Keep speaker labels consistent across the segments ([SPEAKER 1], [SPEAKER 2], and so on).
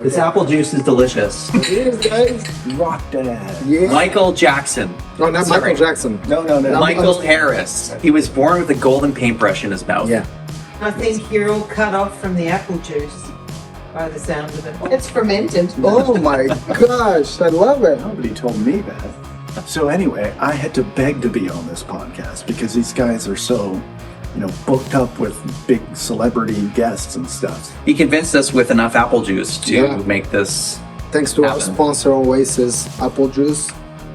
[SPEAKER 1] This apple juice is delicious.
[SPEAKER 2] It is, guys.
[SPEAKER 3] Rock Dad.
[SPEAKER 2] Yeah.
[SPEAKER 1] Michael Jackson.
[SPEAKER 2] Oh, not Michael Jackson.
[SPEAKER 3] No.
[SPEAKER 1] Michael Harris. He was born with a golden paintbrush in his mouth.
[SPEAKER 2] Yeah.
[SPEAKER 4] I think you're all cut off from the apple juice by the sound of it. It's fermented.
[SPEAKER 2] Oh my gosh, I love it.
[SPEAKER 3] Nobody told me that. So anyway, I had to beg to be on this podcast because these guys are so, booked up with big celebrity guests and stuff.
[SPEAKER 1] He convinced us with enough apple juice to
[SPEAKER 2] Yeah.
[SPEAKER 1] make this
[SPEAKER 2] Thanks to our
[SPEAKER 1] happen.
[SPEAKER 2] sponsor Oasis Apple Juice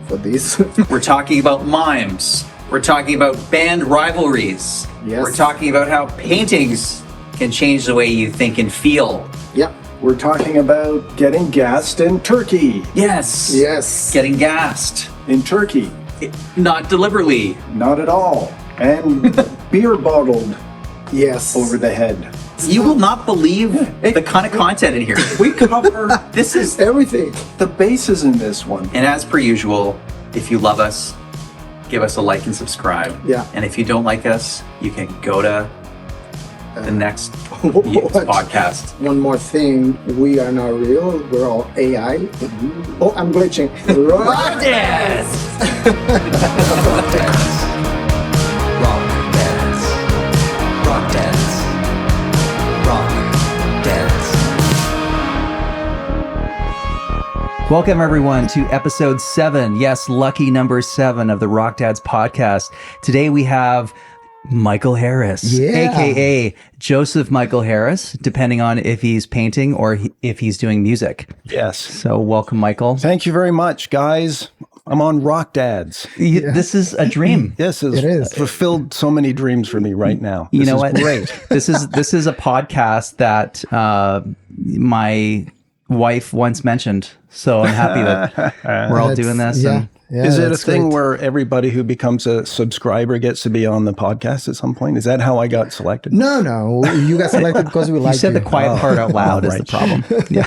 [SPEAKER 2] for this.
[SPEAKER 1] We're talking about mimes. We're talking about band rivalries.
[SPEAKER 2] Yes.
[SPEAKER 1] We're talking about how paintings can change the way you think and feel.
[SPEAKER 2] Yeah.
[SPEAKER 3] We're talking about getting gassed in Turkey.
[SPEAKER 1] Yes.
[SPEAKER 2] Yes.
[SPEAKER 1] Getting gassed.
[SPEAKER 3] In Turkey.
[SPEAKER 1] Not deliberately.
[SPEAKER 3] Not at all. And beer bottled
[SPEAKER 2] Yes.
[SPEAKER 3] over the head.
[SPEAKER 1] You will not believe the kind of content in here.
[SPEAKER 3] We cover
[SPEAKER 1] This is,
[SPEAKER 2] Everything.
[SPEAKER 3] the bases in this one.
[SPEAKER 1] and as per usual, if you love us, give us a like and subscribe.
[SPEAKER 2] Yeah.
[SPEAKER 1] And if you don't like us, you can go to the next
[SPEAKER 2] What?
[SPEAKER 1] podcast.
[SPEAKER 2] One more thing, we are not real. We're all AI. Oh, I'm glitching. Rock
[SPEAKER 1] Yes!
[SPEAKER 5] Rock dance. Rock dance. Rock dance. Rock dance.
[SPEAKER 6] Welcome, everyone, to episode 7. Yes, lucky number 7 of the Rock Dads podcast. Today we have Michael Harris,
[SPEAKER 2] Yeah.
[SPEAKER 6] aka Joseph Michael Harris, depending on if he's painting or if he's doing music.
[SPEAKER 3] Yes.
[SPEAKER 6] So, welcome, Michael.
[SPEAKER 3] Thank you very much, guys. I'm on Rock Dads.
[SPEAKER 6] This is a dream.
[SPEAKER 3] This
[SPEAKER 2] It is.
[SPEAKER 3] fulfilled so many dreams for me right now.
[SPEAKER 6] You
[SPEAKER 3] This
[SPEAKER 6] know
[SPEAKER 3] is
[SPEAKER 6] what?
[SPEAKER 3] Great.
[SPEAKER 6] This is a podcast that my wife once mentioned. So I'm happy that we're all doing this.
[SPEAKER 2] Yeah.
[SPEAKER 6] And
[SPEAKER 2] Yeah,
[SPEAKER 3] Is it a
[SPEAKER 2] that's
[SPEAKER 3] thing
[SPEAKER 2] great.
[SPEAKER 3] where everybody who becomes a subscriber gets to be on the podcast at some point? Is that how I got selected?
[SPEAKER 2] No. You got selected because we
[SPEAKER 6] you
[SPEAKER 2] like
[SPEAKER 6] said the quiet part out loud is the
[SPEAKER 3] right.
[SPEAKER 6] problem. Yeah.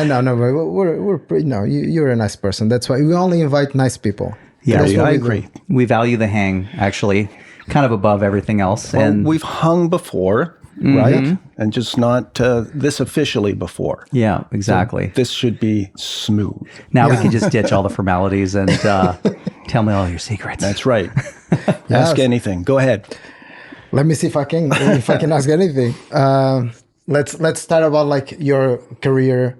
[SPEAKER 2] No, we're pretty, no. You're a nice person. That's why we only invite nice people.
[SPEAKER 6] Yeah,
[SPEAKER 2] That's what
[SPEAKER 3] I
[SPEAKER 2] we do.
[SPEAKER 3] agree.
[SPEAKER 6] We value the hang, actually, kind of above everything else.
[SPEAKER 3] Well,
[SPEAKER 6] and
[SPEAKER 3] we've hung before, right? And just not this officially before.
[SPEAKER 6] yeah, exactly.
[SPEAKER 3] This should be smooth.
[SPEAKER 6] Now we can just ditch all the formalities and tell me all your secrets.
[SPEAKER 3] That's right. Ask anything. Go ahead.
[SPEAKER 2] Let me see if I can ask anything. Let's start about like your career,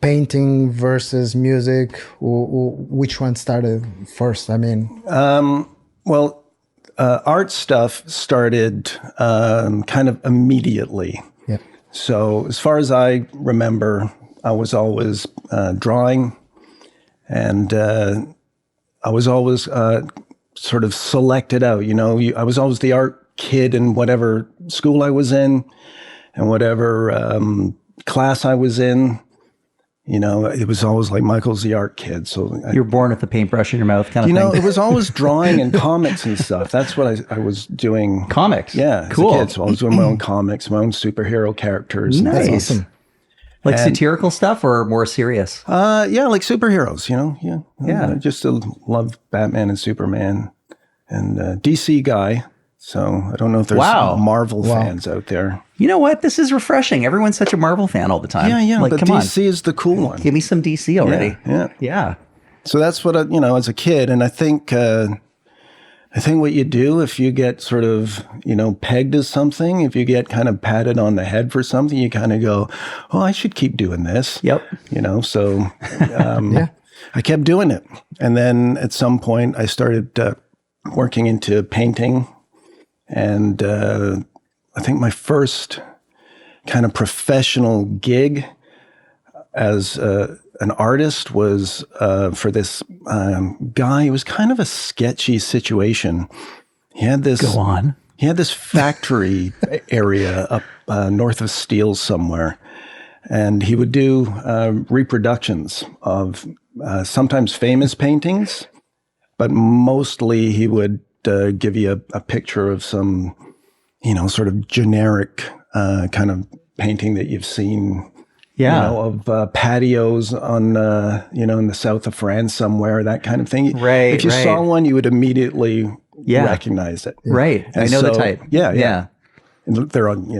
[SPEAKER 2] painting versus music. Which one started first? I mean,
[SPEAKER 3] Art stuff started kind of immediately.
[SPEAKER 2] yeah,
[SPEAKER 3] So as far as I remember, I was always drawing, and I was always sort of selected out. I was always the art kid in whatever school I was in, and whatever class I was in. It was always like Michael's the art kid. So
[SPEAKER 6] You're born with a paintbrush in your mouth, kind of thing.
[SPEAKER 3] it was always drawing and comics and stuff. That's what I was doing.
[SPEAKER 6] Comics.
[SPEAKER 3] Yeah,
[SPEAKER 6] Cool.
[SPEAKER 3] as a kid. So I was doing my own comics, my own superhero characters. and
[SPEAKER 6] Nice.
[SPEAKER 3] things.
[SPEAKER 2] awesome.
[SPEAKER 6] Like satirical stuff or more serious?
[SPEAKER 3] Yeah, like superheroes, Yeah.
[SPEAKER 6] Yeah.
[SPEAKER 3] I just love Batman and Superman and DC guy. So I don't know if there's
[SPEAKER 6] Wow.
[SPEAKER 3] Marvel fans out there.
[SPEAKER 6] You know what? This is refreshing. Everyone's such a Marvel fan all the time.
[SPEAKER 3] Yeah,
[SPEAKER 6] Like,
[SPEAKER 3] but
[SPEAKER 6] come
[SPEAKER 3] DC is the cool one.
[SPEAKER 6] on. Give me some DC already.
[SPEAKER 3] Yeah.
[SPEAKER 6] Yeah.
[SPEAKER 3] So that's what as a kid, and I think what you do if you get sort of pegged as something, if you get kind of patted on the head for something, you kind of go, "Oh, I should keep doing this."
[SPEAKER 6] Yep.
[SPEAKER 3] So I kept doing it, and then at some point I started working into painting, and I think my first kind of professional gig as an artist was for this guy. It was kind of a sketchy situation. He had this.
[SPEAKER 6] Go on.
[SPEAKER 3] He had this factory area up north of Steele somewhere, and he would do reproductions of sometimes famous paintings, but mostly he would give you a picture of some, sort of generic kind of painting that you've seen.
[SPEAKER 6] Yeah.
[SPEAKER 3] Of patios on, in the south of France somewhere, that kind of thing.
[SPEAKER 6] Right,
[SPEAKER 3] If you
[SPEAKER 6] right.
[SPEAKER 3] saw one, you would immediately recognize it.
[SPEAKER 6] Right. I
[SPEAKER 3] And
[SPEAKER 6] know the
[SPEAKER 3] so-
[SPEAKER 6] type.
[SPEAKER 3] Yeah. And they're on,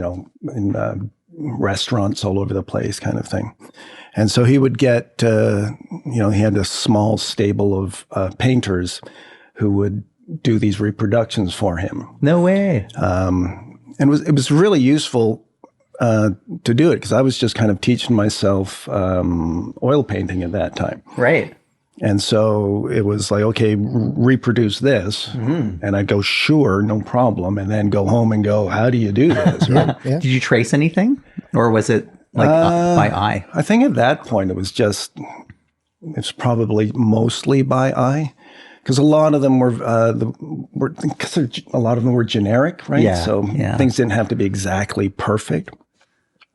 [SPEAKER 3] in restaurants all over the place kind of thing. And so he would get, he had a small stable of painters who would do these reproductions for him.
[SPEAKER 6] No way.
[SPEAKER 3] And it was really useful to do it because I was just kind of teaching myself oil painting at that time.
[SPEAKER 6] Right.
[SPEAKER 3] And so it was like, okay, reproduce this. And I'd go, sure, no problem. And then go home and go, how do you do this? Right?
[SPEAKER 2] Yeah.
[SPEAKER 6] Did you trace anything, or was it like by eye?
[SPEAKER 3] I think at that point it's probably mostly by eye. Because a lot of them were generic, right?
[SPEAKER 6] Yeah,
[SPEAKER 3] So
[SPEAKER 6] yeah.
[SPEAKER 3] things didn't have to be exactly perfect,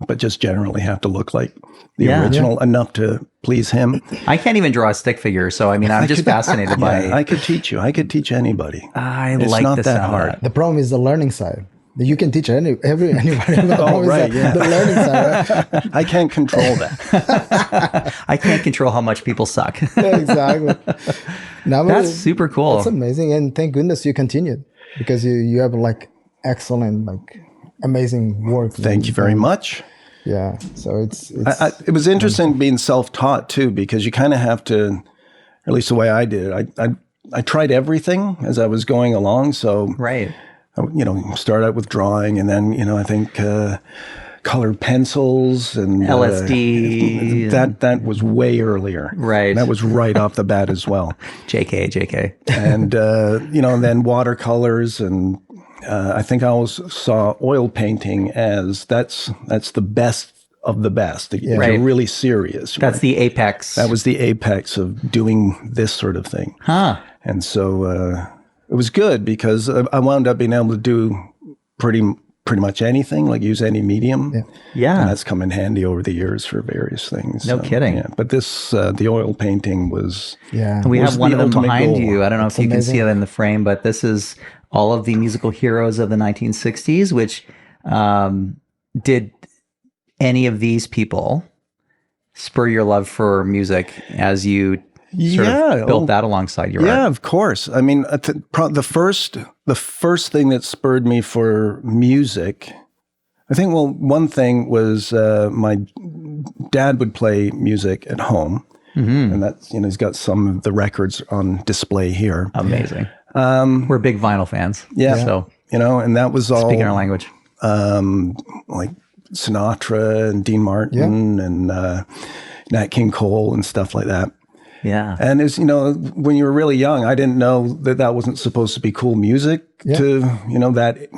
[SPEAKER 3] but just generally have to look like the
[SPEAKER 6] Yeah.
[SPEAKER 3] original enough to please him.
[SPEAKER 6] I can't even draw a stick figure, so I mean, I'm just fascinated by.
[SPEAKER 3] I could teach you. I could teach anybody.
[SPEAKER 6] It's
[SPEAKER 3] like
[SPEAKER 6] not
[SPEAKER 3] the
[SPEAKER 6] that
[SPEAKER 3] sound of
[SPEAKER 6] hard.
[SPEAKER 3] that.
[SPEAKER 2] The problem is the learning side. You can teach anybody. The problem is
[SPEAKER 3] right, yeah.
[SPEAKER 2] the learning side. Right?
[SPEAKER 3] I can't control that.
[SPEAKER 6] I can't control how much people suck.
[SPEAKER 2] Yeah, exactly. No, but
[SPEAKER 6] That's super cool.
[SPEAKER 2] That's amazing, and thank goodness you continued because you have like excellent, like amazing work.
[SPEAKER 3] Thank you very much.
[SPEAKER 2] Yeah, so it's
[SPEAKER 3] It was interesting being self-taught too, because you kind of have to, at least the way I did it. I tried everything as I was going along. So
[SPEAKER 6] Right.
[SPEAKER 3] Start out with drawing, and then I think colored pencils and
[SPEAKER 6] LSD.
[SPEAKER 3] That was way earlier.
[SPEAKER 6] Right.
[SPEAKER 3] That was right off the bat as well.
[SPEAKER 6] JK.
[SPEAKER 3] And then watercolors, and I think I always saw oil painting as that's the best of the best. If
[SPEAKER 6] Right.
[SPEAKER 3] you're really serious.
[SPEAKER 6] That's
[SPEAKER 3] right?
[SPEAKER 6] the apex.
[SPEAKER 3] That was the apex of doing this sort of thing.
[SPEAKER 6] Huh.
[SPEAKER 3] And so it was good because I wound up being able to do pretty much anything, like use any medium.
[SPEAKER 6] Yeah.
[SPEAKER 3] And that's come in handy over the years for various things.
[SPEAKER 6] No kidding.
[SPEAKER 3] Yeah. But this, the oil painting was...
[SPEAKER 2] yeah.
[SPEAKER 6] We
[SPEAKER 3] was
[SPEAKER 6] have one
[SPEAKER 3] the
[SPEAKER 6] of them
[SPEAKER 3] ultimate
[SPEAKER 6] behind
[SPEAKER 3] goal.
[SPEAKER 6] you. I don't know if you can see
[SPEAKER 2] amazing.
[SPEAKER 6] it in the frame, but this is all of the musical heroes of the 1960s, which did any of these people spur your love for music as you sort of built that alongside your
[SPEAKER 3] Yeah,
[SPEAKER 6] art?
[SPEAKER 3] of course. I mean, the first thing that spurred me for music, I think, well, one thing was my dad would play music at home. And that's, he's got some of the records on display here.
[SPEAKER 6] Amazing. We're big vinyl fans.
[SPEAKER 3] Yeah.
[SPEAKER 6] So
[SPEAKER 3] And that was all
[SPEAKER 6] speaking our language.
[SPEAKER 3] like Sinatra and Dean Martin and Nat King Cole and stuff like that.
[SPEAKER 6] Yeah.
[SPEAKER 3] And as when you were really young, I didn't know that wasn't supposed to be cool music to, that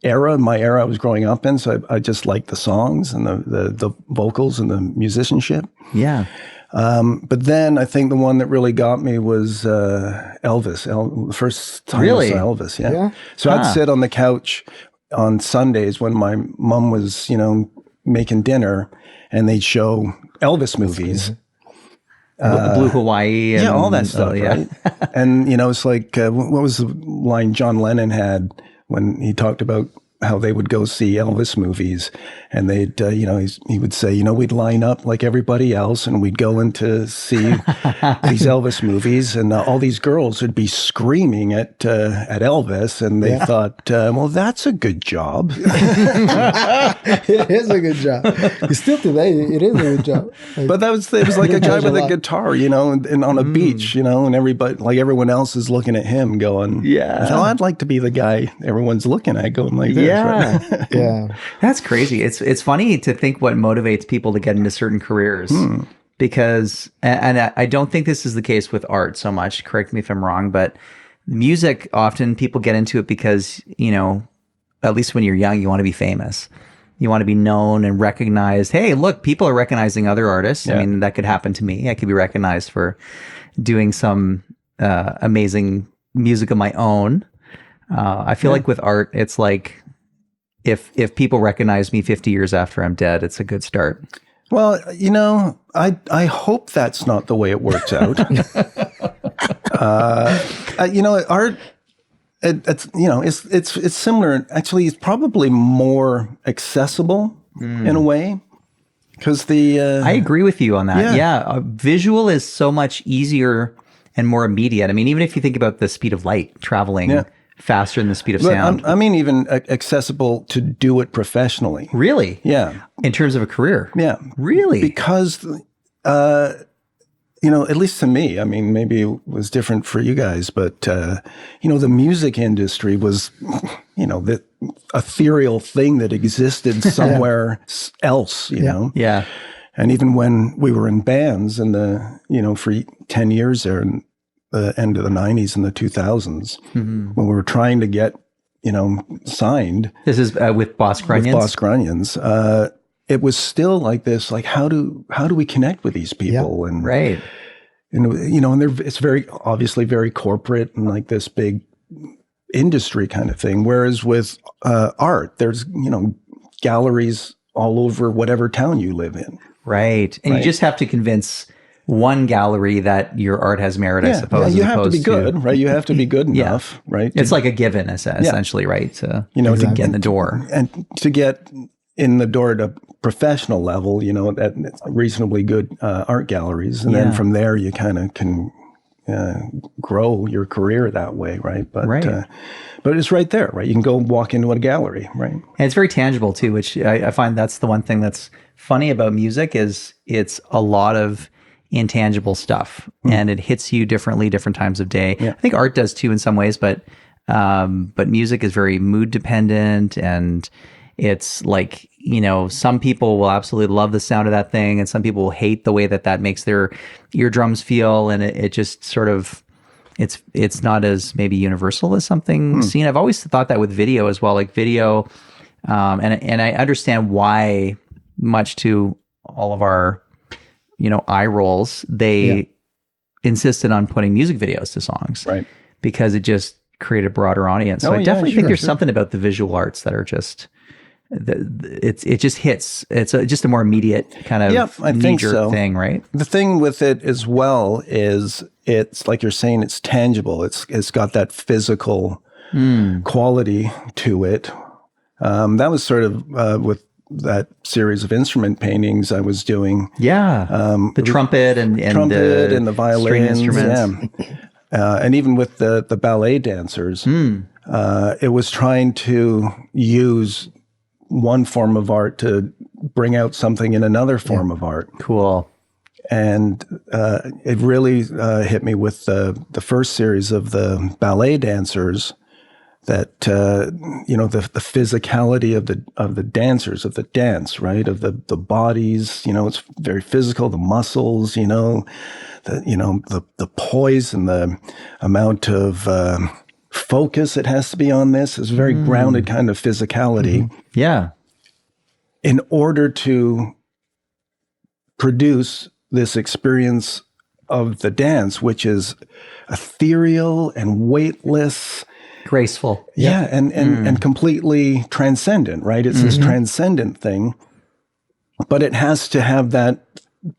[SPEAKER 3] era, my era I was growing up in. So I just liked the songs and the vocals and the musicianship.
[SPEAKER 6] Yeah.
[SPEAKER 3] But then I think the one that really got me was Elvis. The first time
[SPEAKER 6] Really?
[SPEAKER 3] I saw Elvis, yeah.
[SPEAKER 2] Yeah?
[SPEAKER 3] So I'd sit on the couch on Sundays when my mom was, making dinner, and they'd show Elvis movies.
[SPEAKER 6] Blue Hawaii. And,
[SPEAKER 3] All that stuff,
[SPEAKER 6] yeah.
[SPEAKER 3] right? And, it's like, what was the line John Lennon had when he talked about how they would go see Elvis movies, and they'd, he would say, we'd line up like everybody else, and we'd go in to see these Elvis movies, and all these girls would be screaming at Elvis, and they thought, well, that's a good job.
[SPEAKER 2] It is a good job. Still today, it is a good job. Like,
[SPEAKER 3] But it was like a guy
[SPEAKER 2] There's a
[SPEAKER 3] with a
[SPEAKER 2] lot.
[SPEAKER 3] guitar, and on a beach, and everybody, like everyone else is looking at him going,
[SPEAKER 6] Yeah.
[SPEAKER 3] so I'd like to be the guy everyone's looking at going like this.
[SPEAKER 6] Yeah.
[SPEAKER 3] Right?
[SPEAKER 2] yeah.
[SPEAKER 6] That's crazy. It's funny to think what motivates people to get into certain careers because, and I don't think this is the case with art so much. Correct me if I'm wrong, but music, often people get into it because, at least when you're young, you want to be famous. You want to be known and recognized. Hey, look, people are recognizing other artists.
[SPEAKER 3] Yeah.
[SPEAKER 6] I mean, that could happen to me. I could be recognized for doing some amazing music of my own. I feel like with art, it's like, if people recognize me 50 years after I'm dead, it's a good start.
[SPEAKER 3] Well, I hope that's not the way it works out. Art, it's similar. Actually, it's probably more accessible in a way because
[SPEAKER 6] I agree with you on that.
[SPEAKER 3] Yeah.
[SPEAKER 6] Visual is so much easier and more immediate. I mean, even if you think about the speed of light traveling faster than the speed of
[SPEAKER 3] But
[SPEAKER 6] sound.
[SPEAKER 3] I mean, even accessible to do it professionally.
[SPEAKER 6] Really?
[SPEAKER 3] Yeah.
[SPEAKER 6] In terms of a career?
[SPEAKER 3] Yeah.
[SPEAKER 6] Really?
[SPEAKER 3] Because, at least to me, I mean, maybe it was different for you guys, but, the music industry was, the ethereal thing that existed somewhere else, you know?
[SPEAKER 6] Yeah.
[SPEAKER 3] And even when we were in bands for 10 years there in the end of the 90s and the 2000s, when we were trying to get, signed.
[SPEAKER 6] This is with Boss Grunions?
[SPEAKER 3] With Boss Grunions. It was still like this, like, how do we connect with these people? And
[SPEAKER 6] right.
[SPEAKER 3] And it's very obviously very corporate and like this big industry kind of thing. Whereas with art, there's, galleries all over whatever town you live in.
[SPEAKER 6] Right. And you just have to convince one gallery that your art has merit, I suppose.
[SPEAKER 3] Yeah, you have to be good, right? You have to be good enough, right?
[SPEAKER 6] It's like a given, essentially, right? To, to get in the door.
[SPEAKER 3] And to get in the door at a professional level, at reasonably good art galleries. And then from there, you kind of can grow your career that way, right? But it's right there, right? You can go walk into a gallery, right?
[SPEAKER 6] And it's very tangible too, which I find that's the one thing that's funny about music is it's a lot of intangible stuff and it hits you differently different times of day. I think art does too in some ways, but music is very mood dependent, and it's like, some people will absolutely love the sound of that thing, and some people will hate the way that makes their eardrums feel, and it just sort of it's not as maybe universal as something seen. I've always thought that with video as well, like video, and I understand why, much to all of our eye rolls, they insisted on putting music videos to songs,
[SPEAKER 3] right? Because
[SPEAKER 6] it just created a broader audience. So I definitely think there's something about the visual arts that are just it just hits. It's just a more immediate kind of knee-jerk thing, right?
[SPEAKER 3] The thing with it as well is it's like you're saying, it's tangible. It's got that physical quality to it. That was sort of with that series of instrument paintings I was doing.
[SPEAKER 6] The trumpet and
[SPEAKER 3] the violins,
[SPEAKER 6] string instruments.
[SPEAKER 3] And even with the ballet dancers, it was trying to use one form of art to bring out something in another form of art.
[SPEAKER 6] Cool.
[SPEAKER 3] And it really hit me with the first series of the ballet dancers, that the physicality of the dancers, of the dance, right, of the bodies. It's very physical. The muscles, the poise and the amount of focus it has to be on this is very grounded kind of physicality.
[SPEAKER 6] Yeah.
[SPEAKER 3] In order to produce this experience of the dance, which is ethereal and weightless,
[SPEAKER 6] graceful.
[SPEAKER 3] Yeah, and completely transcendent, right? It's this transcendent thing, but it has to have that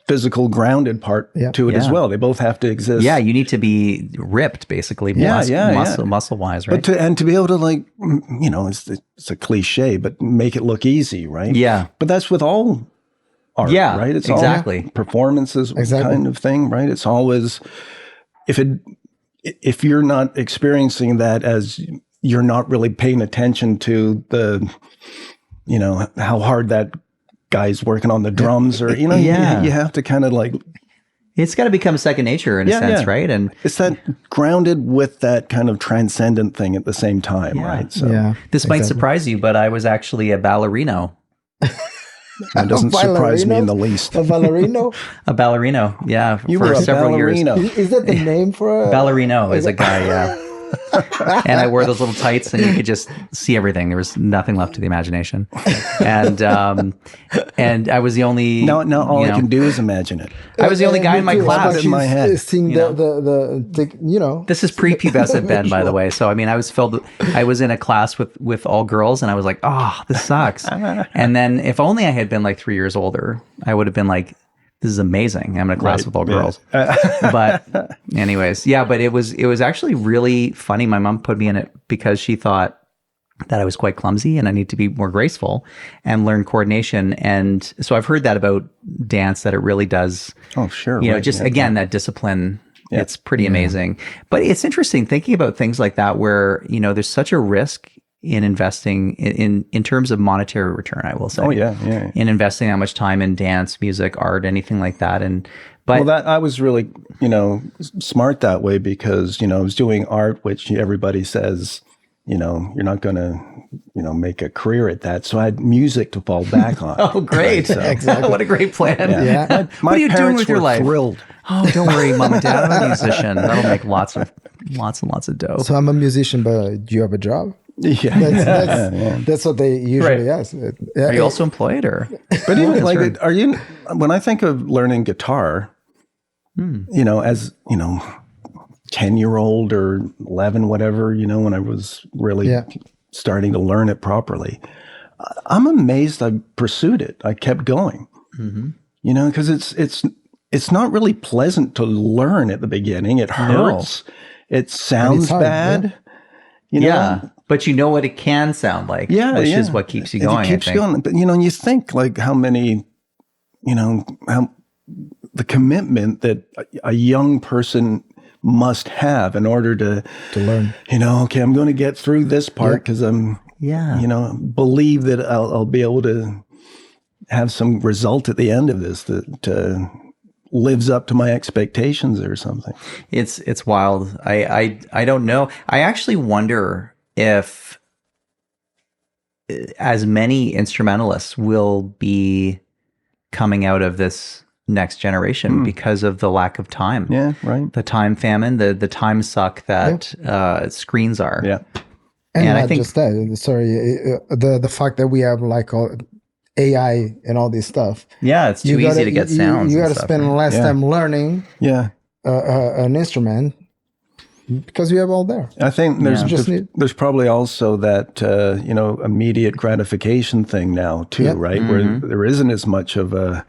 [SPEAKER 3] physical grounded part to it as well. They both have to exist.
[SPEAKER 6] Yeah, you need to be ripped, basically, muscle wise, right?
[SPEAKER 3] But to be able to it's a cliche, but make it look easy, right?
[SPEAKER 6] Yeah.
[SPEAKER 3] But that's with all art, right? It's
[SPEAKER 6] exactly.
[SPEAKER 3] all performances kind of thing, right? It's always, if you're not experiencing that, as you're not really paying attention to the, how hard that guy's working on the drums, or you have to kind of like,
[SPEAKER 6] it's got to become second nature in a sense, right? And
[SPEAKER 3] it's that grounded with that kind of transcendent thing at the same time, right? So
[SPEAKER 6] this might surprise you, but I was actually a ballerino.
[SPEAKER 3] That doesn't surprise me in the least.
[SPEAKER 2] A ballerino?
[SPEAKER 6] A ballerino, yeah.
[SPEAKER 3] You
[SPEAKER 6] for
[SPEAKER 3] were a
[SPEAKER 6] several
[SPEAKER 3] ballerino.
[SPEAKER 6] years.
[SPEAKER 2] Is that the name for a...
[SPEAKER 6] Ballerino is a guy, yeah. And I wore those little tights, and you could just see everything. There was nothing left to the imagination. And I was the only...
[SPEAKER 3] Now all I can do is imagine it.
[SPEAKER 6] I was the only guy in my class.
[SPEAKER 3] In my head.
[SPEAKER 2] Seeing
[SPEAKER 6] This is pre-pubescent Ben, by the way. So, I mean, I was in a class with all girls, and I was like, oh, this sucks. And then if only I had been like 3 years older, I would have been like, this is amazing. I'm in a class with all girls. But anyways, but it was actually really funny. My mom put me in it because she thought that I was quite clumsy and I need to be more graceful and learn coordination. And so I've heard that about dance, that it really does.
[SPEAKER 3] Oh, sure.
[SPEAKER 6] Again, that discipline It's pretty amazing. But it's interesting thinking about things like that where, you know, there's such a risk in investing in terms of monetary return, I will say.
[SPEAKER 3] Oh yeah.
[SPEAKER 6] In investing that much time in dance, music, art, anything like that. But
[SPEAKER 3] that I was really, you know, smart that way because, you know, I was doing art, which everybody says, you know, you're not going to, you know, make a career at that. So I had music to fall back on.
[SPEAKER 6] oh, great.
[SPEAKER 3] So,
[SPEAKER 2] Exactly.
[SPEAKER 6] What a great plan.
[SPEAKER 2] Yeah.
[SPEAKER 3] my
[SPEAKER 6] What are you doing
[SPEAKER 3] parents
[SPEAKER 6] with your
[SPEAKER 3] were
[SPEAKER 6] life?
[SPEAKER 3] thrilled.
[SPEAKER 6] Oh, don't worry, mom and dad. I'm a musician. That'll make lots and lots of dough.
[SPEAKER 2] So I'm a musician, but do you have a job?
[SPEAKER 3] Yeah.
[SPEAKER 2] That's what they usually ask.
[SPEAKER 6] Are you also employed or?
[SPEAKER 3] But even like, are you, when I think of learning guitar, you know, as, you know, 10-year-old or 11, whatever, you know, when I was really starting to learn it properly, I'm amazed I pursued it. I kept going, you know, because it's not really pleasant to learn at the beginning. It hurts. It sounds
[SPEAKER 2] hard,
[SPEAKER 3] bad. You know?
[SPEAKER 6] But you know what it can sound like, which is what keeps you going.
[SPEAKER 3] It keeps
[SPEAKER 6] I think.
[SPEAKER 3] going. But, you know, and you think like how many, you know, how the commitment that a young person must have in order to
[SPEAKER 2] learn.
[SPEAKER 3] You know, okay, I'm going to get through this part because I'm, you know, believe that I'll be able to have some result at the end of this that lives up to my expectations or something.
[SPEAKER 6] It's wild. I don't know. I actually wonder if as many instrumentalists will be coming out of this next generation because of the lack of time.
[SPEAKER 3] Yeah, right.
[SPEAKER 6] The time famine, the time suck that screens are.
[SPEAKER 3] Yeah.
[SPEAKER 2] And
[SPEAKER 6] I
[SPEAKER 2] not
[SPEAKER 6] think-
[SPEAKER 2] just that. Sorry, the fact that we have like all AI and all this stuff.
[SPEAKER 6] Yeah, it's too easy to get sounds.
[SPEAKER 2] You
[SPEAKER 6] and
[SPEAKER 2] got to
[SPEAKER 6] stuff,
[SPEAKER 2] spend
[SPEAKER 6] right?
[SPEAKER 2] less time learning
[SPEAKER 3] Yeah.
[SPEAKER 2] an instrument because you have all there.
[SPEAKER 3] I think
[SPEAKER 2] Yeah.
[SPEAKER 3] there's probably also that, you know, immediate gratification thing now too,
[SPEAKER 2] Yep.
[SPEAKER 3] right? Where there isn't as much of a,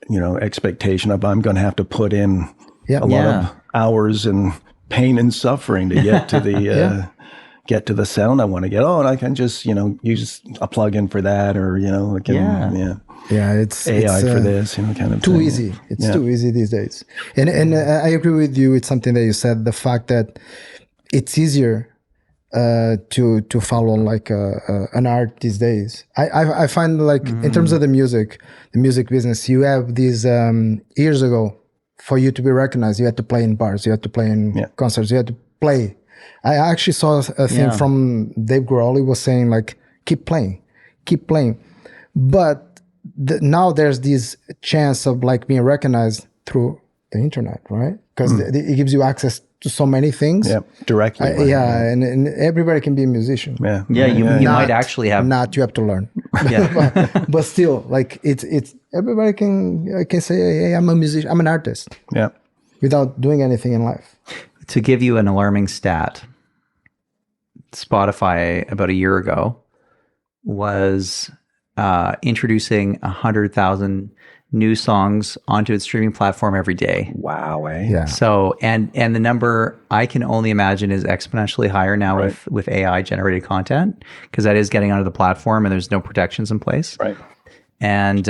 [SPEAKER 3] you know, expectation of I'm going to have to put in a lot of hours and pain and suffering to get to the get to the sound I want to get. Oh, and I can just, you know, use a plug-in for that, or you know, I can,
[SPEAKER 2] It's
[SPEAKER 3] AI for this, you know, kind of
[SPEAKER 2] too
[SPEAKER 3] thing.
[SPEAKER 2] easy. It's too easy these days. And I agree with you. It's something that you said. The fact that it's easier to follow like an art these days. I find like in terms of the music business, you have these years ago for you to be recognized, you had to play in bars, you had to play in concerts, you had to play. I actually saw a thing from Dave Grohl. He was saying like, keep playing. But now there's this chance of like being recognized through the internet, right? Because it gives you access to so many things.
[SPEAKER 3] Yeah, directly. right,
[SPEAKER 2] and everybody can be a musician.
[SPEAKER 6] You might actually have.
[SPEAKER 2] Not you have to learn.
[SPEAKER 6] Yeah.
[SPEAKER 2] but still, like it's everybody can say, hey, I'm a musician, I'm an artist.
[SPEAKER 3] Yeah.
[SPEAKER 2] Without doing anything in life.
[SPEAKER 6] To give you an alarming stat, Spotify about a year ago was introducing 100,000 new songs onto its streaming platform every day.
[SPEAKER 3] Wow.
[SPEAKER 2] Yeah.
[SPEAKER 6] So and the number I can only imagine is exponentially higher now with AI generated content, because that is getting onto the platform and there's no protections in place.
[SPEAKER 3] Right.
[SPEAKER 6] And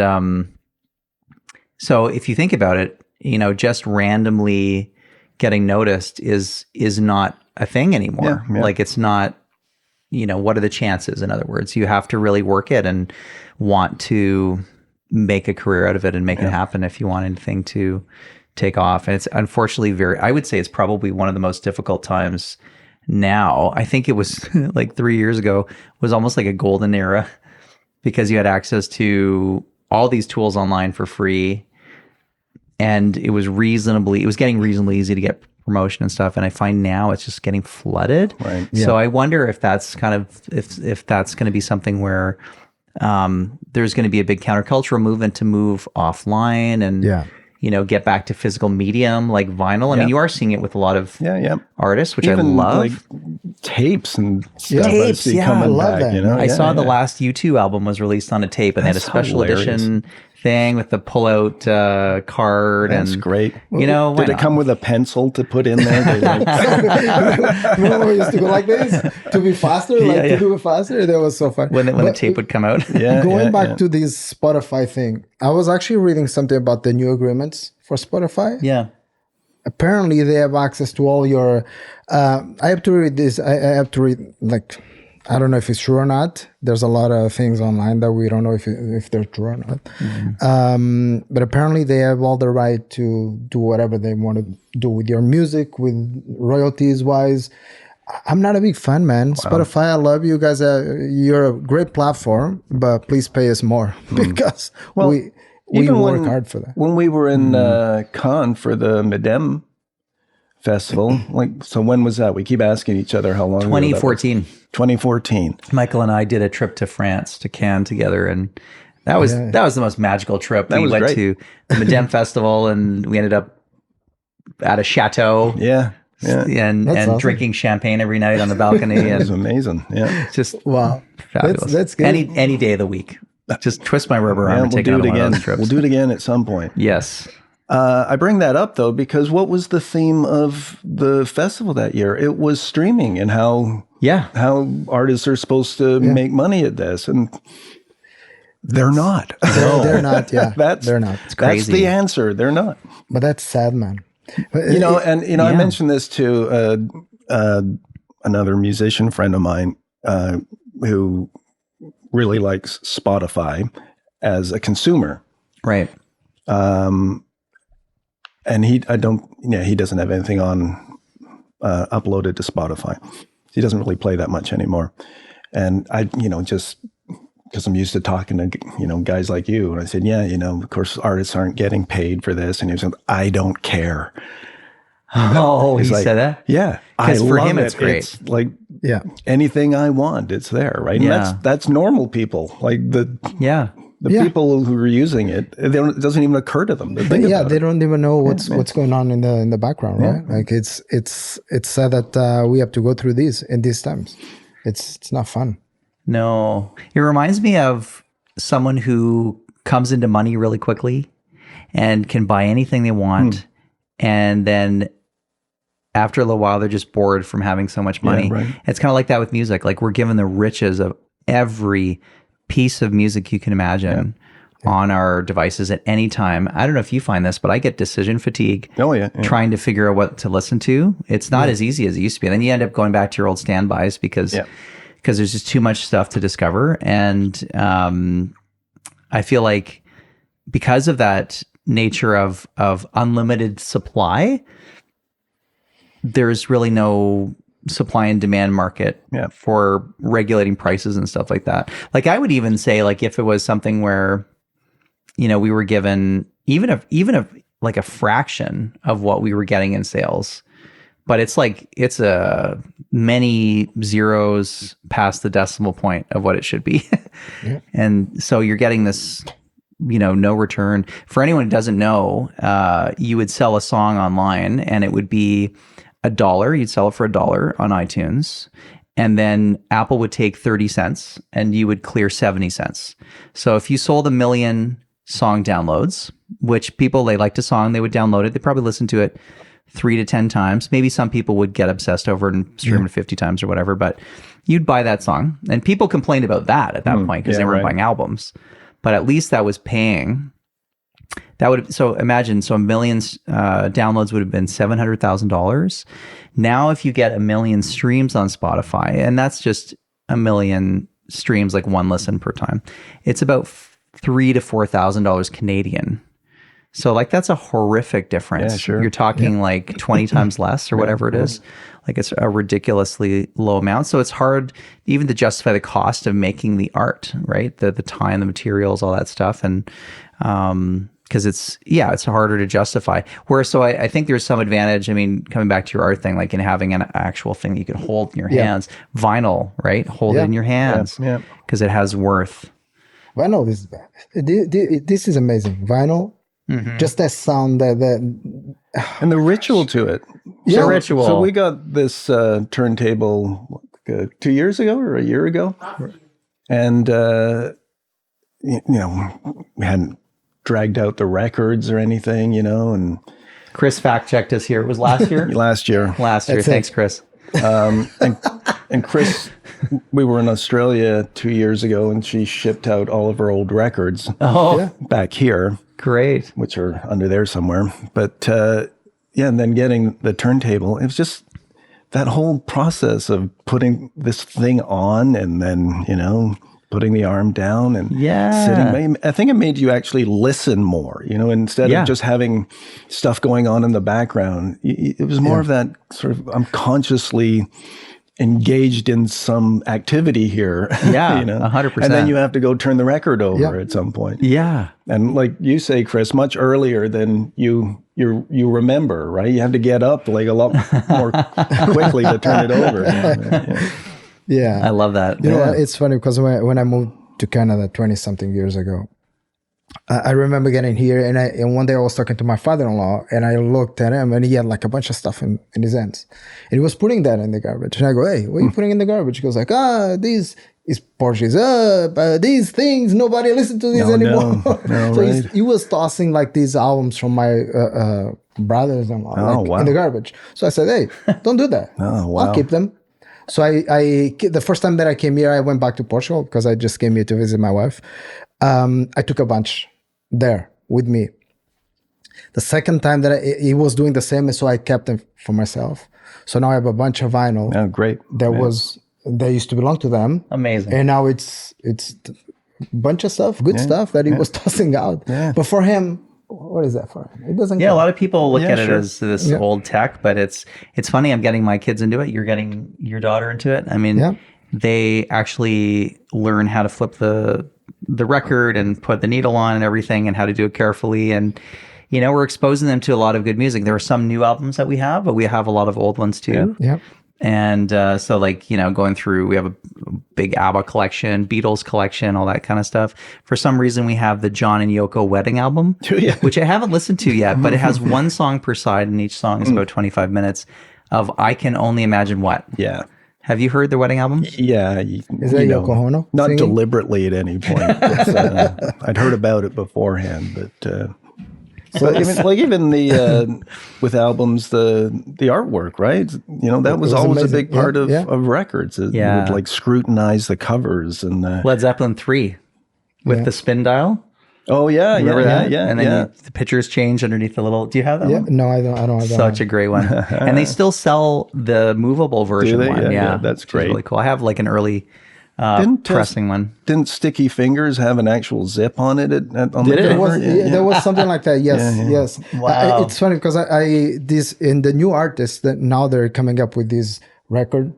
[SPEAKER 6] so if you think about it, you know, just randomly getting noticed is not a thing anymore.
[SPEAKER 3] Yeah.
[SPEAKER 6] Like it's not, you know, what are the chances? In other words, you have to really work it and want to make a career out of it and make it happen if you want anything to take off. And it's unfortunately I would say it's probably one of the most difficult times now. I think it was like 3 years ago was almost like a golden era because you had access to all these tools online for free. And it was getting reasonably easy to get promotion and stuff. And I find now it's just getting flooded.
[SPEAKER 3] Right.
[SPEAKER 6] So I wonder if that's kind of, if that's going to be something where there's going to be a big countercultural movement to move offline and, you know, get back to physical medium like vinyl. I mean, you are seeing it with a lot of artists, which
[SPEAKER 3] Even
[SPEAKER 6] I love.
[SPEAKER 3] like tapes and stuff.
[SPEAKER 2] Tapes,
[SPEAKER 3] I see coming
[SPEAKER 2] I love
[SPEAKER 3] back,
[SPEAKER 2] that.
[SPEAKER 3] you know?
[SPEAKER 6] I saw the last U2 album was released on a tape, and they had a
[SPEAKER 3] That's
[SPEAKER 6] special
[SPEAKER 3] hilarious.
[SPEAKER 6] edition thing with the pull-out card.
[SPEAKER 3] That's
[SPEAKER 6] and
[SPEAKER 3] great.
[SPEAKER 6] You know, why
[SPEAKER 3] did it
[SPEAKER 6] not?
[SPEAKER 3] come with a pencil to put in there?
[SPEAKER 2] Remember we used to go like this to be faster, to do it faster? That was so fun.
[SPEAKER 6] when the tape would come out?
[SPEAKER 2] Going back to this Spotify thing, I was actually reading something about the new agreements for Spotify.
[SPEAKER 6] Yeah.
[SPEAKER 2] apparently they have access to all your. I have to read this. I have to read like. I don't know if it's true or not. There's a lot of things online that we don't know if they're true or not. But apparently they have all the right to do whatever they want to do with your music, with royalties wise. I'm not a big fan, man. Wow. Spotify, I love you guys. You're a great platform, but please pay us more because we work hard for that.
[SPEAKER 3] When we were in Cannes for the Medem Festival, so when was that? We keep asking each other how long.
[SPEAKER 6] 2014.
[SPEAKER 3] 2014.
[SPEAKER 6] Michael and I did a trip to France, to Cannes together, and that was the most magical trip. We went to the Medem Festival, and we ended up at a chateau. And awesome. Drinking champagne every night on the balcony.
[SPEAKER 3] It was amazing. Yeah,
[SPEAKER 6] just
[SPEAKER 2] wow,
[SPEAKER 6] fabulous.
[SPEAKER 2] That's good.
[SPEAKER 6] Any day of the week. Just twist my rubber arm and take it on one of those trips.
[SPEAKER 3] We'll do it again at some point.
[SPEAKER 6] Yes.
[SPEAKER 3] I bring that up though because what was the theme of the festival that year? It was streaming and how artists are supposed to make money at this, and they're not.
[SPEAKER 2] They're not. Yeah, they're not.
[SPEAKER 6] It's crazy.
[SPEAKER 3] That's the answer. They're not.
[SPEAKER 2] But that's sad, man.
[SPEAKER 3] I mentioned this to another musician friend of mine who really likes Spotify as a consumer,
[SPEAKER 6] right?
[SPEAKER 3] And he doesn't have anything on uploaded to Spotify. He doesn't really play that much anymore. And I, just because I'm used to talking to, guys like you. And I said, of course, artists aren't getting paid for this. And he said, I don't care.
[SPEAKER 6] Oh, he
[SPEAKER 3] like,
[SPEAKER 6] said that?
[SPEAKER 3] Yeah.
[SPEAKER 6] Because for him,
[SPEAKER 3] it.
[SPEAKER 6] it's great.
[SPEAKER 3] It's like, anything I want, it's there, right? And that's normal people. Like the people who are using it, it doesn't even occur to them. They
[SPEAKER 2] don't even know what's going on in the background, right? Like it's sad that we have to go through these in these times. It's not fun.
[SPEAKER 6] No, it reminds me of someone who comes into money really quickly and can buy anything they want, and then after a little while they're just bored from having so much money.
[SPEAKER 3] Yeah, right.
[SPEAKER 6] It's kind of like that with music. Like we're given the riches of every piece of music you can imagine on our devices at any time. I don't know if you find this, but I get decision fatigue. Trying to figure out what to listen to. It's not as easy as it used to be. And then you end up going back to your old standbys because there's just too much stuff to discover. And I feel like because of that nature of unlimited supply, there's really no supply and demand market for regulating prices and stuff like that. Like I would even say, like if it was something where, we were given even if like a fraction of what we were getting in sales, but it's a many zeros past the decimal point of what it should be. And so you're getting this, no return. For anyone who doesn't know, you would sell a song online and it would be $1. You'd sell it for $1 on iTunes. And then Apple would take 30 cents and you would clear 70 cents. So if you sold 1 million song downloads, which people, they liked a song, they would download it. They probably listened to it 3 to 10 times. Maybe some people would get obsessed over it and stream it 50 times or whatever, but you'd buy that song. And people complained about that at that point because they weren't buying albums. But at least that was paying. Imagine 1 million downloads would have been $700,000. Now, if you get 1 million streams on Spotify, and that's just 1 million streams, like one listen per time, it's about $3,000 to $4,000 Canadian. So like that's a horrific difference.
[SPEAKER 3] Yeah, sure.
[SPEAKER 6] You're talking like 20 times less or whatever it is. Like it's a ridiculously low amount. So it's hard even to justify the cost of making the art, right? The time, the materials, all that stuff. And because it's harder to justify. So I think there's some advantage. I mean, coming back to your art thing, like in having an actual thing that you can hold in your hands. Vinyl, right? Hold it in your hands because it has worth.
[SPEAKER 2] Vinyl is bad. This is amazing. Vinyl. Just that sound, and
[SPEAKER 3] the ritual to it.
[SPEAKER 6] The ritual.
[SPEAKER 3] So we got this turntable 2 years ago or a year ago, and we hadn't dragged out the records or anything, and
[SPEAKER 6] Chris fact checked us here. It was last year.
[SPEAKER 3] Last year.
[SPEAKER 6] Thanks, Chris.
[SPEAKER 3] And Chris, we were in Australia 2 years ago, and she shipped out all of her old records back here.
[SPEAKER 6] Great.
[SPEAKER 3] Which are under there somewhere. But and then getting the turntable. It was just that whole process of putting this thing on and then, putting the arm down and sitting. I think it made you actually listen more, instead of just having stuff going on in the background. It was more of that sort of, I'm consciously engaged in some activity here.
[SPEAKER 6] Yeah, 100%.
[SPEAKER 3] And then you have to go turn the record over at some point.
[SPEAKER 6] Yeah.
[SPEAKER 3] And like you say, Chris, much earlier than you remember, right? You have to get up like a lot more quickly to turn it over.
[SPEAKER 2] Yeah.
[SPEAKER 6] I love that.
[SPEAKER 2] You know, it's funny because when I moved to Canada 20-something years ago, I remember getting here and one day I was talking to my father-in-law and I looked at him and he had like a bunch of stuff in his hands. And he was putting that in the garbage. And I go, hey, what are you putting in the garbage? He goes like, this is Porsche's up, these things, nobody listen to this anymore.
[SPEAKER 3] No,
[SPEAKER 2] So
[SPEAKER 3] right.
[SPEAKER 2] he was tossing like these albums from my brothers-in-law in the garbage. So I said, hey, don't do that.
[SPEAKER 3] Oh, wow.
[SPEAKER 2] I'll keep them. So I the first time that I came here, I went back to Portugal because I just came here to visit my wife. I took a bunch there with me. The second time that he was doing the same, so I kept them for myself. So now I have a bunch of vinyl.
[SPEAKER 3] Oh, great.
[SPEAKER 2] That used to belong to them.
[SPEAKER 6] Amazing.
[SPEAKER 2] And now it's a bunch of stuff, good stuff that he was tossing out. Yeah. But for him, what is that for? It doesn't.
[SPEAKER 6] Yeah,
[SPEAKER 2] count.
[SPEAKER 6] a lot of people look at it
[SPEAKER 3] sure.
[SPEAKER 6] as this old tech, but it's funny. I'm getting my kids into it. You're getting your daughter into it. I mean, they actually learn how to flip the record and put the needle on and everything, and how to do it carefully. And we're exposing them to a lot of good music. There are some new albums that we have, but we have a lot of old ones too.
[SPEAKER 2] Yeah.
[SPEAKER 6] And so going through, we have a big ABBA collection, Beatles collection, all that kind of stuff. For some reason, we have the John and Yoko wedding album, which I haven't listened to yet, but it has one song per side, and each song is about 25 minutes of I Can Only Imagine What.
[SPEAKER 3] Yeah.
[SPEAKER 6] Have you heard the wedding album?
[SPEAKER 3] Yeah.
[SPEAKER 2] Is that Yoko Ono?
[SPEAKER 3] Not
[SPEAKER 2] singing?
[SPEAKER 3] deliberately at any point. I'd heard about it beforehand, but... So even the with albums, the artwork, right? That was always
[SPEAKER 2] amazing.
[SPEAKER 3] a big part of records. You
[SPEAKER 6] Yeah.
[SPEAKER 3] would scrutinize the covers and
[SPEAKER 6] Led Zeppelin 3 with the spin dial.
[SPEAKER 3] Remember that?
[SPEAKER 6] And then the pictures change underneath the little. Do you have that one?
[SPEAKER 2] No, I don't have that.
[SPEAKER 6] Such a great one. And they still sell the movable version
[SPEAKER 3] they?
[SPEAKER 6] one.
[SPEAKER 3] Yeah, that's
[SPEAKER 6] which is
[SPEAKER 3] great.
[SPEAKER 6] really cool. I have an early pressing one.
[SPEAKER 3] Didn't Sticky Fingers have an actual zip on it? On
[SPEAKER 6] Did
[SPEAKER 3] the
[SPEAKER 6] it?
[SPEAKER 3] cover?
[SPEAKER 2] There was something like that. Yes, yes.
[SPEAKER 6] Wow.
[SPEAKER 2] It's funny because this in the new artists that now they're coming up with these records.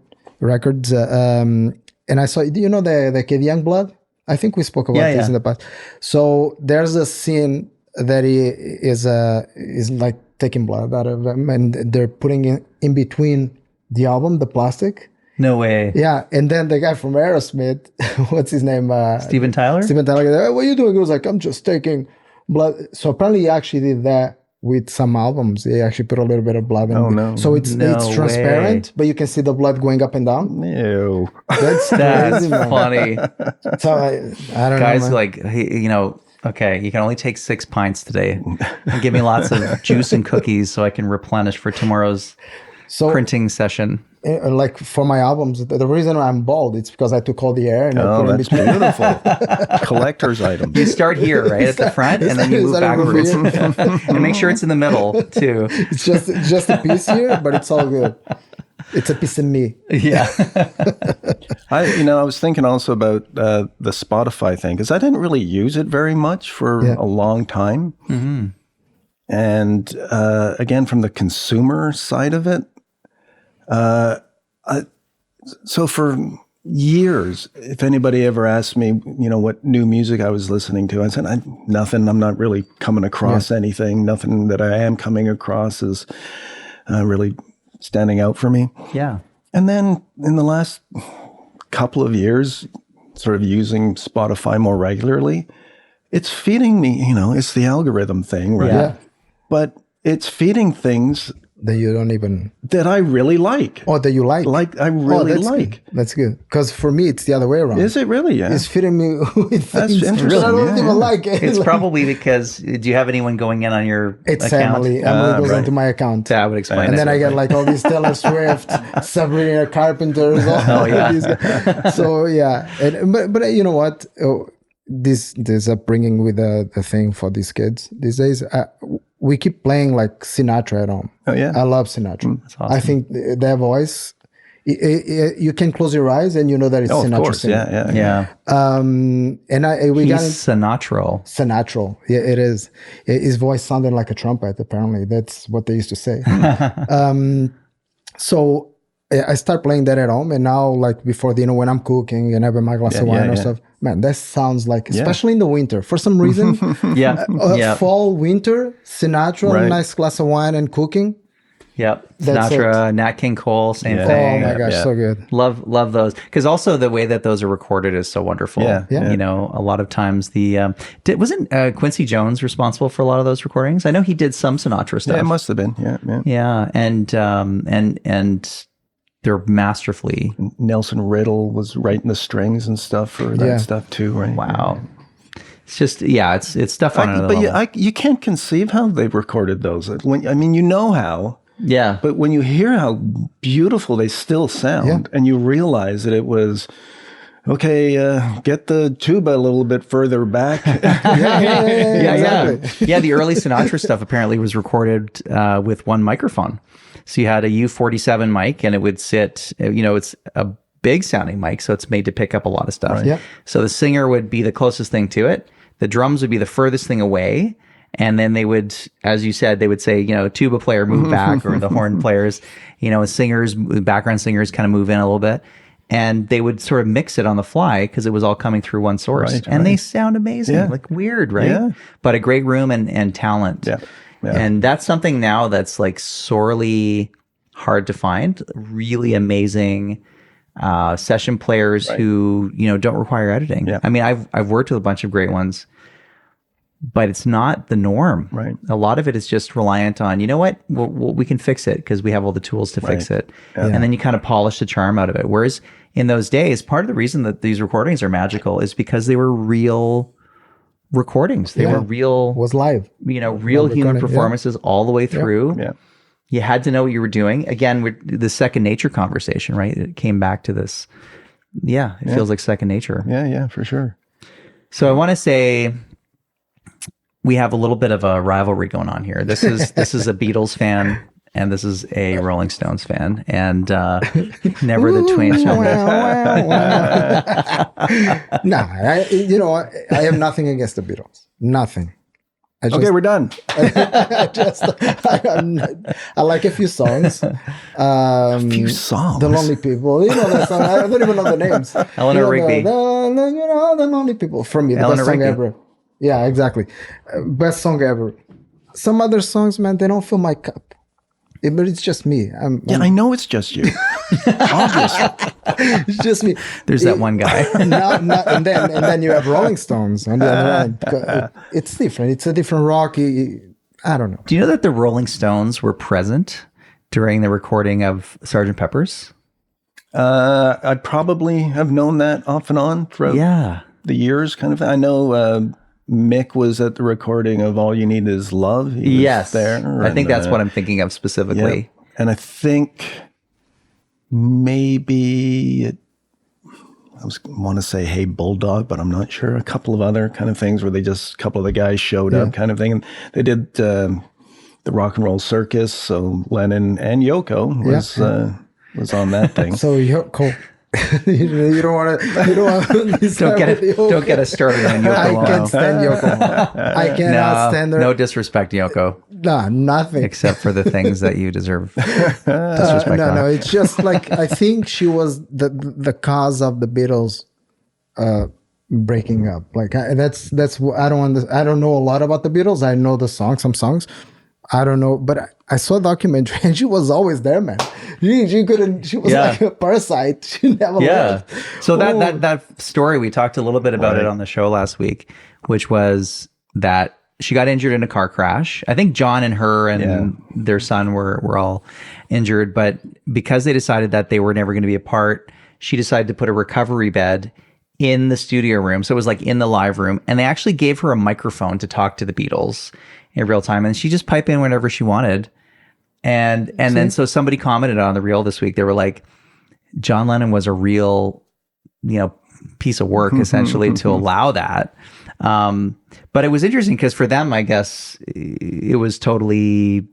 [SPEAKER 2] And I saw, do you know the Kid Youngblood? I think we spoke about this in the past. So there's a scene that he is like taking blood out of him, and they're putting it in between the album, the plastic.
[SPEAKER 6] No way.
[SPEAKER 2] Yeah, and then the guy from Aerosmith, what's his name?
[SPEAKER 6] Steven Tyler?
[SPEAKER 2] Steven Tyler, hey, what are you doing? He was like, I'm just taking blood. So apparently he actually did that with some albums. He actually put a little bit of blood in.
[SPEAKER 3] Oh, no.
[SPEAKER 2] So it's transparent, but you can see the blood going up and down.
[SPEAKER 3] Ew.
[SPEAKER 2] That's
[SPEAKER 6] That's
[SPEAKER 2] crazy, man.
[SPEAKER 6] funny.
[SPEAKER 2] So I don't
[SPEAKER 6] Guys,
[SPEAKER 2] know, man.
[SPEAKER 6] okay, you can only take 6 pints today. And give me lots of juice and cookies so I can replenish for tomorrow's printing session.
[SPEAKER 2] Like for my albums, the reason I'm bald, it's because I took all the air and I put it in
[SPEAKER 3] That's
[SPEAKER 2] between.
[SPEAKER 3] beautiful. Collector's item.
[SPEAKER 6] You start here, right, at the front, and then you move backwards. And make sure it's in the middle, too.
[SPEAKER 2] It's just a piece here, but it's all good. It's a piece of me.
[SPEAKER 6] Yeah.
[SPEAKER 3] I was thinking also about the Spotify thing, because I didn't really use it very much for a long time. Mm-hmm. And again, from the consumer side of it, so for years, if anybody ever asked me, what new music I was listening to, I said, nothing. I'm not really coming across anything. Nothing that I am coming across is really standing out for me.
[SPEAKER 6] Yeah.
[SPEAKER 3] And then in the last couple of years, sort of using Spotify more regularly, it's feeding me, it's the algorithm thing, right?
[SPEAKER 2] Yeah.
[SPEAKER 3] But it's feeding things
[SPEAKER 2] That you don't even...
[SPEAKER 3] that I really like.
[SPEAKER 2] Oh, that you like?
[SPEAKER 3] I really
[SPEAKER 2] that's
[SPEAKER 3] like.
[SPEAKER 2] Good. That's good. Because for me, it's the other way around.
[SPEAKER 3] Is it really? Yeah.
[SPEAKER 2] It's fitting me with
[SPEAKER 3] That's
[SPEAKER 2] things
[SPEAKER 3] interesting.
[SPEAKER 2] that I don't even like.
[SPEAKER 6] It's probably because, do you have anyone going in on your
[SPEAKER 2] It's
[SPEAKER 6] account?
[SPEAKER 2] Emily. Emily goes
[SPEAKER 3] right.
[SPEAKER 2] into my account.
[SPEAKER 6] That would explain
[SPEAKER 2] And
[SPEAKER 6] it.
[SPEAKER 2] then I get like all these Taylor Swift, Sabrina Carpenters, all these guys. So yeah, but you know what? This upbringing with the thing for these kids these days. we keep playing like Sinatra at home.
[SPEAKER 3] Oh, yeah.
[SPEAKER 2] I love Sinatra.
[SPEAKER 6] That's awesome.
[SPEAKER 2] I think their voice, you can close your eyes and you know that it's
[SPEAKER 3] Oh, of
[SPEAKER 2] Sinatra
[SPEAKER 3] course.
[SPEAKER 2] singing.
[SPEAKER 3] Yeah.
[SPEAKER 2] And we got
[SPEAKER 6] He's Sinatra.
[SPEAKER 2] Sinatra. Yeah, it is. His voice sounded like a trumpet. Apparently, that's what they used to say. So I start playing that at home, and now, like before dinner, when I'm cooking and having my glass of wine or stuff, man, that sounds like, especially in the winter, for some reason, fall, winter, Sinatra, nice glass of wine and cooking.
[SPEAKER 6] Yep.
[SPEAKER 2] That's
[SPEAKER 6] Sinatra, Nat King Cole, same
[SPEAKER 2] Oh
[SPEAKER 6] thing.
[SPEAKER 2] my gosh, so good.
[SPEAKER 6] Love those, because also the way that those are recorded is so wonderful.
[SPEAKER 3] Yeah.
[SPEAKER 6] You know, a lot of times wasn't Quincy Jones responsible for a lot of those recordings? I know he did some Sinatra stuff.
[SPEAKER 3] Yeah, it must have been. Yeah.
[SPEAKER 6] And they're masterfully.
[SPEAKER 3] Nelson Riddle was writing the strings and stuff for that stuff too, right?
[SPEAKER 6] Wow. It's just it's stuff on another level.
[SPEAKER 3] You can't conceive how they recorded those. You know how.
[SPEAKER 6] Yeah.
[SPEAKER 3] But when you hear how beautiful they still sound, and you realize that it was, okay, get the tuba a little bit further back.
[SPEAKER 2] Exactly.
[SPEAKER 6] Yeah, the early Sinatra stuff apparently was recorded with one microphone. So you had a U47 mic, and it would sit, it's a big sounding mic, so it's made to pick up a lot of stuff.
[SPEAKER 2] Right. Yep.
[SPEAKER 6] So the singer would be the closest thing to it. The drums would be the furthest thing away. And then they would, as you said, they would say, tuba player move back, or the horn players, singers, background singers kind of move in a little bit. And they would sort of mix it on the fly because it was all coming through one source. And they sound amazing, like weird, right? Yeah. But a great room and talent.
[SPEAKER 3] Yeah.
[SPEAKER 6] And that's something now that's like sorely hard to find. Really amazing session players who, don't require editing.
[SPEAKER 3] Yeah.
[SPEAKER 6] I mean, I've worked with a bunch of great ones, but it's not the norm.
[SPEAKER 3] Right.
[SPEAKER 6] A lot of it is just reliant on, we can fix it because we have all the tools to fix it.
[SPEAKER 3] Yeah.
[SPEAKER 6] And then you kind of polish the charm out of it. Whereas in those days, part of the reason that these recordings are magical is because they were real recordings. They were real,
[SPEAKER 2] It was live.
[SPEAKER 6] real human performances all the way through.
[SPEAKER 3] Yeah.
[SPEAKER 6] You had to know what you were doing. Again, with the second nature conversation, right? It came back to this. Yeah, it feels like second nature.
[SPEAKER 3] Yeah, for sure.
[SPEAKER 6] So I want to say we have a little bit of a rivalry going on here. This is a Beatles fan, and this is a Rolling Stones fan, and never the twain shall meet.
[SPEAKER 2] I have nothing against the Beatles. Nothing.
[SPEAKER 3] Okay, we're done.
[SPEAKER 2] I like a few songs.
[SPEAKER 3] A few songs.
[SPEAKER 2] The Lonely People. That song. I don't even know the names.
[SPEAKER 6] Eleanor Rigby.
[SPEAKER 2] The Lonely People. For me, the
[SPEAKER 6] Eleanor
[SPEAKER 2] best song
[SPEAKER 6] Rigby.
[SPEAKER 2] ever. Yeah, exactly. Best song ever. Some other songs, man, they don't fill my cup. But it's just me.
[SPEAKER 3] I know it's just you. Obviously.
[SPEAKER 2] It's just me.
[SPEAKER 6] There's that one guy.
[SPEAKER 2] And then you have Rolling Stones on the other end. It's different. It's a different rock. I don't know.
[SPEAKER 6] Do you know that the Rolling Stones were present during the recording of Sgt. Pepper's?
[SPEAKER 3] I probably have known that off and on throughout the years. Kind of. I know Mick was at the recording of All You Need Is Love. He was there.
[SPEAKER 6] I think that's what I'm thinking of specifically.
[SPEAKER 3] Yeah. And I think maybe I want to say Hey Bulldog, but I'm not sure. A couple of other kind of things where a couple of the guys showed up kind of thing. And they did the Rock and Roll Circus. So Lennon and Yoko was on that thing.
[SPEAKER 2] So Yoko. you don't want to.
[SPEAKER 6] Don't get us started on Yoko.
[SPEAKER 2] I can't stand Yoko. I cannot stand her.
[SPEAKER 6] No disrespect, Yoko.
[SPEAKER 2] No, nothing.
[SPEAKER 6] Except for the things that you deserve. Disrespect.
[SPEAKER 2] No. It's just like I think she was the cause of the Beatles breaking up. Like that's I don't know a lot about the Beatles. I know some songs. I don't know, but I saw a documentary and she was always there, man. She couldn't. She was like a parasite. She never left.
[SPEAKER 6] So that story, we talked a little bit about it on the show last week, which was that she got injured in a car crash. I think John and her and their son were all injured, but because they decided that they were never going to be apart, she decided to put a recovery bed in the studio room. So it was like in the live room, and they actually gave her a microphone to talk to the Beatles in real time, and she just piped in whenever she wanted. And then so somebody commented on the reel this week. They were like, John Lennon was a real, piece of work essentially to allow that. But it was interesting because for them, I guess it was totally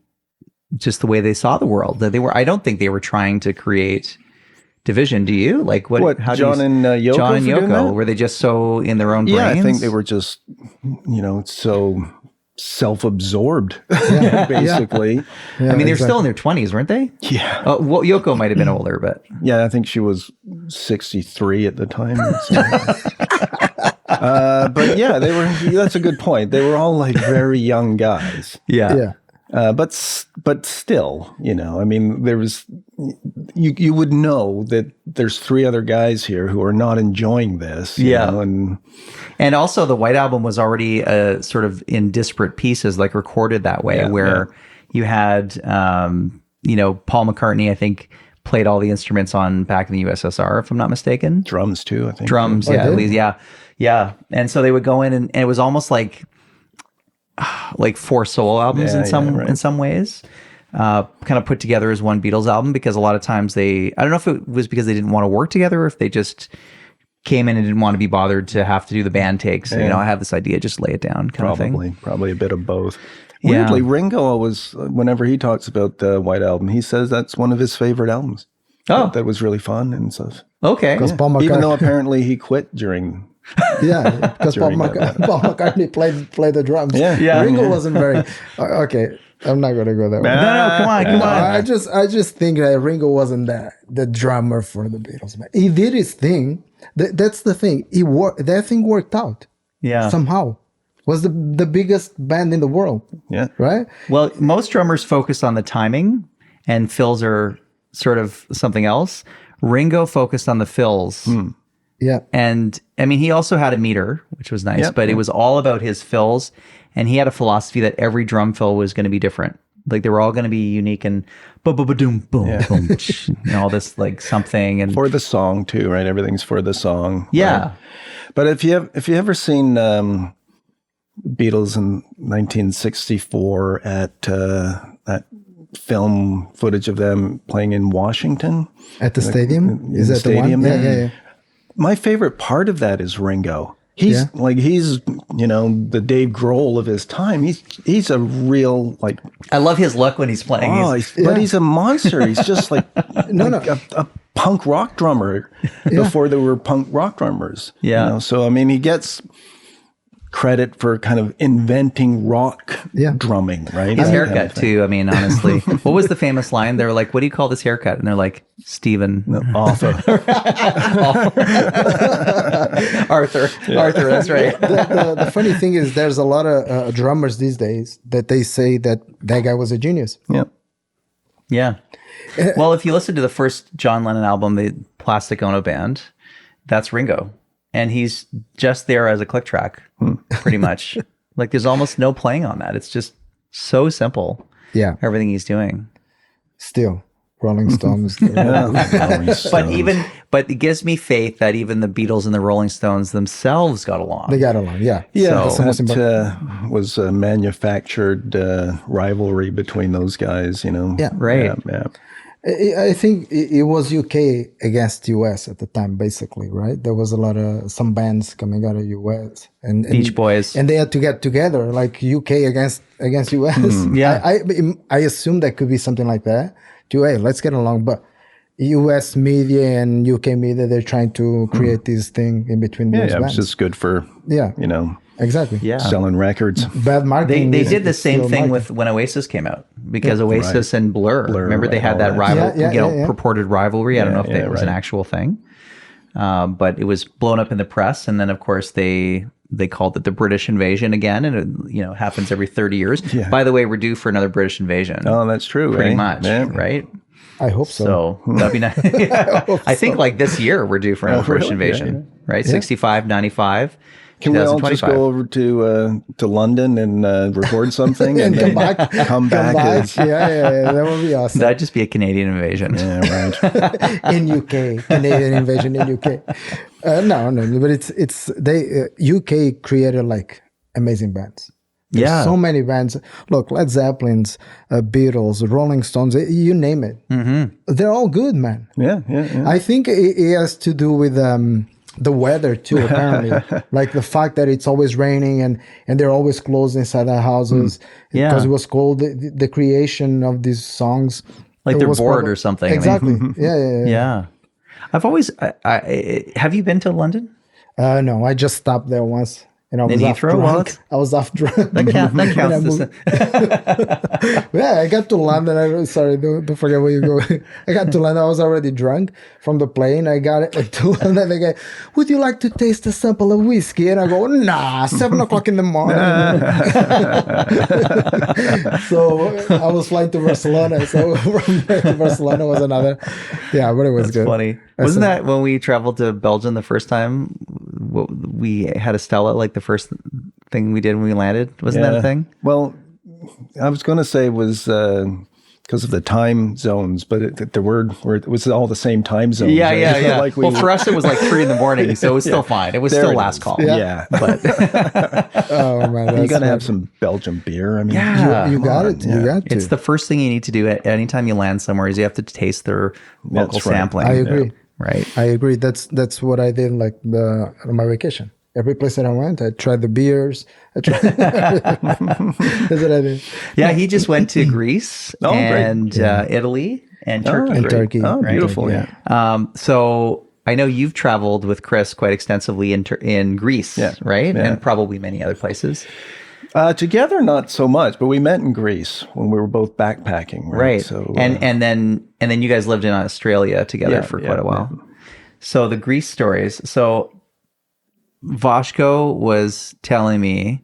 [SPEAKER 6] just the way they saw the world. That I don't think they were trying to create division. Do you? Like what? How
[SPEAKER 3] John
[SPEAKER 6] do you,
[SPEAKER 3] and Yoko?
[SPEAKER 6] John and
[SPEAKER 3] for doing
[SPEAKER 6] Yoko,
[SPEAKER 3] that?
[SPEAKER 6] were they just so in their own brains?
[SPEAKER 3] Yeah, I think they were just, so self-absorbed, basically.
[SPEAKER 2] Yeah,
[SPEAKER 6] I mean, they were
[SPEAKER 2] exactly.
[SPEAKER 6] still in their 20s, weren't they?
[SPEAKER 3] Yeah.
[SPEAKER 6] Oh, well, Yoko might have been older, but
[SPEAKER 3] Yeah, I think she was 63 at the time. But yeah, that's a good point. They were all like very young guys.
[SPEAKER 2] Yeah.
[SPEAKER 3] But still, I mean, you would know that there's 3 other guys here who are not enjoying this. you
[SPEAKER 6] Yeah.
[SPEAKER 3] know,
[SPEAKER 6] And also, the White Album was already sort of in disparate pieces, like recorded that way, where you had, Paul McCartney, I think, played all the instruments on back in the USSR, if I'm not mistaken.
[SPEAKER 3] drums too, I think.
[SPEAKER 6] Drums,
[SPEAKER 2] Oh,
[SPEAKER 6] yeah,
[SPEAKER 2] did?
[SPEAKER 6] at least, yeah. And so they would go in, and it was almost like 4 solo albums in some ways. Kind of put together as one Beatles album, because a lot of times I don't know if it was because they didn't want to work together, or if they just came in and didn't want to be bothered to have to do the band takes. I have this idea, just lay it down kind of thing.
[SPEAKER 3] Probably a bit of both.
[SPEAKER 6] Yeah.
[SPEAKER 3] Weirdly, Ringo always, whenever he talks about the White Album, he says that's one of his favorite albums.
[SPEAKER 6] Oh.
[SPEAKER 3] That was really fun and stuff.
[SPEAKER 6] Okay.
[SPEAKER 2] Because Paul McCartney,
[SPEAKER 3] Even though apparently he quit during.
[SPEAKER 2] because Paul,
[SPEAKER 3] during that.
[SPEAKER 2] Paul McCartney played the drums.
[SPEAKER 3] Yeah.
[SPEAKER 2] Ringo wasn't very okay. I'm not gonna go that way.
[SPEAKER 6] No, come on.
[SPEAKER 2] No, I just think that Ringo wasn't the drummer for the Beatles. Man, he did his thing. That's the thing. That thing worked out.
[SPEAKER 6] Yeah.
[SPEAKER 2] Somehow, was the biggest band in the world.
[SPEAKER 3] Yeah.
[SPEAKER 2] Right.
[SPEAKER 6] Well, most drummers focus on the timing, and fills are sort of something else. Ringo focused on the fills.
[SPEAKER 2] Yeah.
[SPEAKER 6] And I mean, he also had a meter, which was nice, but it was all about his fills. And he had a philosophy that every drum fill was going to be different. Like they were all going to be unique and boom, boom, boom, boom, boom, all this like something. And
[SPEAKER 3] For the song too, right? Everything's for the song.
[SPEAKER 6] yeah.
[SPEAKER 3] Right? But if you ever seen Beatles in 1964 at that film footage of them playing in Washington
[SPEAKER 2] At the stadium? Is
[SPEAKER 3] the
[SPEAKER 2] that the one?
[SPEAKER 3] stadium
[SPEAKER 2] Yeah,
[SPEAKER 3] there?
[SPEAKER 2] yeah.
[SPEAKER 3] My favorite part of that is Ringo. He's the Dave Grohl of his time. He's a real like
[SPEAKER 6] I love his look when he's playing.
[SPEAKER 3] but he's a monster. He's just like a punk rock drummer before there were punk rock drummers.
[SPEAKER 6] Yeah.
[SPEAKER 3] So I mean, he gets credit for kind of inventing rock drumming, right?
[SPEAKER 6] His
[SPEAKER 3] That
[SPEAKER 6] haircut
[SPEAKER 3] kind of thing.
[SPEAKER 6] too. I mean, honestly, what was the famous line? They were like, "What do you call this haircut?" And they're like, "Steven."
[SPEAKER 3] Arthur.
[SPEAKER 6] Arthur. That's right.
[SPEAKER 2] The funny thing is, there's a lot of drummers these days that they say that guy was a genius.
[SPEAKER 3] Yeah.
[SPEAKER 6] Yeah. Well, if you listen to the first John Lennon album, the Plastic Ono Band, that's Ringo. And he's just there as a click track, pretty much. Like there's almost no playing on that. It's just so simple.
[SPEAKER 2] Yeah.
[SPEAKER 6] Everything he's doing.
[SPEAKER 2] Still, Rolling Stones.
[SPEAKER 6] But it gives me faith that even the Beatles and the Rolling Stones themselves got along.
[SPEAKER 2] They got along. Yeah.
[SPEAKER 3] Yeah,
[SPEAKER 2] That's the most important.
[SPEAKER 3] that was a manufactured rivalry between those guys,
[SPEAKER 2] Yeah.
[SPEAKER 6] Right.
[SPEAKER 3] Yeah.
[SPEAKER 2] I think it was UK against US at the time, basically, right? There was some bands coming out of US and
[SPEAKER 6] Beach Boys.
[SPEAKER 2] and they had to get together, like UK against US.
[SPEAKER 6] Yeah.
[SPEAKER 2] I assume that could be something like that. Hey, let's get along. But US media and UK media, they're trying to create this thing in between those
[SPEAKER 3] Yeah,
[SPEAKER 2] bands.
[SPEAKER 3] it's just good for,
[SPEAKER 2] Exactly.
[SPEAKER 6] Yeah.
[SPEAKER 3] selling records.
[SPEAKER 2] Bad marketing.
[SPEAKER 6] They
[SPEAKER 2] is
[SPEAKER 6] did the same
[SPEAKER 2] still
[SPEAKER 6] thing
[SPEAKER 2] marketing.
[SPEAKER 6] with when Oasis came out, because Oasis and Blur. Remember they
[SPEAKER 3] right,
[SPEAKER 6] had
[SPEAKER 3] all
[SPEAKER 6] that
[SPEAKER 3] that.
[SPEAKER 6] rival,
[SPEAKER 2] Yeah.
[SPEAKER 6] purported rivalry. I don't know if that was an
[SPEAKER 3] right.
[SPEAKER 6] actual thing, but it was blown up in the press. And then of course they called it the British invasion again, and it happens every 30 years.
[SPEAKER 3] Yeah.
[SPEAKER 6] By the way, we're due for another British invasion.
[SPEAKER 3] Oh, that's true.
[SPEAKER 6] pretty
[SPEAKER 3] eh?
[SPEAKER 6] much,
[SPEAKER 3] Yeah.
[SPEAKER 6] right?
[SPEAKER 2] I hope so.
[SPEAKER 6] So that'd be nice. I think like this year we're due for another British
[SPEAKER 3] really?
[SPEAKER 6] invasion, right? 65, 95.
[SPEAKER 3] Can we all just
[SPEAKER 6] 2025.
[SPEAKER 3] go over to London and record something
[SPEAKER 2] And
[SPEAKER 3] then
[SPEAKER 2] come back.
[SPEAKER 3] come back as
[SPEAKER 2] Yeah. That would be awesome.
[SPEAKER 6] That'd just be a Canadian invasion.
[SPEAKER 3] yeah, right.
[SPEAKER 2] In UK, Canadian invasion in UK. No, but it's they UK created like amazing bands. There's
[SPEAKER 6] Yeah.
[SPEAKER 2] so many bands. Look, Led Zeppelin's, Beatles, Rolling Stones, you name it. Mm-hmm. They're all good, man.
[SPEAKER 3] Yeah.
[SPEAKER 2] I think it has to do with the weather too, apparently. Like the fact that it's always raining and they're always closed inside their houses
[SPEAKER 6] Yeah.
[SPEAKER 2] because it was cold. The creation of these songs,
[SPEAKER 6] Like
[SPEAKER 2] it
[SPEAKER 6] they're
[SPEAKER 2] was
[SPEAKER 6] bored or something. I mean.
[SPEAKER 2] Exactly. Yeah.
[SPEAKER 6] Yeah. I've always, have you been to London?
[SPEAKER 2] No, I just stopped there once. And I was
[SPEAKER 6] In
[SPEAKER 2] off
[SPEAKER 6] Heathrow? Well,
[SPEAKER 2] drunk. I was off drunk.
[SPEAKER 6] That counts.
[SPEAKER 2] Yeah, I got to London. Sorry, don't forget where you go. I got to London. I was already drunk from the plane. I got it to London. They go, would you like to taste a sample of whiskey? And I go, nah, 7:00 in the morning. So I was flying to Barcelona. So from there to Barcelona was another. Yeah, but it was good.
[SPEAKER 6] Funny. Wasn't that when we traveled to Belgium the first time? We had a Stella, like the first thing we did when we landed. Wasn't that a thing?
[SPEAKER 3] Well, I was going to say it was because of the time zones, but it was all the same time zones.
[SPEAKER 6] Yeah,
[SPEAKER 3] right?
[SPEAKER 6] yeah,
[SPEAKER 3] It's not
[SPEAKER 6] yeah.
[SPEAKER 3] like
[SPEAKER 6] Well, for us, it was like 3 a.m, so it was still fine. It was
[SPEAKER 3] There
[SPEAKER 6] still
[SPEAKER 3] it
[SPEAKER 6] last
[SPEAKER 3] is.
[SPEAKER 6] call.
[SPEAKER 3] Yeah.
[SPEAKER 6] But
[SPEAKER 2] Oh, man.
[SPEAKER 3] You got to have some Belgian beer. I mean,
[SPEAKER 2] You got it. You got to.
[SPEAKER 6] it's the first thing you need to do anytime you land somewhere is you have to taste their local
[SPEAKER 3] That's right.
[SPEAKER 6] sampling.
[SPEAKER 2] I agree.
[SPEAKER 6] Right.
[SPEAKER 2] I agree. That's what I did like on my vacation. Every place that I went, I tried the beers. That's what I did.
[SPEAKER 6] Yeah, he just went to Greece
[SPEAKER 3] Oh, great.
[SPEAKER 6] and Italy and Turkey.
[SPEAKER 2] And
[SPEAKER 6] right?
[SPEAKER 2] Turkey.
[SPEAKER 3] oh, beautiful. Yeah.
[SPEAKER 6] So I know you've traveled with Chris quite extensively in Greece, right?
[SPEAKER 3] Yeah.
[SPEAKER 6] And probably many other places.
[SPEAKER 3] Together, not so much, but we met in Greece when we were both backpacking.
[SPEAKER 6] Right.
[SPEAKER 3] So,
[SPEAKER 6] and then you guys lived in Australia together
[SPEAKER 3] Yeah,
[SPEAKER 6] for
[SPEAKER 3] yeah,
[SPEAKER 6] quite a while. So the Greece stories. So Vaxxo was telling me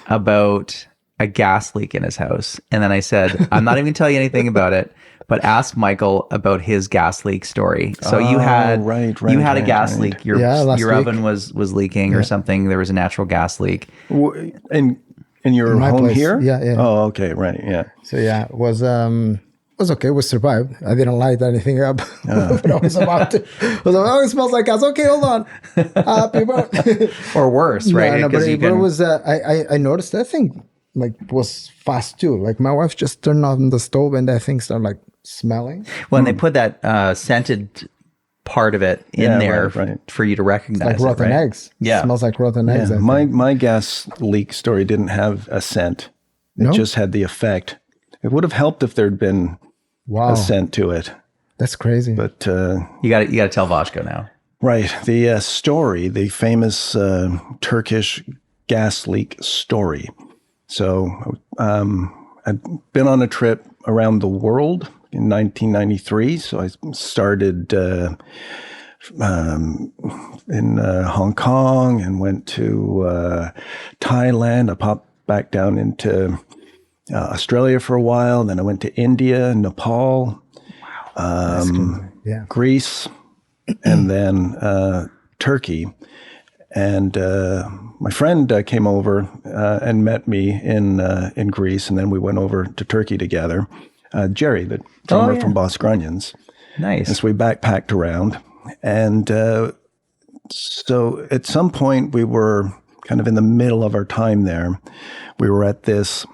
[SPEAKER 6] about a gas leak in his house. And then I said, I'm not even going to tell you anything about it, but ask Michael about his gas leak story. So you had a gas leak. Your
[SPEAKER 2] last week.
[SPEAKER 6] oven was leaking or something. There was a natural gas leak.
[SPEAKER 3] in your
[SPEAKER 2] my
[SPEAKER 3] home
[SPEAKER 2] place.
[SPEAKER 3] here?
[SPEAKER 2] Yeah.
[SPEAKER 3] Oh, okay, right, yeah.
[SPEAKER 2] So yeah, it was okay. We survived. I didn't light anything up, but I was about to. I was like, oh, it smells like gas. Okay, hold on. Happy birthday.
[SPEAKER 6] Or worse, right?
[SPEAKER 2] No, but
[SPEAKER 6] 'Cause you
[SPEAKER 2] it
[SPEAKER 6] can-
[SPEAKER 2] was. I noticed that thing like was fast too. Like my wife just turned on the stove and that thing started like smelling.
[SPEAKER 6] when they put that scented part of it in
[SPEAKER 3] Yeah,
[SPEAKER 6] there
[SPEAKER 3] right.
[SPEAKER 6] for you to recognize
[SPEAKER 2] Like
[SPEAKER 6] it,
[SPEAKER 2] rotten
[SPEAKER 6] right?
[SPEAKER 2] eggs.
[SPEAKER 6] Yeah.
[SPEAKER 2] Smells like rotten eggs. I
[SPEAKER 3] Yeah,
[SPEAKER 2] think.
[SPEAKER 3] my gas leak story didn't have a scent. It
[SPEAKER 2] No?
[SPEAKER 3] just had the effect. It would have helped if there'd been
[SPEAKER 2] Wow,
[SPEAKER 3] a scent to it.
[SPEAKER 2] that's crazy.
[SPEAKER 3] But
[SPEAKER 6] You got to tell Voshko now.
[SPEAKER 3] right, the story, the famous Turkish gas leak story. So I'd been on a trip around the world in 1993. So I started in Hong Kong and went to Thailand. I popped back down into Australia for a while. Then I went to India, Nepal,
[SPEAKER 2] Yeah.
[SPEAKER 3] Greece, and then Turkey. And my friend came over and met me in Greece, and then we went over to Turkey together. Jerry, the drummer from Boss Grunions.
[SPEAKER 6] Nice.
[SPEAKER 3] And so we backpacked around. And so at some point, we were kind of in the middle of our time there. We were at this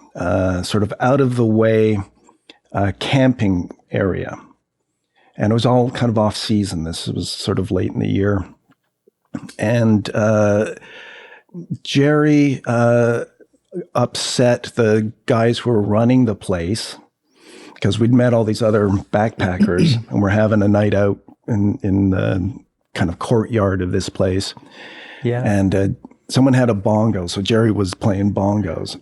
[SPEAKER 3] sort of out of the way camping area. And it was all kind of off season. This was sort of late in the year. And Jerry upset the guys who were running the place because we'd met all these other backpackers and we're having a night out in the kind of courtyard of this place.
[SPEAKER 6] Yeah.
[SPEAKER 3] And someone had a bongo, so Jerry was playing bongos.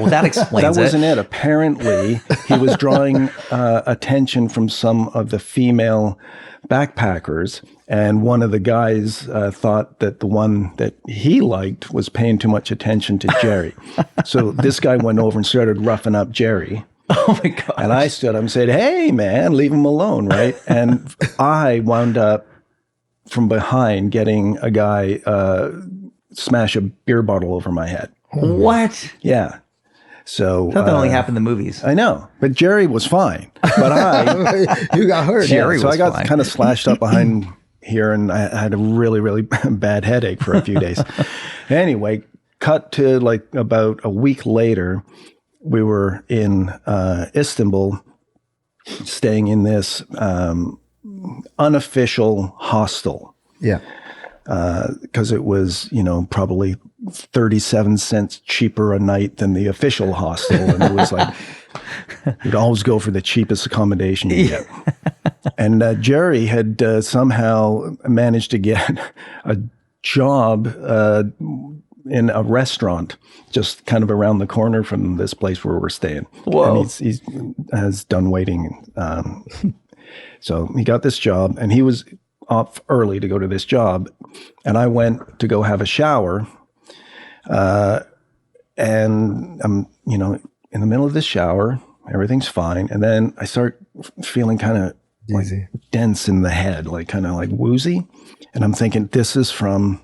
[SPEAKER 6] That explains
[SPEAKER 3] That
[SPEAKER 6] it.
[SPEAKER 3] wasn't it. Apparently, he was drawing attention from some of the female backpackers, and one of the guys thought that the one that he liked was paying too much attention to Jerry. So this guy went over and started roughing up Jerry.
[SPEAKER 6] Oh my god.
[SPEAKER 3] And I stood up and said, "Hey, man, leave him alone," right? And I wound up from behind getting a guy smash a beer bottle over my head.
[SPEAKER 6] What?
[SPEAKER 3] Yeah. So
[SPEAKER 6] I thought that only happened in the movies.
[SPEAKER 3] I know, but Jerry was fine. But I,
[SPEAKER 2] You got hurt.
[SPEAKER 6] Jerry
[SPEAKER 3] so
[SPEAKER 6] was
[SPEAKER 3] I got
[SPEAKER 6] fine.
[SPEAKER 3] kind of slashed up behind here, and I had a really, really bad headache for a few days. Anyway, cut to like about a week later, we were in Istanbul, staying in this unofficial hostel.
[SPEAKER 2] Yeah.
[SPEAKER 3] because it was, probably 37 cents cheaper a night than the official hostel. And it was like, you'd always go for the cheapest accommodation you get. And Jerry had somehow managed to get a job in a restaurant just kind of around the corner from this place where we're staying.
[SPEAKER 6] Whoa.
[SPEAKER 3] And he's has done waiting. So he got this job, and he was off early to go to this job. And I went to go have a shower. And I'm, in the middle of this shower, everything's fine. And then I start feeling kind of like dense in the head, like kind of like woozy. And I'm thinking, this is from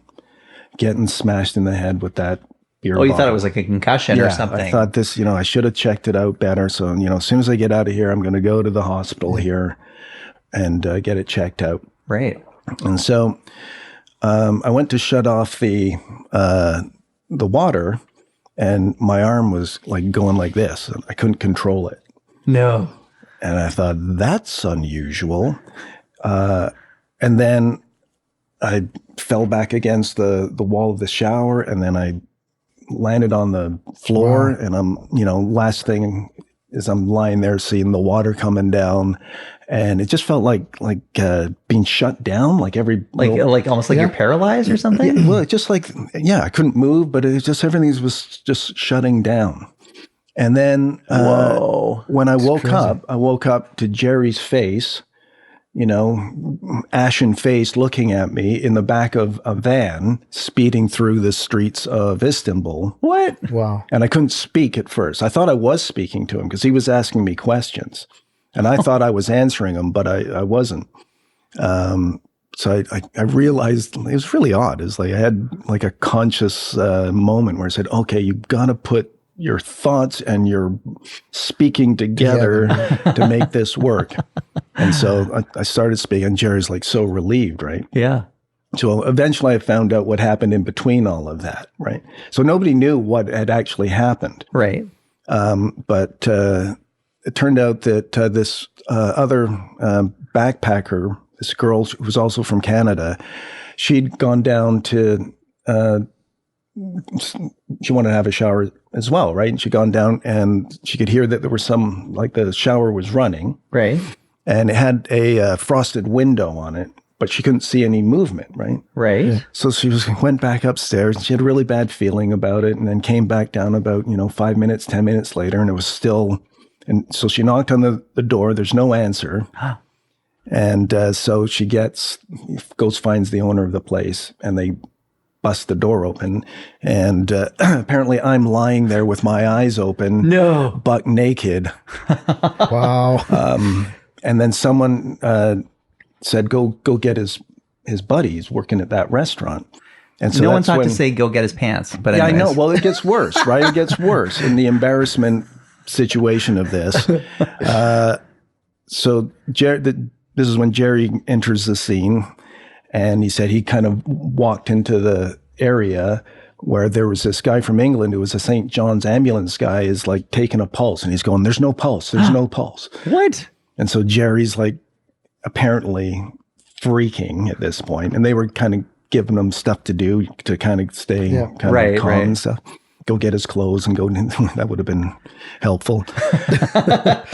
[SPEAKER 3] getting smashed in the head with that beer
[SPEAKER 6] Oh, you
[SPEAKER 3] bottle.
[SPEAKER 6] thought it was like a concussion or something.
[SPEAKER 3] I thought this, I should have checked it out better. So, as soon as I get out of here, I'm going to go to the hospital here and get it checked out.
[SPEAKER 6] Right.
[SPEAKER 3] And so I went to shut off the water, and my arm was like going like this. I couldn't control it.
[SPEAKER 6] No.
[SPEAKER 3] And I thought, that's unusual. And then I fell back against the wall of the shower, and then I landed on the floor. Wow. And I'm, last thing is I'm lying there seeing the water coming down. And it just felt like being shut down, like
[SPEAKER 6] almost like you're paralyzed or something.
[SPEAKER 3] Yeah, well, just like, I couldn't move, but it was just, everything was just shutting down. And then when I woke up to Jerry's face, ashen face looking at me in the back of a van speeding through the streets of Istanbul.
[SPEAKER 6] What?
[SPEAKER 2] Wow.
[SPEAKER 3] And I couldn't speak at first. I thought I was speaking to him because he was asking me questions. And I thought I was answering him, but I wasn't. So I realized it was really odd. It's like I had like a conscious moment where I said, okay, you've got to put your thoughts and your speaking together to make this work. And so I started speaking, and Jerry's like so relieved, right?
[SPEAKER 6] Yeah.
[SPEAKER 3] So eventually I found out what happened in between all of that, right? So nobody knew what had actually happened.
[SPEAKER 6] Right.
[SPEAKER 3] But it turned out that this other backpacker, this girl who was also from Canada, she'd gone down to, she wanted to have a shower as well, right? And she'd gone down, and she could hear that there was some, like the shower was running.
[SPEAKER 6] Right.
[SPEAKER 3] And it had a frosted window on it, but she couldn't see any movement, right?
[SPEAKER 6] Right. Yeah.
[SPEAKER 3] So she went back upstairs, and she had a really bad feeling about it, and then came back down about, 5 minutes, 10 minutes later, and it was still, and so she knocked on the door. There's no answer. And so she goes, finds the owner of the place, and they bust the door open. And apparently I'm lying there with my eyes open, buck naked.
[SPEAKER 2] Wow.
[SPEAKER 3] And then someone said, go get his buddies working at that restaurant. And so
[SPEAKER 6] no one thought to say, go get his pants. But
[SPEAKER 3] yeah,
[SPEAKER 6] anyways.
[SPEAKER 3] I know. Well, it gets worse, right? It gets worse in the embarrassment situation of this. So this is when Jerry enters the scene, and he said he kind of walked into the area where there was this guy from England who was a St. John's ambulance guy, is like taking a pulse, and he's going, there's no pulse. There's no pulse.
[SPEAKER 6] What?
[SPEAKER 3] And so Jerry's like apparently freaking at this point, and they were kind of giving him stuff to do to kind of stay kind of calm and stuff. Go get his clothes and go. That would have been helpful.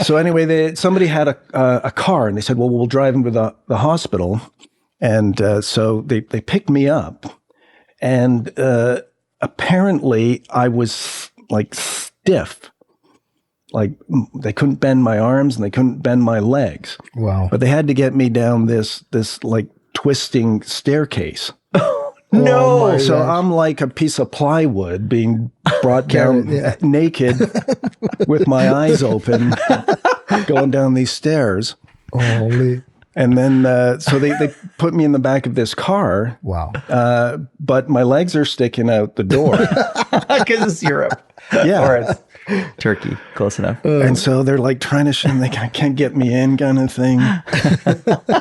[SPEAKER 3] So anyway, somebody had a car, and they said, well, we'll drive him to the hospital. And so they picked me up, and apparently I was like stiff. Like they couldn't bend my arms and they couldn't bend my legs.
[SPEAKER 2] Wow.
[SPEAKER 3] But they had to get me down this like twisting staircase.
[SPEAKER 6] No.
[SPEAKER 2] Oh,
[SPEAKER 3] so I'm like a piece of plywood being brought down naked with my eyes open, going down these stairs.
[SPEAKER 2] Holy.
[SPEAKER 3] And then, so they put me in the back of this car.
[SPEAKER 2] Wow.
[SPEAKER 3] But my legs are sticking out the door.
[SPEAKER 6] Because it's Europe.
[SPEAKER 3] Yeah.
[SPEAKER 6] Or it's Turkey. Close enough.
[SPEAKER 3] And so they're like trying to show they can't get me in kind of thing.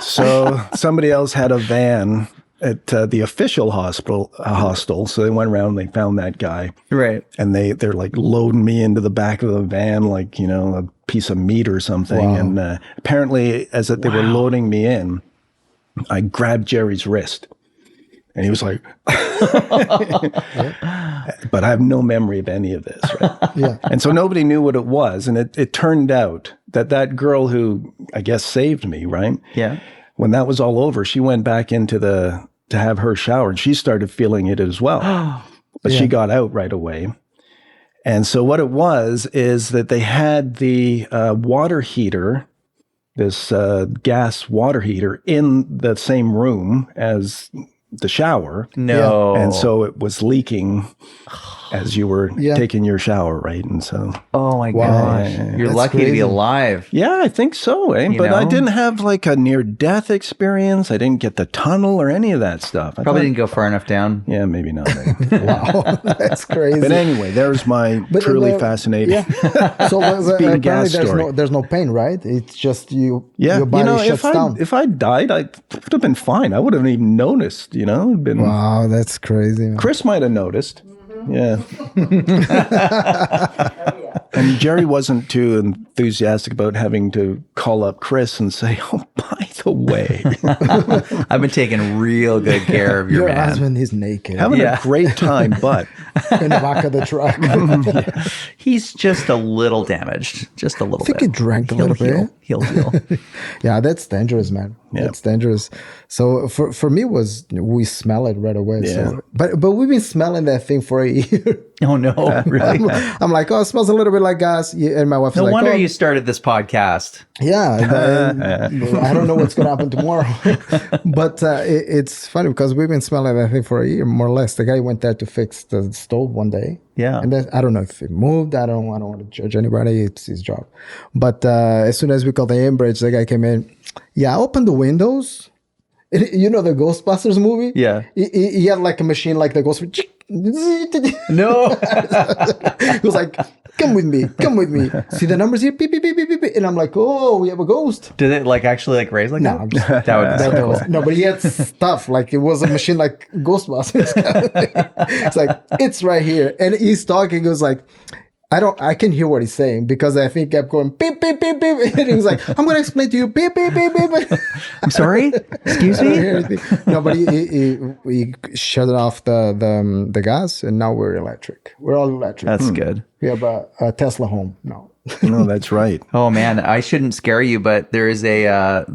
[SPEAKER 3] So somebody else had a van at the official hostel. So they went around and they found that guy.
[SPEAKER 6] Right.
[SPEAKER 3] And they're like loading me into the back of the van like, a piece of meat or something.
[SPEAKER 2] Wow.
[SPEAKER 3] And apparently as they were loading me in, I grabbed Jerry's wrist. And he was like, but I have no memory of any of this. Right?
[SPEAKER 2] Yeah.
[SPEAKER 3] And so nobody knew what it was. And it turned out that girl who I guess saved me, right?
[SPEAKER 6] Yeah.
[SPEAKER 3] When that was all over, she went back into to have her shower and she started feeling it as well. But she got out right away. And so what it was is that they had the water heater, this gas water heater in the same room as the shower.
[SPEAKER 6] No.
[SPEAKER 3] And so it was leaking as you were taking your shower, right? And so,
[SPEAKER 6] Oh my
[SPEAKER 2] Wow.
[SPEAKER 6] gosh. You're
[SPEAKER 2] That's
[SPEAKER 6] lucky to be
[SPEAKER 2] crazy.
[SPEAKER 6] alive.
[SPEAKER 3] yeah, I think so, eh?
[SPEAKER 6] You
[SPEAKER 3] But I
[SPEAKER 6] know?
[SPEAKER 3] didn't have like a near-death experience. I didn't get the tunnel or any of that stuff. I
[SPEAKER 6] Probably
[SPEAKER 3] thought-
[SPEAKER 6] didn't go far enough down.
[SPEAKER 3] Yeah, maybe not. eh?
[SPEAKER 2] Wow, that's crazy.
[SPEAKER 3] But anyway, there's my
[SPEAKER 2] But,
[SPEAKER 3] truly fascinating.
[SPEAKER 2] Yeah. So
[SPEAKER 3] Speeding
[SPEAKER 2] apparently
[SPEAKER 3] gas
[SPEAKER 2] there's
[SPEAKER 3] story.
[SPEAKER 2] there's no pain, right? It's just
[SPEAKER 3] Yeah,
[SPEAKER 2] your body shuts down.
[SPEAKER 3] if I died, I would have been fine. I would have even noticed. It'd been.
[SPEAKER 2] Wow, that's crazy. Man.
[SPEAKER 3] Chris might have noticed. Yeah. And Jerry wasn't too enthusiastic about having to call up Chris and say, "Oh, by the way,
[SPEAKER 6] I've been taking real good care of your
[SPEAKER 2] Your
[SPEAKER 6] man.
[SPEAKER 2] husband is naked
[SPEAKER 3] having
[SPEAKER 6] Yeah.
[SPEAKER 3] a great time, but
[SPEAKER 2] in the back of the truck.
[SPEAKER 6] He's just a little damaged. Just a little
[SPEAKER 2] I think
[SPEAKER 6] bit.
[SPEAKER 2] he drank a
[SPEAKER 6] He'll
[SPEAKER 2] little bit.
[SPEAKER 6] heal. He'll heal.
[SPEAKER 2] Yeah, that's dangerous, man. That's dangerous. So for me was we smell it right away.
[SPEAKER 3] Yeah.
[SPEAKER 2] So, but we've been smelling that thing for a year.
[SPEAKER 6] Oh no, really?
[SPEAKER 2] I'm like, oh, it smells a little bit like gas. Yeah, and my wife's
[SPEAKER 6] No
[SPEAKER 2] like,
[SPEAKER 6] wonder
[SPEAKER 2] oh,
[SPEAKER 6] you started this podcast.
[SPEAKER 2] Yeah, I don't know what's going to happen tomorrow. But it's funny because we've been smelling that thing for a year, more or less. The guy went there to fix the stove one day.
[SPEAKER 6] Yeah.
[SPEAKER 2] And then, I don't know if it moved. I don't want to judge anybody. It's his job. But as soon as we called the Ambridge, the guy came in. Yeah, open the windows. You know the Ghostbusters movie?
[SPEAKER 6] Yeah.
[SPEAKER 2] He had like a machine like the Ghostbusters.
[SPEAKER 6] No.
[SPEAKER 2] He was like, come with me. See the numbers here? Beep, beep, beep, beep, beep, beep. And I'm like, oh, we have a ghost.
[SPEAKER 6] Did it actually raise like
[SPEAKER 2] No,
[SPEAKER 6] that?
[SPEAKER 2] I'm just-
[SPEAKER 6] That would be so cool.
[SPEAKER 2] No, but he had stuff like it was a machine like Ghostbusters. It's like it's right here, and he's talking. He was like, I can hear what he's saying because I think kept going beep beep beep beep, and he was like, I'm going to explain to you beep beep beep beep.
[SPEAKER 6] I'm sorry. Excuse
[SPEAKER 2] I don't
[SPEAKER 6] me.
[SPEAKER 2] hear anything. No, but he shut off the gas, and now we're electric. We're all electric.
[SPEAKER 6] That's good.
[SPEAKER 2] We have a Tesla home now.
[SPEAKER 3] no, that's right.
[SPEAKER 6] Oh man, I shouldn't scare you, but there is a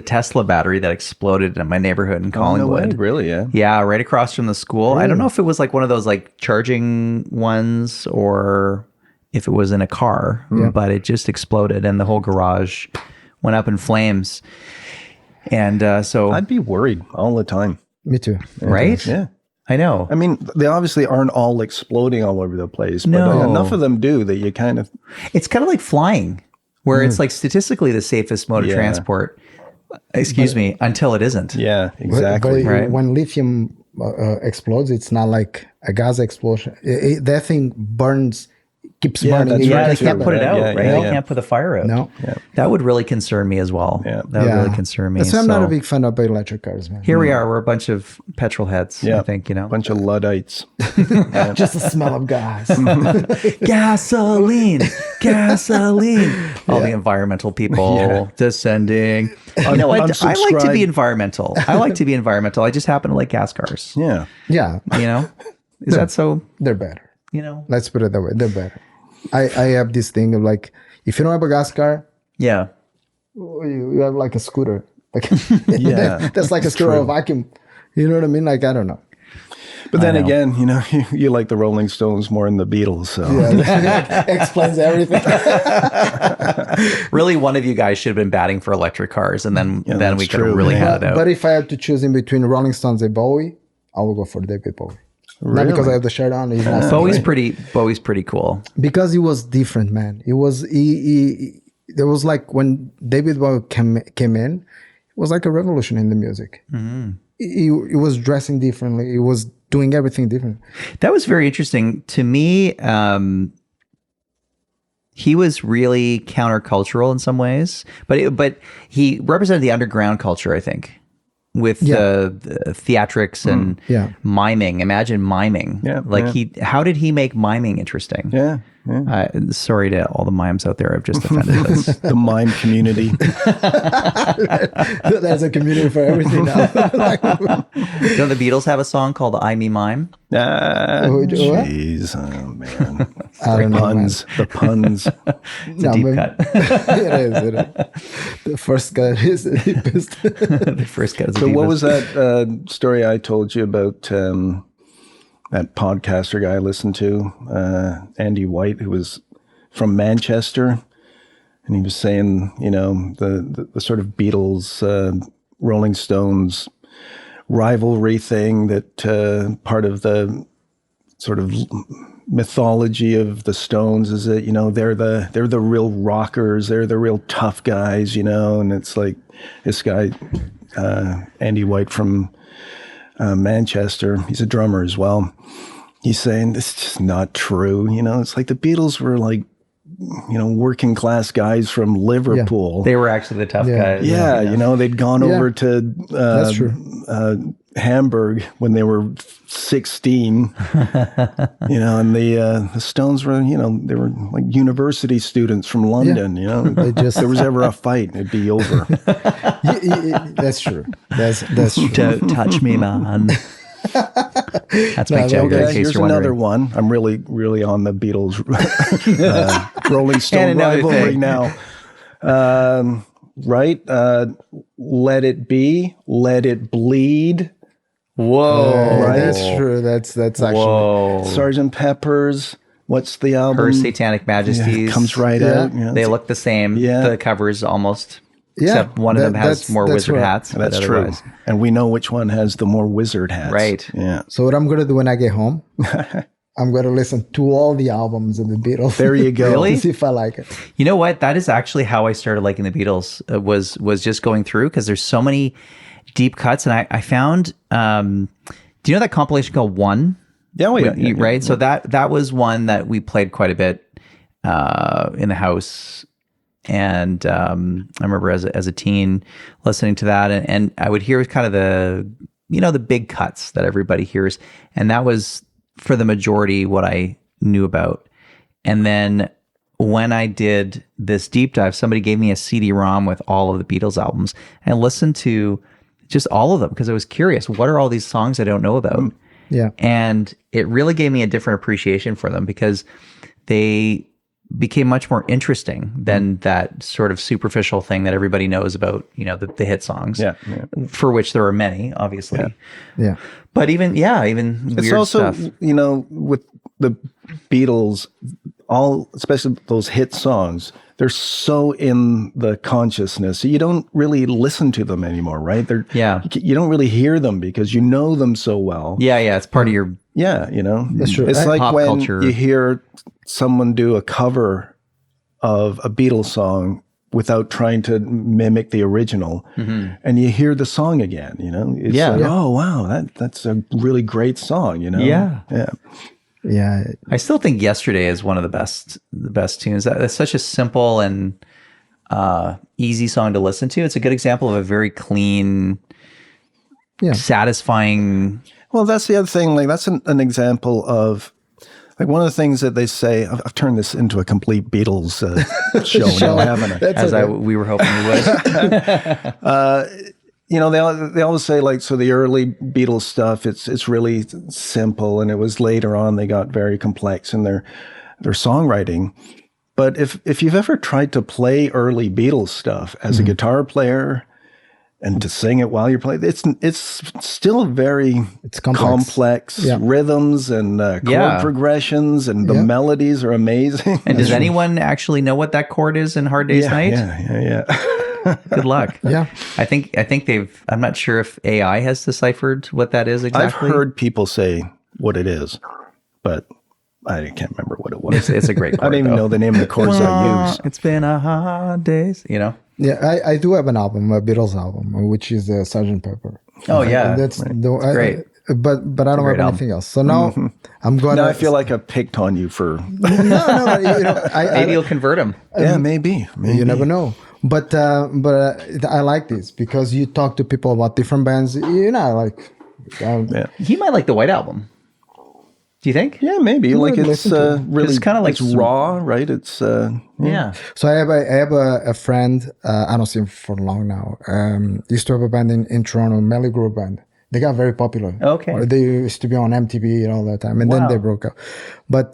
[SPEAKER 6] Tesla battery that exploded in my neighborhood in
[SPEAKER 3] No way,
[SPEAKER 6] Collingwood.
[SPEAKER 3] really? Yeah.
[SPEAKER 6] Yeah, right across from the school. I don't know if it was like one of those like charging ones or if it was in a car, but it just exploded and the whole garage went up in flames. And so,
[SPEAKER 3] I'd be worried all the time.
[SPEAKER 2] Me too.
[SPEAKER 6] right?
[SPEAKER 3] Yeah.
[SPEAKER 6] I know.
[SPEAKER 3] I mean, they obviously aren't all exploding all over the place, but
[SPEAKER 6] No.
[SPEAKER 3] enough of them do that you kind of.
[SPEAKER 6] It's kind of like flying, where it's like statistically the safest mode of
[SPEAKER 3] Yeah.
[SPEAKER 6] transport. Excuse me, until it isn't.
[SPEAKER 3] Yeah,
[SPEAKER 2] But
[SPEAKER 3] exactly.
[SPEAKER 6] Right.
[SPEAKER 2] when lithium explodes, it's not like a gas explosion. That thing burns, keeps
[SPEAKER 3] Yeah,
[SPEAKER 2] burning.
[SPEAKER 3] that's
[SPEAKER 2] in your
[SPEAKER 6] Yeah, they
[SPEAKER 3] right,
[SPEAKER 6] can't
[SPEAKER 3] too.
[SPEAKER 6] put it out,
[SPEAKER 3] Yeah,
[SPEAKER 6] right?
[SPEAKER 3] yeah,
[SPEAKER 6] They
[SPEAKER 3] yeah.
[SPEAKER 6] can't put the fire out.
[SPEAKER 2] No.
[SPEAKER 6] That would really concern me as well.
[SPEAKER 3] Yeah.
[SPEAKER 6] That would really concern me.
[SPEAKER 2] That's why I'm not
[SPEAKER 6] So
[SPEAKER 2] a big fan of electric cars, man.
[SPEAKER 6] here we are. We're a bunch of petrol heads,
[SPEAKER 3] Yeah.
[SPEAKER 6] I think,
[SPEAKER 3] Bunch of Luddites.
[SPEAKER 2] Just the smell of gas.
[SPEAKER 6] Gasoline. All the environmental people descending. You know what? I like to be
[SPEAKER 3] unsubscribe.
[SPEAKER 6] environmental. I just happen to like gas cars.
[SPEAKER 3] Yeah.
[SPEAKER 2] Yeah,
[SPEAKER 6] You know? Is that so,
[SPEAKER 2] they're better.
[SPEAKER 6] you know?
[SPEAKER 2] Let's put it that way. They're better. I have this thing of like, if you don't have a gas car,
[SPEAKER 6] Yeah.
[SPEAKER 2] you have like a scooter. Like,
[SPEAKER 3] Yeah,
[SPEAKER 2] that's like a scooter or a vacuum. You know what I mean? Like, I don't know.
[SPEAKER 3] But then
[SPEAKER 6] know.
[SPEAKER 3] again, you like the Rolling Stones more than the Beatles. So
[SPEAKER 2] Yeah, explains everything.
[SPEAKER 6] Really, one of you guys should have been batting for electric cars, and then we
[SPEAKER 3] that's
[SPEAKER 6] could have
[SPEAKER 3] true,
[SPEAKER 6] really
[SPEAKER 3] man.
[SPEAKER 6] had it out.
[SPEAKER 2] But if I had to choose in between Rolling Stones and Bowie, I will go for David Bowie. Not because I have the shirt on. He's not
[SPEAKER 6] Bowie's pretty cool.
[SPEAKER 2] because he was different, man. It was he there was like when David Bowie came in, it was like a revolution in the music. He was dressing differently. He was doing everything different.
[SPEAKER 6] That was very interesting to me. He was really countercultural in some ways, but he represented the underground culture, I think. the theatrics and miming. Imagine miming.
[SPEAKER 3] Yeah,
[SPEAKER 6] like how did he make miming interesting?
[SPEAKER 3] Yeah.
[SPEAKER 6] Sorry to all the mimes out there. I've just offended us.
[SPEAKER 3] The mime community.
[SPEAKER 2] There's a community for everything now.
[SPEAKER 6] Don't the Beatles have a song called "I Me Mime"?
[SPEAKER 3] Jeez, oh man.
[SPEAKER 2] I don't know,
[SPEAKER 3] Puns. The puns.
[SPEAKER 6] It's a deep cut.
[SPEAKER 2] It is. The first cut is the deepest.
[SPEAKER 6] The first cut is the
[SPEAKER 3] So
[SPEAKER 6] deepest.
[SPEAKER 3] what was that story I told you about that podcaster guy I listened to, Andy White, who was from Manchester, and he was saying, the sort of Beatles, Rolling Stones rivalry thing, that part of the sort of mythology of the Stones is that they're the real rockers, they're the real tough guys, and it's like this guy Andy White from Manchester, he's a drummer as well. He's saying this is just not true. It's like the Beatles were like, working class guys from Liverpool.
[SPEAKER 6] They were actually the tough guys.
[SPEAKER 3] Yeah, they'd gone over to
[SPEAKER 2] That's true.
[SPEAKER 3] Hamburg when they were 16. And the Stones were, they were like university students from London. If there was ever a fight, it'd be over.
[SPEAKER 2] That's true. That's true.
[SPEAKER 6] Don't touch me, man. That's Mick Jagger. In case
[SPEAKER 3] Here's
[SPEAKER 6] you're
[SPEAKER 3] another
[SPEAKER 6] wondering.
[SPEAKER 3] one. I'm really on the Beatles Rolling Stone
[SPEAKER 6] another
[SPEAKER 3] rivalry
[SPEAKER 6] thing.
[SPEAKER 3] now. Right? Let It Be, Let It Bleed.
[SPEAKER 6] Whoa.
[SPEAKER 3] Right?
[SPEAKER 2] That's true. That's actually.
[SPEAKER 6] Whoa.
[SPEAKER 3] Sgt. Pepper's. What's the album?
[SPEAKER 6] Her Satanic Majesties.
[SPEAKER 3] Yeah, comes right out.
[SPEAKER 6] They look the same.
[SPEAKER 3] Yeah.
[SPEAKER 6] The covers almost.
[SPEAKER 2] Yeah,
[SPEAKER 6] Except one of them has more
[SPEAKER 2] that's
[SPEAKER 6] wizard
[SPEAKER 2] right.
[SPEAKER 6] hats.
[SPEAKER 3] That's
[SPEAKER 6] but
[SPEAKER 3] true.
[SPEAKER 6] otherwise-
[SPEAKER 3] And we know which one has the more wizard hats.
[SPEAKER 6] Right.
[SPEAKER 3] Yeah.
[SPEAKER 2] So what I'm gonna do when I get home, I'm gonna listen to all the albums of the Beatles.
[SPEAKER 3] There you go.
[SPEAKER 6] Really?
[SPEAKER 2] To see if I like it.
[SPEAKER 6] You know what? That is actually how I started liking the Beatles. Was just going through, because there's so many deep cuts, and I found. Do you know that compilation called One?
[SPEAKER 3] Yeah, yeah.
[SPEAKER 6] Right. So that was one that we played quite a bit in the house. And I remember as a teen listening to that, and I would hear kind of the big cuts that everybody hears, and that was for the majority what I knew about. And then when I did this deep dive, somebody gave me a CD-ROM with all of the Beatles albums, and I listened to just all of them because I was curious. What are all these songs I don't know about?
[SPEAKER 2] Yeah.
[SPEAKER 6] And it really gave me a different appreciation for them because they became much more interesting than that sort of superficial thing that everybody knows about, the hit songs.
[SPEAKER 3] Yeah.
[SPEAKER 6] For which there are many, obviously.
[SPEAKER 2] Yeah.
[SPEAKER 6] But even weird
[SPEAKER 3] It's also,
[SPEAKER 6] stuff.
[SPEAKER 3] with the Beatles, especially those hit songs, they're so in the consciousness. So you don't really listen to them anymore, right? You don't really hear them because you know them so well.
[SPEAKER 6] Yeah, it's part of your
[SPEAKER 3] Yeah,
[SPEAKER 2] That's true.
[SPEAKER 3] It's like
[SPEAKER 6] pop
[SPEAKER 3] when
[SPEAKER 6] culture.
[SPEAKER 3] you hear someone do a cover of a Beatles song without trying to mimic the original, and you hear the song again. It's
[SPEAKER 6] Yeah.
[SPEAKER 3] like,
[SPEAKER 6] Yeah.
[SPEAKER 3] oh wow, that's a really great song.
[SPEAKER 6] Yeah.
[SPEAKER 2] Yeah.
[SPEAKER 6] I still think Yesterday is one of the best tunes. That's such a simple and easy song to listen to. It's a good example of a very clean, satisfying.
[SPEAKER 3] Well, that's the other thing. Like that's an example of like one of the things that they say. I've turned this into a complete Beatles show now, haven't I?
[SPEAKER 2] That's
[SPEAKER 6] We were hoping we would.
[SPEAKER 3] They always say like, so the early Beatles stuff, it's really simple, and it was later on they got very complex in their songwriting. But if you've ever tried to play early Beatles stuff as a guitar player and to sing it while you're playing, it's still very complex rhythms and chord progressions, and the melodies are amazing.
[SPEAKER 6] And does anyone actually know what that chord is in Hard Day's Night?
[SPEAKER 3] Yeah.
[SPEAKER 6] Good luck.
[SPEAKER 2] Yeah.
[SPEAKER 6] I think I'm not sure if AI has deciphered what that is exactly.
[SPEAKER 3] I've heard people say what it is, but I can't remember what it was.
[SPEAKER 6] It's a great chord.
[SPEAKER 3] I don't even know the name of the chords I use.
[SPEAKER 6] It's been a hard days,
[SPEAKER 2] Yeah, I do have an album, a Beatles album, which is Sgt. Pepper.
[SPEAKER 6] Oh yeah.
[SPEAKER 2] And that's
[SPEAKER 6] great.
[SPEAKER 2] But I don't have anything else. So now I'm going
[SPEAKER 3] Now I feel like I picked on you for...
[SPEAKER 2] no,
[SPEAKER 6] Maybe you'll convert him.
[SPEAKER 3] Yeah, maybe.
[SPEAKER 2] You never know. I like this because you talk to people about different bands. Like
[SPEAKER 3] Yeah.
[SPEAKER 6] He might like the White Album. Do you think?
[SPEAKER 3] Yeah, maybe. Like
[SPEAKER 2] would
[SPEAKER 3] it's
[SPEAKER 2] listen to it.
[SPEAKER 3] really
[SPEAKER 6] It's kinda like
[SPEAKER 3] it's raw, right? It's
[SPEAKER 6] Yeah.
[SPEAKER 2] So I have a friend. I don't see him for long now. Used to have a band in Toronto, Melly Grove band. They got very popular.
[SPEAKER 6] Okay.
[SPEAKER 2] Or they used to be on MTV and all that time, and then they broke up. But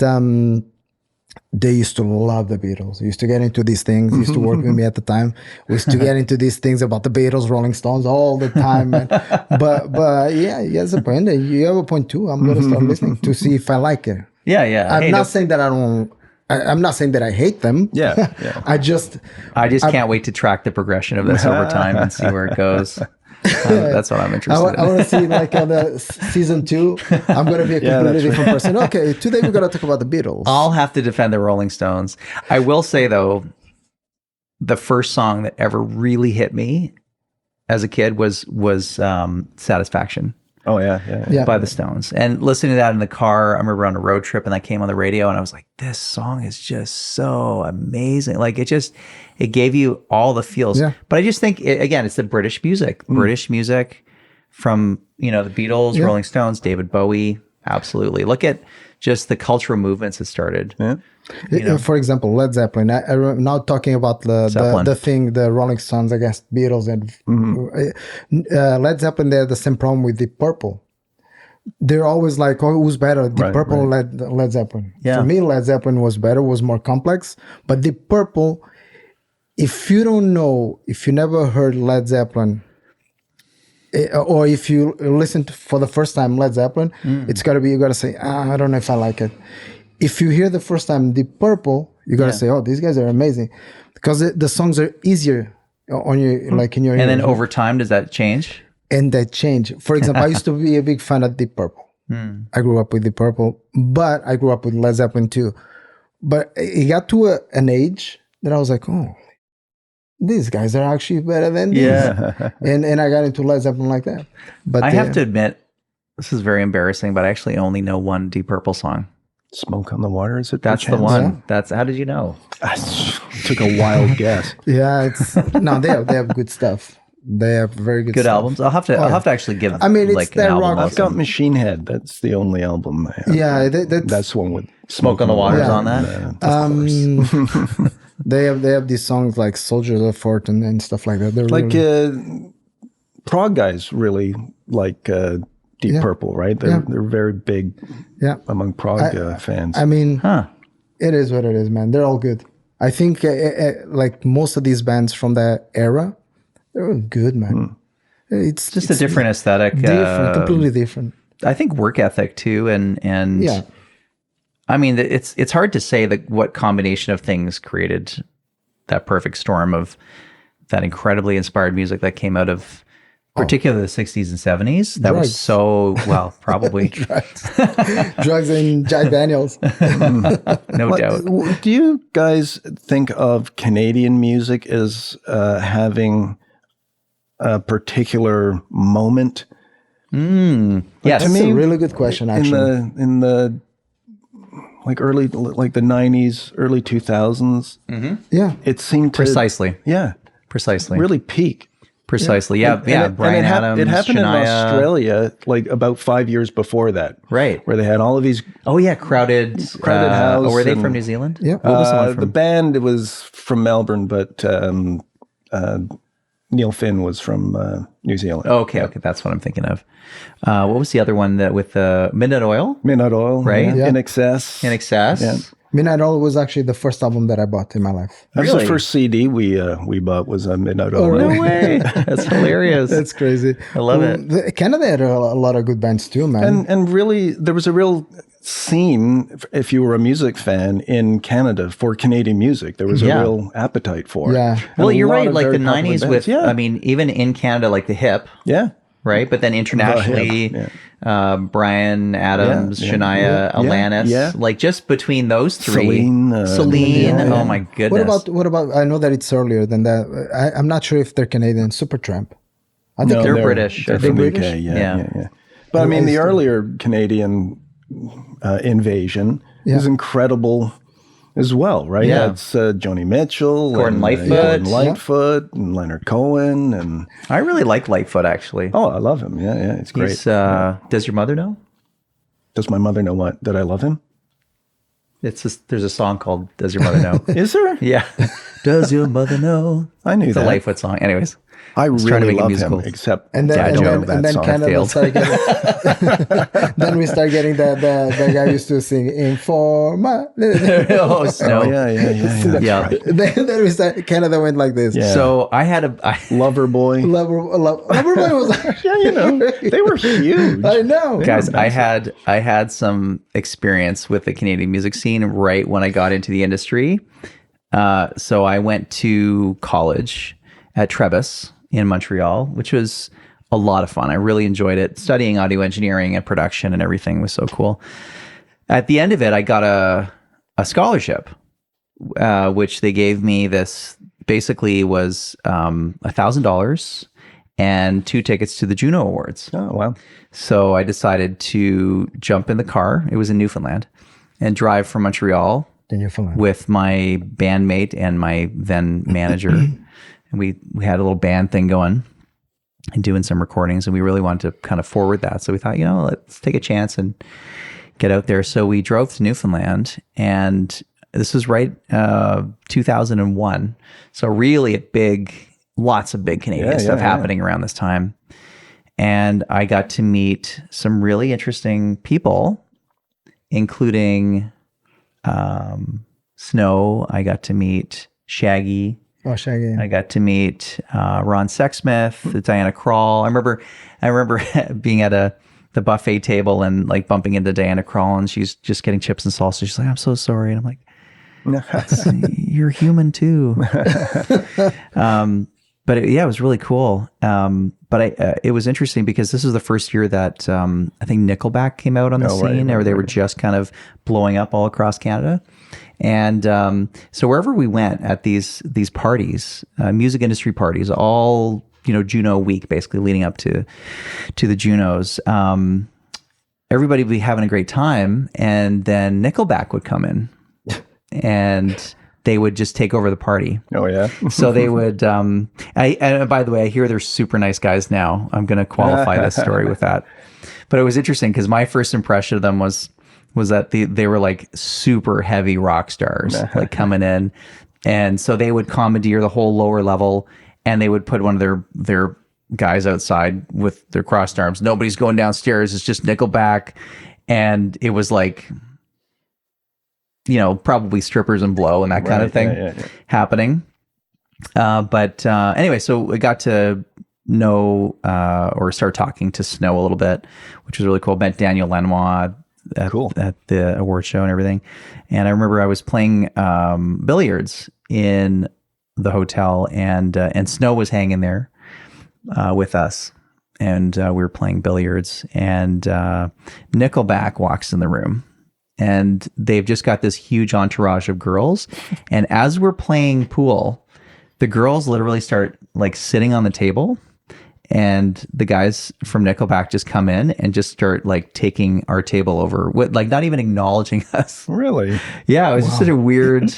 [SPEAKER 2] they used to love the Beatles. They used to get into these things. They used to work with me at the time. We used to get into these things about the Beatles, Rolling Stones all the time. Man. But yeah, he has a point. You have a point too. I'm gonna start listening to see if I like it.
[SPEAKER 6] Yeah, yeah.
[SPEAKER 2] I'm
[SPEAKER 6] Hey,
[SPEAKER 2] not saying that I don't. I'm not saying that I hate them.
[SPEAKER 3] yeah.
[SPEAKER 2] I just
[SPEAKER 6] can't wait to track the progression of this over time and see where it goes. That's what I'm interested
[SPEAKER 2] I want to see like the season 2. I'm gonna be a completely different person. Okay, today we're gonna talk about the Beatles.
[SPEAKER 6] I'll have to defend the Rolling Stones. I will say though, the first song that ever really hit me as a kid was Satisfaction
[SPEAKER 3] Oh yeah.
[SPEAKER 2] Yeah.
[SPEAKER 6] by the Stones. And listening to that in the car, I remember on a road trip and that came on the radio and I was like, this song is just so amazing. Like it gave you all the feels.
[SPEAKER 2] Yeah.
[SPEAKER 6] But I just think, again, it's the British music. British music from, the Beatles, Rolling Stones, David Bowie. Absolutely. Look at just the cultural movements that started.
[SPEAKER 3] Yeah.
[SPEAKER 2] For example, Led Zeppelin. I'm now talking about the Rolling Stones against Beatles and Led Zeppelin. They had the same problem with Deep Purple. They're always like, "Oh, who's better, Deep Purple or Led Zeppelin?"
[SPEAKER 6] Yeah.
[SPEAKER 2] For me, Led Zeppelin was better, was more complex. But Deep Purple, if you don't know, if you never heard Led Zeppelin, or if you listen to, for the first time Led Zeppelin, it's gotta be, you gotta say, I don't know if I like it. If you hear the first time Deep Purple, you gotta say, oh, these guys are amazing, because the songs are easier on you, like in your
[SPEAKER 6] And
[SPEAKER 2] ears.
[SPEAKER 6] then over time, does that change?
[SPEAKER 2] And that change. For example, I used to be a big fan of Deep Purple. I grew up with Deep Purple, but I grew up with Led Zeppelin too. But it got to an age that I was like, oh, these guys are actually better than these.
[SPEAKER 6] Yeah.
[SPEAKER 2] and I got into Led Zeppelin like that. But
[SPEAKER 6] I have to admit, this is very embarrassing, but I actually only know one Deep Purple song.
[SPEAKER 3] Smoke on the Water, is it?
[SPEAKER 6] That's the
[SPEAKER 3] perchance?
[SPEAKER 6] one.
[SPEAKER 2] Yeah.
[SPEAKER 6] That's how did you know?
[SPEAKER 3] I took a wild guess.
[SPEAKER 2] Yeah, it's no, they have good stuff. They have very good
[SPEAKER 6] Good
[SPEAKER 2] stuff.
[SPEAKER 6] albums. I'll have to actually give.
[SPEAKER 2] I mean, it's
[SPEAKER 6] like
[SPEAKER 2] that
[SPEAKER 6] an album
[SPEAKER 2] rock-
[SPEAKER 3] I've
[SPEAKER 6] listen.
[SPEAKER 3] got Machine Head. That's the only album I have.
[SPEAKER 2] Yeah,
[SPEAKER 3] That's the one with
[SPEAKER 6] Smoke on the Water's
[SPEAKER 2] Yeah.
[SPEAKER 6] on that.
[SPEAKER 3] Of course.
[SPEAKER 2] they have these songs like Soldiers of Fortune and stuff like that. They're
[SPEAKER 3] Like
[SPEAKER 2] really,
[SPEAKER 3] prog guys really like Deep Purple, right? They're very big among prog fans.
[SPEAKER 2] I mean,
[SPEAKER 6] Huh.
[SPEAKER 2] it is what it is, man. They're all good. I think like most of these bands from that era, they're good, man. It's
[SPEAKER 6] Just a different aesthetic.
[SPEAKER 2] different, completely different.
[SPEAKER 6] I think work ethic too, and
[SPEAKER 2] Yeah.
[SPEAKER 6] I mean, it's hard to say that what combination of things created that perfect storm of that incredibly inspired music that came out of particularly the 60s and 70s. That
[SPEAKER 2] Drugs.
[SPEAKER 6] was so, well, probably.
[SPEAKER 2] Drugs and Jack Daniels.
[SPEAKER 6] No doubt.
[SPEAKER 3] Do you guys think of Canadian music as having a particular moment?
[SPEAKER 6] Yeah,
[SPEAKER 2] That's
[SPEAKER 6] to me,
[SPEAKER 2] a really good question, actually.
[SPEAKER 3] In the like the 90s, early 2000s,
[SPEAKER 2] Yeah.
[SPEAKER 3] it seemed to
[SPEAKER 6] precisely. Precisely.
[SPEAKER 3] really peak.
[SPEAKER 6] Precisely. Yeah.
[SPEAKER 3] And
[SPEAKER 6] Brian Adams,
[SPEAKER 3] it happened
[SPEAKER 6] Shania.
[SPEAKER 3] in Australia like about 5 years before that.
[SPEAKER 6] Right.
[SPEAKER 3] Where they had all of these.
[SPEAKER 6] Oh, yeah. Crowded
[SPEAKER 3] House.
[SPEAKER 6] Oh, were they
[SPEAKER 3] and-
[SPEAKER 6] from New Zealand?
[SPEAKER 2] Yeah.
[SPEAKER 6] What was the one
[SPEAKER 3] The
[SPEAKER 6] from?
[SPEAKER 3] band was from Melbourne, but Neil Finn was from New Zealand.
[SPEAKER 6] Oh, okay. That's what I'm thinking of. What was the other one that with Midnight Oil?
[SPEAKER 3] Midnight Oil,
[SPEAKER 6] Right?
[SPEAKER 3] Yeah.
[SPEAKER 2] Yeah.
[SPEAKER 3] In Excess.
[SPEAKER 6] In Excess?
[SPEAKER 3] Yeah.
[SPEAKER 2] Midnight Oil was actually the first album that I bought in my life.
[SPEAKER 3] That was
[SPEAKER 6] Really?
[SPEAKER 3] the first CD we bought was Midnight Oil.
[SPEAKER 2] really?
[SPEAKER 6] No way. That's hilarious.
[SPEAKER 2] That's crazy.
[SPEAKER 6] I love it.
[SPEAKER 2] Canada had a lot of good bands too, man.
[SPEAKER 3] And really, there was a real scene, if you were a music fan in Canada, for Canadian music. There was a
[SPEAKER 6] Yeah.
[SPEAKER 3] real appetite for it.
[SPEAKER 2] Yeah.
[SPEAKER 3] And
[SPEAKER 6] Well,
[SPEAKER 3] a
[SPEAKER 6] you're
[SPEAKER 3] lot
[SPEAKER 6] right.
[SPEAKER 3] of
[SPEAKER 6] Like
[SPEAKER 3] very
[SPEAKER 6] the
[SPEAKER 3] popular
[SPEAKER 6] 90s
[SPEAKER 3] bands.
[SPEAKER 6] with,
[SPEAKER 3] Yeah.
[SPEAKER 6] I mean, even in Canada, like the hip,
[SPEAKER 3] Yeah.
[SPEAKER 6] right? But then internationally, Brian Adams,
[SPEAKER 3] Yeah,
[SPEAKER 6] Shania,
[SPEAKER 3] yeah,
[SPEAKER 6] Alanis,
[SPEAKER 3] yeah.
[SPEAKER 6] like just between those three.
[SPEAKER 3] Celine,
[SPEAKER 6] Celine,
[SPEAKER 2] yeah.
[SPEAKER 6] oh my goodness.
[SPEAKER 2] What about? I know that it's earlier than that. I'm not sure if they're Canadian. Supertramp. I think
[SPEAKER 3] No,
[SPEAKER 6] they're British.
[SPEAKER 3] They're
[SPEAKER 2] They're
[SPEAKER 3] from
[SPEAKER 2] British?
[SPEAKER 3] UK,
[SPEAKER 6] Yeah.
[SPEAKER 3] yeah. But I mean, the
[SPEAKER 2] used to-
[SPEAKER 3] earlier Canadian invasion is incredible. as well, right?
[SPEAKER 6] Yeah.
[SPEAKER 3] It's Joni Mitchell,
[SPEAKER 6] Gordon
[SPEAKER 3] and,
[SPEAKER 6] Lightfoot.
[SPEAKER 3] Gordon Lightfoot, and Leonard Cohen, and
[SPEAKER 6] I really like Lightfoot, actually.
[SPEAKER 3] oh, I love him. Yeah, it's great.
[SPEAKER 6] He's, Does your mother know?
[SPEAKER 3] Does my mother know what? That I love him?
[SPEAKER 6] It's just, there's a song called "Does Your Mother Know?"
[SPEAKER 3] Is there?
[SPEAKER 6] Yeah. Does your mother know?
[SPEAKER 3] I knew
[SPEAKER 6] It's a
[SPEAKER 3] that.
[SPEAKER 6] Lightfoot song. Anyways,
[SPEAKER 3] I
[SPEAKER 6] trying to
[SPEAKER 3] really
[SPEAKER 6] make it
[SPEAKER 3] love
[SPEAKER 6] musical.
[SPEAKER 3] him, except
[SPEAKER 2] And then,
[SPEAKER 6] Yeah, I
[SPEAKER 2] and
[SPEAKER 6] don't
[SPEAKER 2] then,
[SPEAKER 3] know that
[SPEAKER 2] and then
[SPEAKER 3] song.
[SPEAKER 2] Canada
[SPEAKER 6] Failed.
[SPEAKER 2] started getting, then we start getting the guy used to sing Informa.
[SPEAKER 6] oh, Snow.
[SPEAKER 3] Oh, yeah.
[SPEAKER 6] Yeah.
[SPEAKER 3] Right.
[SPEAKER 2] then we start, Canada went like this.
[SPEAKER 3] Yeah.
[SPEAKER 6] So I had
[SPEAKER 3] Loverboy.
[SPEAKER 2] Everybody was
[SPEAKER 3] Yeah, you know, they were huge.
[SPEAKER 2] I know.
[SPEAKER 6] guys, I had some experience with the Canadian music scene right when I got into the industry. So I went to college at Trebas in Montreal, which was a lot of fun. I really enjoyed it. Studying audio engineering and production and everything was so cool. At the end of it, I got a scholarship, which they gave me. This basically was $1,000 and 2 tickets to the Juno Awards.
[SPEAKER 3] Oh, wow.
[SPEAKER 6] So I decided to jump in the car. It was in Newfoundland, and drive from Montreal
[SPEAKER 2] In Newfoundland.
[SPEAKER 6] with my bandmate and my then manager. And we had a little band thing going and doing some recordings, and we really wanted to kind of forward that. So we thought, let's take a chance and get out there. So we drove to Newfoundland, and this was right 2001. So really lots of big Canadian stuff happening around this time. And I got to meet some really interesting people, including Snow. I got to meet Shaggy.
[SPEAKER 2] Oh, Shaggy.
[SPEAKER 6] I got to meet Ron Sexsmith, Diana Krall. I remember being at the buffet table and like bumping into Diana Krall, and she's just getting chips and salsa. She's like, "I'm so sorry," and I'm like, "You're human too." But it was really cool. But it was interesting because this was the first year that I think Nickelback came out on the scene, or they were just kind of blowing up all across Canada. And so wherever we went at these parties, music industry parties, all Juno week, basically leading up to the Junos, everybody would be having a great time, and then Nickelback would come in, and they would just take over the party.
[SPEAKER 3] Oh, yeah.
[SPEAKER 6] So they would, and by the way, I hear they're super nice guys now. I'm going to qualify this story with that. But it was interesting because my first impression of them was that they were like super heavy rock stars, like coming in. And so they would commandeer the whole lower level, and they would put one of their guys outside with their crossed arms. Nobody's going downstairs. It's just Nickelback. And it was like, probably strippers and blow and that kind of thing happening. But anyway, so we got to know or start talking to Snow a little bit, which was really cool. Met Daniel Lanois at the award show and everything. And I remember I was playing billiards in the hotel, and Snow was hanging there with us. And we were playing billiards, and Nickelback walks in the room. And they've just got this huge entourage of girls. And as we're playing pool, the girls literally start like sitting on the table, and the guys from Nickelback just come in and just start like taking our table over, with like not even acknowledging us.
[SPEAKER 3] Really?
[SPEAKER 6] Yeah, it was just such a weird,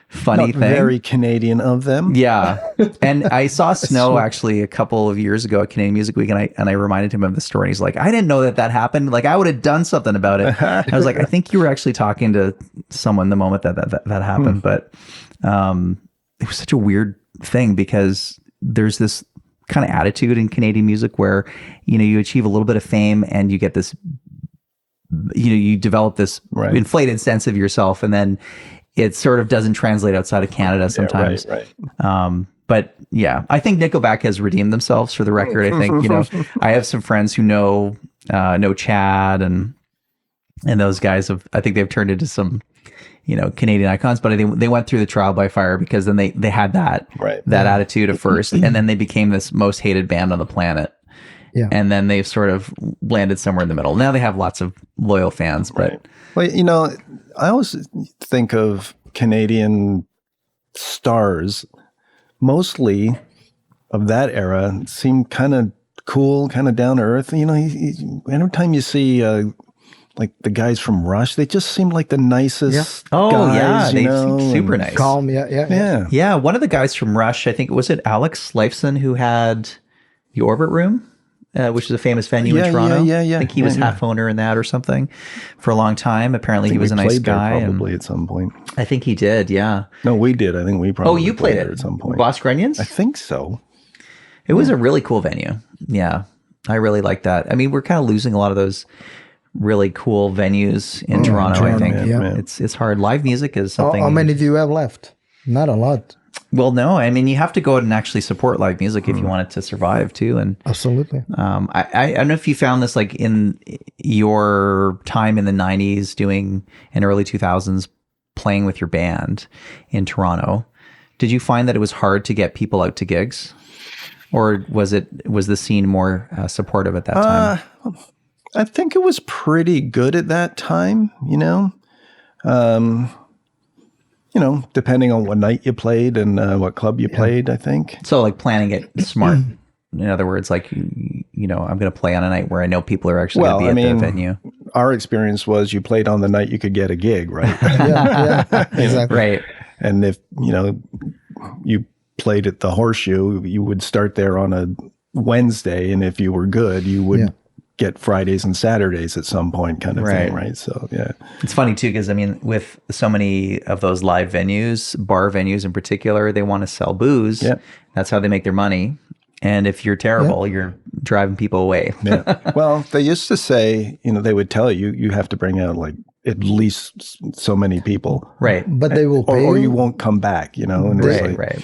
[SPEAKER 6] funny thing.
[SPEAKER 3] Very Canadian of them.
[SPEAKER 6] Yeah. And I saw Snow actually a couple of years ago at Canadian Music Week, and I reminded him of the story. And he's like, "I didn't know that happened. Like, I would have done something about it." I was like, "I think you were actually talking to someone the moment that happened." But it was such a weird thing because there's this kind of attitude in Canadian music where, you achieve a little bit of fame and you get this, you develop this inflated sense of yourself, and then it sort of doesn't translate outside of Canada sometimes.
[SPEAKER 3] Yeah, right.
[SPEAKER 6] But yeah, I think Nickelback has redeemed themselves, for the record. I think, I have some friends who know Chad and those guys I think they've turned into some, Canadian icons, but they went through the trial by fire, because then they had that attitude at first, and then they became this most hated band on the planet. Yeah. And then they've sort of landed somewhere in the middle. Now they have lots of loyal fans, but
[SPEAKER 3] well, I always think of Canadian stars, mostly of that era, seem kind of cool, kind of down to earth. Every time you see like the guys from Rush, they just seemed like the nicest
[SPEAKER 6] Oh,
[SPEAKER 3] guys,
[SPEAKER 6] yeah. They
[SPEAKER 3] you know,
[SPEAKER 6] seem super
[SPEAKER 3] and-
[SPEAKER 6] nice.
[SPEAKER 2] Calm, yeah.
[SPEAKER 3] Yeah.
[SPEAKER 6] Yeah, one of the guys from Rush, I think, was it Alex Lifeson who had the Orbit Room, which is a famous venue in Toronto?
[SPEAKER 3] Yeah.
[SPEAKER 6] I think he was half owner in that or something for a long time. Apparently, he was a nice
[SPEAKER 3] played there
[SPEAKER 6] guy. and
[SPEAKER 3] probably at some point.
[SPEAKER 6] I think he did, yeah.
[SPEAKER 3] No, we did. I think we probably
[SPEAKER 6] Oh, you played
[SPEAKER 3] there
[SPEAKER 6] it
[SPEAKER 3] at some point.
[SPEAKER 6] Boss Grunions?
[SPEAKER 3] I think so.
[SPEAKER 6] It was a really cool venue. Yeah, I really like that. I mean, we're kind of losing a lot of those really cool venues in Toronto, I think.
[SPEAKER 3] yeah.
[SPEAKER 6] It's hard. Live music is something...
[SPEAKER 2] How many do you have left? Not a lot.
[SPEAKER 6] Well, no. I mean, you have to go out and actually support live music if you want it to survive, too. And
[SPEAKER 2] Absolutely.
[SPEAKER 6] I don't know if you found this like in your time in the 90s doing in early 2000s playing with your band in Toronto. Did you find that it was hard to get people out to gigs? Or was the scene more supportive at that time?
[SPEAKER 3] I think it was pretty good at that time, you know. Depending on what night you played and what club you played, I think.
[SPEAKER 6] So like planning it smart. In other words, like, I'm going to play on a night where I know people are actually going to be at the venue.
[SPEAKER 3] Our experience was you played on the night you could get a gig, right?
[SPEAKER 2] yeah, exactly.
[SPEAKER 6] Right.
[SPEAKER 3] And if, you played at the Horseshoe, you would start there on a Wednesday. And if you were good, you would get Fridays and Saturdays at some point kind of thing, right? So, yeah.
[SPEAKER 6] It's funny, too, because, I mean, with so many of those live venues, bar venues in particular, they want to sell booze.
[SPEAKER 3] Yeah.
[SPEAKER 6] That's how they make their money. And if you're terrible, you're driving people away.
[SPEAKER 3] Yeah. Well, they used to say, they would tell you, you have to bring out like at least so many people.
[SPEAKER 6] Right.
[SPEAKER 2] But they will pay
[SPEAKER 3] or you won't come back, And it's like,
[SPEAKER 6] Right.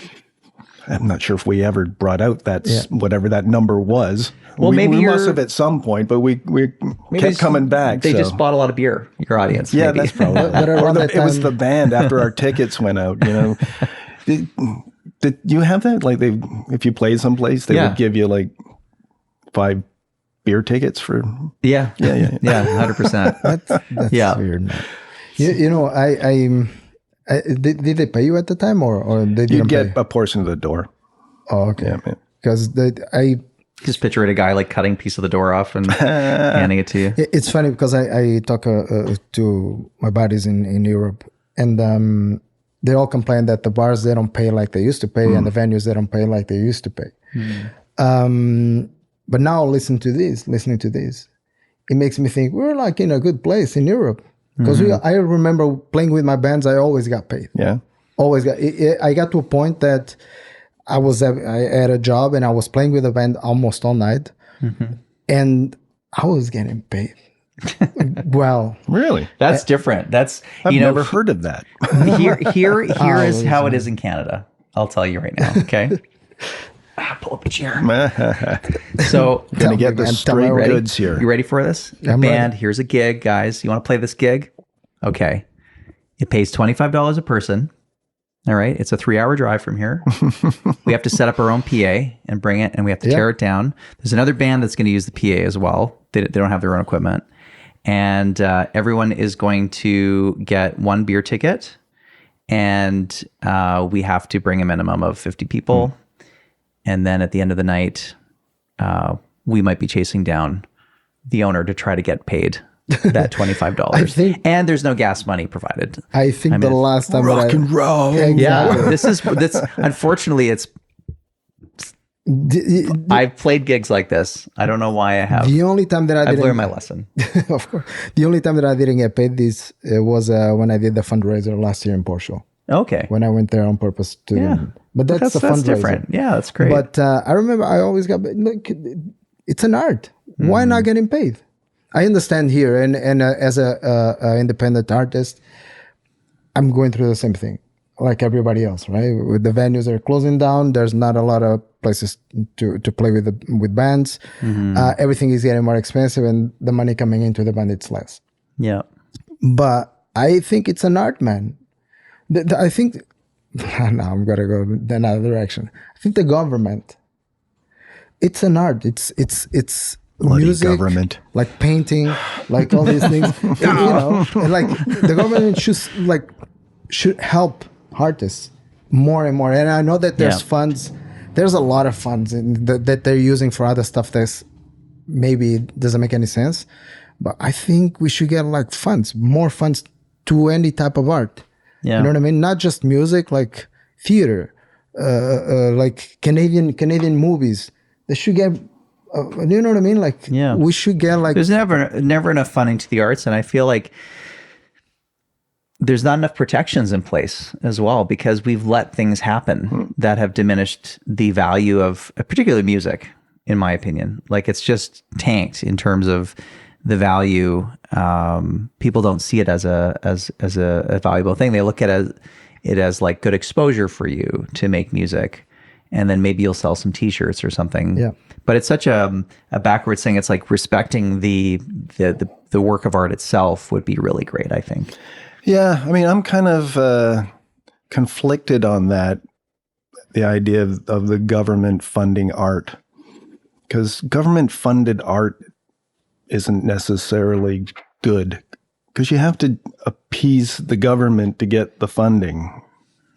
[SPEAKER 3] I'm not sure if we ever brought out whatever that number was.
[SPEAKER 6] Well, maybe
[SPEAKER 3] we
[SPEAKER 6] you're-
[SPEAKER 3] must have at some point, but we kept coming back.
[SPEAKER 6] They
[SPEAKER 3] so.
[SPEAKER 6] just bought a lot of beer, your audience.
[SPEAKER 3] Yeah,
[SPEAKER 6] maybe.
[SPEAKER 3] that's probably.
[SPEAKER 2] But around that
[SPEAKER 3] it was
[SPEAKER 2] time-
[SPEAKER 3] the band after our tickets went out. Did you have that? Like if you played someplace, they would give you like 5 beer tickets for.
[SPEAKER 6] Yeah. 100%.
[SPEAKER 2] That's weird. Man. Did they pay you at the time or they didn't
[SPEAKER 3] You'd get
[SPEAKER 2] pay?
[SPEAKER 3] a portion of the door.
[SPEAKER 2] Oh, okay.
[SPEAKER 3] Yeah, man.
[SPEAKER 2] Because
[SPEAKER 6] Just picture it, a guy like cutting a piece of the door off and handing it to you.
[SPEAKER 2] it's funny because I talk to my buddies in Europe, and they all complain that the bars, they don't pay like they used to pay, and the venues, they don't pay like they used to pay. But now listening to this, it makes me think we're like in a good place in Europe. Because I remember playing with my bands, I always got paid.
[SPEAKER 3] Yeah.
[SPEAKER 2] Always got. I got to a point that I had a job and I was playing with a band almost all night, and I was getting paid. Well,
[SPEAKER 3] Really?
[SPEAKER 6] That's different. That's
[SPEAKER 3] I've never heard of that.
[SPEAKER 6] here is how it is in Canada. I'll tell you right now. Okay. Pull up a chair. So
[SPEAKER 3] Gonna get the
[SPEAKER 2] Tell me
[SPEAKER 3] straight
[SPEAKER 2] ready.
[SPEAKER 3] goods here.
[SPEAKER 6] you ready for this?
[SPEAKER 2] I'm
[SPEAKER 6] Band,
[SPEAKER 2] ready.
[SPEAKER 6] here's a gig, guys. You want to play this gig? Okay. It pays $25 a person. All right. It's a 3-hour drive from here. We have to set up our own PA and bring it, and we have to tear it down. There's another band that's going to use the PA as well. They don't have their own equipment. And everyone is going to get 1 beer ticket, and we have to bring a minimum of 50 people. And then at the end of the night, we might be chasing down the owner to try to get paid that $25. And there's no gas money provided.
[SPEAKER 2] I think the last time
[SPEAKER 3] Rock and roll.
[SPEAKER 6] Yeah, this unfortunately, it's. I've played gigs like this. I don't know why I have.
[SPEAKER 2] The only time that
[SPEAKER 6] I've learned my lesson.
[SPEAKER 2] Of course. The only time that I didn't get paid this was when I did the fundraiser last year in Portugal.
[SPEAKER 6] Okay.
[SPEAKER 2] When I went there on purpose to.
[SPEAKER 6] Yeah.
[SPEAKER 2] But that's a fundraiser.
[SPEAKER 6] Different. Yeah, that's great.
[SPEAKER 2] But I remember I always got. Look, it's an art. Why not getting paid? I understand here, and as a independent artist, I'm going through the same thing, like everybody else, right? With the venues are closing down, there's not a lot of places to play with bands. Everything is getting more expensive, and the money coming into the band it's less.
[SPEAKER 6] Yeah.
[SPEAKER 2] But I think it's an art, man. I think now I'm gonna go another direction. I think the government, it's an art. It's
[SPEAKER 3] Bloody
[SPEAKER 2] music,
[SPEAKER 3] government.
[SPEAKER 2] like painting, like all these things. And like the government should help artists more and more. And I know that there's funds. There's a lot of funds that they're using for other stuff that's maybe doesn't make any sense. but I think we should get like funds, more funds to any type of art.
[SPEAKER 6] Yeah.
[SPEAKER 2] You know what I mean? Not just music, like theater, like Canadian movies. They should get, you know what I mean? Like,
[SPEAKER 6] Yeah.
[SPEAKER 2] we should get like,
[SPEAKER 6] There's never enough funding to the arts, and I feel like there's not enough protections in place as well, because we've let things happen that have diminished the value of particularly music, in my opinion. Like, it's just tanked in terms of the value. People don't see it as a valuable thing. They look at it as like good exposure for you to make music, and then maybe you'll sell some T-shirts or something.
[SPEAKER 2] Yeah.
[SPEAKER 6] But it's such a backwards thing. It's like respecting the work of art itself would be really great, I think.
[SPEAKER 3] Yeah, I mean, I'm kind of conflicted on that, the idea of the government funding art, because government-funded art isn't necessarily good, because you have to appease the government to get the funding